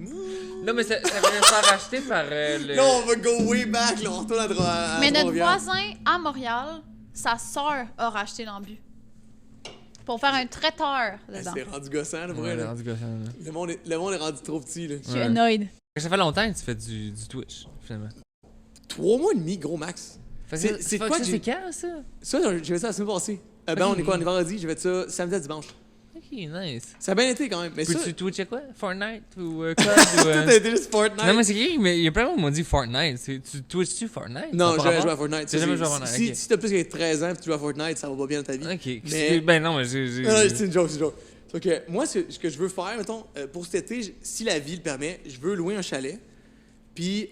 Non, mais ça vient de se faire racheter par le. Là, on va go way back, là. On retourne à Mais notre Trois-Rivières. voisin à Montréal, sa sœur a racheté l'embu. Pour faire un traiteur dedans. C'est rendu gossant, là, pour Ouais, vrai, là. rendu gossant, là. Le monde est rendu trop petit, là. Je suis Ouais. annoyed. Ça fait longtemps que tu fais du Twitch, finalement. 3 mois et demi, gros Max. Fait que C'est fuck, quoi ça, que c'est quand, ça? Ça, j'ai fait ça la semaine passée. Ben, Ok. on est quoi? On est vendredi. J'ai fait ça samedi à dimanche. Ok, nice. Ça a bien été, quand même. Mais ça, Peux-tu Twitcher quoi? Fortnite ou COD ou... tout a été juste Fortnite. Non, mais c'est qui? Mais il y a plein de monde qui m'ont dit Fortnite. Tu Twitches-tu Fortnite? Non, Ça a j'ai pas jamais joué à rapport? Fortnite. T'as jamais joué à Fortnite, Si, ok. si t'as plus que 13 ans et tu joues à Fortnite, ça va pas bien dans ta vie. Ok. Mais- Ben non, mais j'ai... Non, c'est une joke, c'est une joke. Donc, moi, ce que je veux faire, mettons, pour cet été, si la vie le permet, je veux louer un chalet, puis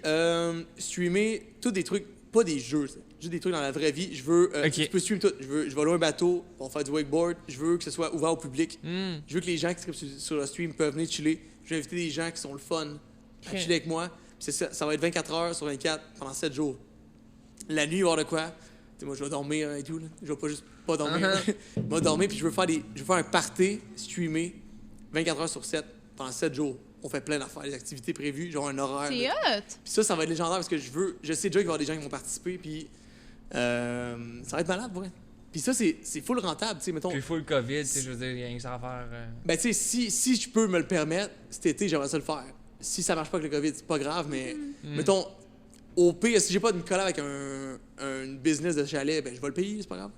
streamer tous des trucs, pas des jeux, juste des trucs dans la vraie vie. Je veux, Ok. tu peux streamer tout. Je vais louer un bateau pour faire du wakeboard. Je veux que ce soit ouvert au public. Hmm. Je veux que les gens qui trippent sur le stream peuvent venir chiller. Je vais inviter des gens qui sont le fun à Ok. chiller avec moi. Puis ça va être 24 heures sur 24 pendant 7 jours. La nuit, il va y avoir de quoi. Tu sais, moi, je vais dormir et tout. Là. Je vais pas juste pas dormir. Je vais dormir, puis je veux faire un party streamé 24 heures sur 7 pendant 7 jours. On fait plein d'affaires, des activités prévues, genre un horaire. C'est là. hot. Puis ça va être légendaire parce que je sais déjà qu'il va y avoir des gens qui vont participer, puis ça va être malade, pour vrai. Puis ça, c'est full rentable, tu sais, mettons. Puis full COVID, tu sais, je veux dire, il y a rien que ça à faire. Ben, tu sais, si je peux me le permettre, cet été, j'aimerais ça le faire. Si ça marche pas avec le COVID, c'est pas grave, mais mettons, au pire, si j'ai pas de collab avec un business de chalet, ben, je vais le payer, c'est pas grave.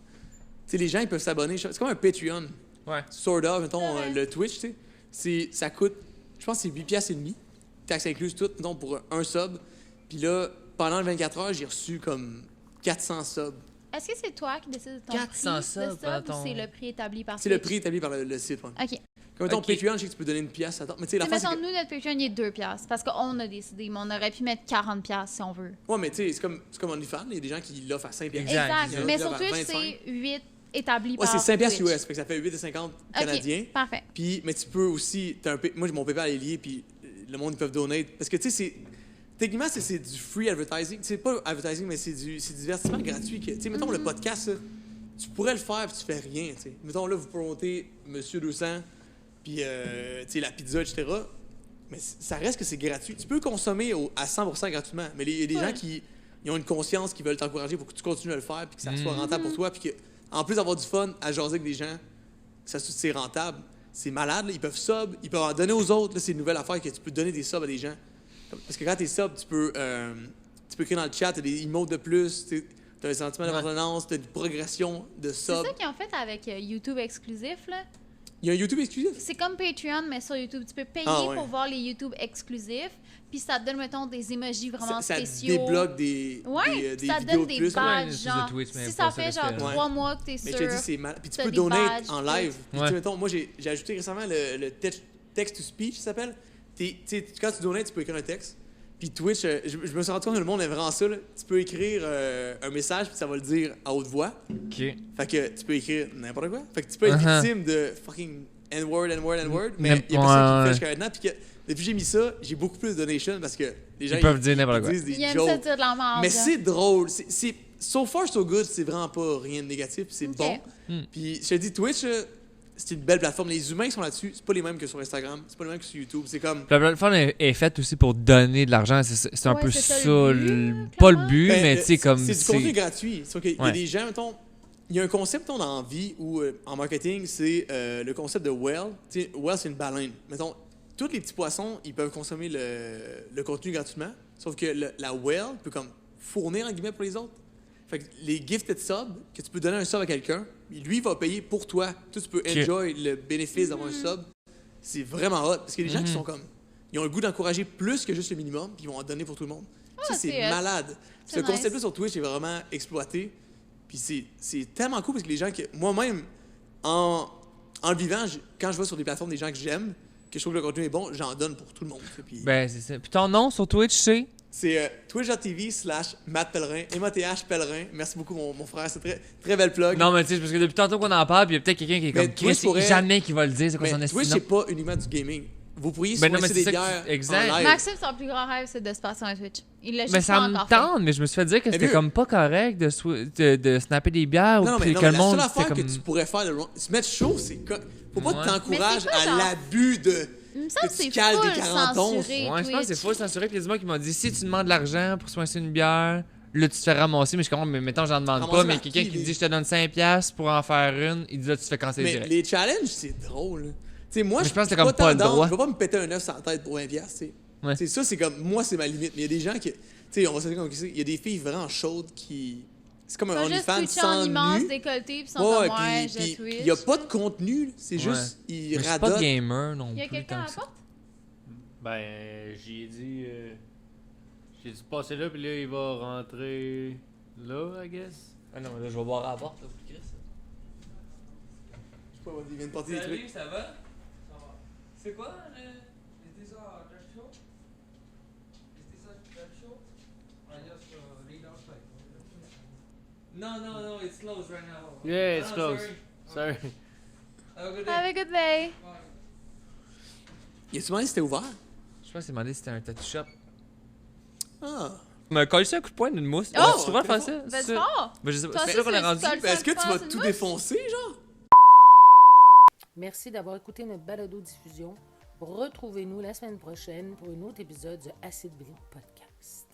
Tu sais, les gens, ils peuvent s'abonner. C'est comme un Patreon, Ouais. sort of, mettons, Ouais. le Twitch, tu sais. Ça coûte, je pense que c'est 8 piastres et demi. Taxes incluses, tout, mettons, pour un sub. Puis là, pendant le 24 heures, j'ai reçu comme 400 subs. Est-ce que c'est toi qui décides de ton 400 prix de subs, sub attends. ou c'est le prix établi par C'est le Twitch? prix établi par le site, ouais. OK. Comme mettons, Ok. Patreon, je sais que tu peux donner une pièce. Attends, mais tu sais, la Mettons, face, nous, notre Patreon, il est 2 piastres. Parce qu'on a décidé, mais on aurait pu mettre 40 piastres si on veut. Ouais, mais tu sais, c'est comme OnlyFans, il y a des gens qui l'offrent à 5 piastres. Exact. Exact. exact. Mais Là, sur à Twitch, 25. c'est 8 établi Ouais, par c'est 5 piastres Twitch. US, fait que ça fait 8,50 OK, canadiens. parfait. Puis, mais tu peux aussi, moi, mon PayPal est lié, puis le monde, ils peuvent donner. Parce que, tu sais, techniquement, c'est du free advertising. C'est pas advertising, mais c'est du divertissement gratuit. Tu sais, mettons, le podcast, là, tu pourrais le faire, puis tu fais rien, tu sais. Mettons, là, vous promotez Monsieur 200, puis, tu sais, la pizza, etc. mais ça reste que c'est gratuit. Tu peux consommer à 100% gratuitement, mais il y a des gens qui ils ont une conscience, qui veulent t'encourager pour que tu continues à le faire, puis que ça soit rentable pour toi, puis que, en plus d'avoir du fun à jaser avec des gens, que c'est rentable. C'est malade, là. Ils peuvent sub, ils peuvent en donner aux autres. Là, c'est une nouvelle affaire que tu peux donner des subs à des gens. Parce que quand t'es sub, tu peux écrire dans le chat, t'as des emotes de plus, t'as un sentiment d'appartenance, t'as une progression de sub. C'est ça qu'ils ont fait avec YouTube exclusif, là. Il y a un YouTube exclusif? C'est comme Patreon, mais sur YouTube. Tu peux payer pour voir les YouTube exclusifs, puis ça te donne, mettons, des emojis vraiment spéciaux. Ça débloque des ça vidéos donne de des plus. badges, Ouais, genre, Twitch, mais si pas ça ça fait genre reste, 3 mois que t'es sûr. Mais je te dis, c'est mal. Puis tu t'as peux des donner badges, en live. Puis tu sais, mettons, moi, j'ai ajouté récemment le text-to-speech, ça s'appelle. Tu sais, quand tu donates, tu peux écrire un texte. Puis Twitch, je me suis rendu compte que le monde aime vraiment ça. Là. Tu peux écrire un message, puis ça va le dire à haute voix. OK. Fait que tu peux écrire n'importe quoi. Fait que tu peux être victime de fucking N-word, mais il y a personne qui le fait jusqu'à maintenant. Puis que depuis que j'ai mis ça, j'ai beaucoup plus de donations parce que les gens Ils peuvent dire n'importe quoi. disent des Ils aiment jokes. ça dire de la merde. Mais c'est drôle. C'est so far so good. C'est vraiment pas rien de négatif. C'est Ok. bon. Puis je te dis, Twitch, c'est une belle plateforme. Les humains qui sont là-dessus, c'est pas les mêmes que sur Instagram. C'est pas les mêmes que sur YouTube. C'est comme. La plateforme est faite aussi pour donner de l'argent. C'est un Ouais, peu c'est ça ça, le but, pas le clairement. but, Ben, mais tu sais, comme. C'est du contenu gratuit. Sauf qu'il y a Ouais. des gens, mettons. Il y a un concept, mettons, dans la vie ou en marketing, c'est le concept de whale. Tu sais, whale, c'est une baleine. Mettons, tous les petits poissons, ils peuvent consommer le contenu gratuitement. Sauf que la whale peut comme fournir, en guillemets, pour les autres. Fait que les gifted subs, que tu peux donner un sub à quelqu'un, lui, il va payer pour toi. Toi, tu peux enjoy le bénéfice d'avoir un sub. C'est vraiment hot. Parce qu'il y a des gens qui sont comme. Ils ont le goût d'encourager plus que juste le minimum, puis ils vont en donner pour tout le monde. Ça, c'est c'est hot. malade. C'est Ce nice. concept-là sur Twitch est vraiment exploité. Puis c'est tellement cool parce que les gens que. Moi-même, en le vivant, quand je vais sur des plateformes des gens que j'aime, que je trouve que le contenu est bon, j'en donne pour tout le monde. Puis Ben, c'est ça. Puis ton nom sur Twitch, c'est. c'est twitch.tv/Matt Pellerin, M-A-T-H Pellerin. Merci beaucoup, mon frère. C'est très, très belle plug. Non, mais tu sais, parce que depuis tantôt qu'on en parle, puis il y a peut-être quelqu'un qui est Mais comme Twitch Chris, pourrait- jamais qui va le dire, c'est quoi Mais son Twitch, estime. c'est pas uniquement du gaming. Vous pourriez Ben non, mais sourcer c'est des ça bières que- exact. en live. Maxime, son plus grand rêve, c'est de se passer sur Twitch. Il l'a Mais juste ça pas me encore fait. tente, mais je me suis fait dire que Mais c'était vieux- comme pas correct de snapper des bières Non, ou mais, puis non, que mais le la monde seule c'était affaire comme. que tu pourrais faire, se mettre chaud, c'est faut pas Ouais. que t'encourages Mais c'est pas à genre- l'abus de. Il me semble Que que tu c'est cales des full 41. censuré, Ouais, je pense que c'est Twitch. faux censuré. Puis il y a des gens qui m'ont dit si tu demandes de l'argent pour soigner une bière, là tu te fais ramasser. Mais je comprends, mais mettons, j'en demande Ramasser pas. Mais par quelqu'un qui, qui les- dit je te donne 5$ pour en faire une, il dit là tu te fais canceller Mais direct. les challenges, c'est drôle. Tu sais, moi, Mais je pense que suis t'as comme tant pas le down. droit. Je vais pas me péter un œuf sur la tête pour 20$, tu sais. Ouais. Tu sais, ça, c'est comme. Moi, c'est ma limite. Mais il y a des gens qui. Tu sais, on va se dire comme ça. Il y a des filles vraiment chaudes qui. C'est comme un Ils sont juste OnlyFans Twitch en sans immense nu. décolleté, puis ils sont Ouais, comme ouais, puis je Twitch. il y a pas de contenu. là. C'est Ouais. juste. Ils Mais je suis pas radotent. gamer non Il y a plus. quelqu'un à tant la que ça. porte? Ben, j'ai dit. J'ai dit passer là, puis là, il va rentrer là, I guess. Ah non, mais là je vais boire à la porte. Là, pour Chris. Je sais pas, ils viennent porter des trucs. ça va? C'est quoi Is this a trash show? Is this a trash show? I just read outside. No, it's closed right now. Yeah, it's Ah, closed. Sorry. Have a good day. Have a good day. Y a-tu demandé si c'était ouvert? Je pense que c'est demandé si c'était un tattoo shop. Ah. Me coller ça un coup de poing d'une mousse. Oh! Tu devrais faire ça? Vas-y ça? fort. Ben, je sais pas. Toi C'est aussi, là qu'on est tu rendu. colles Mais est-ce que tu vas une tout mousse? défoncer, genre? Merci d'avoir écouté notre balado-diffusion. Retrouvez-nous la semaine prochaine pour un autre épisode de Acid Billy Podcast.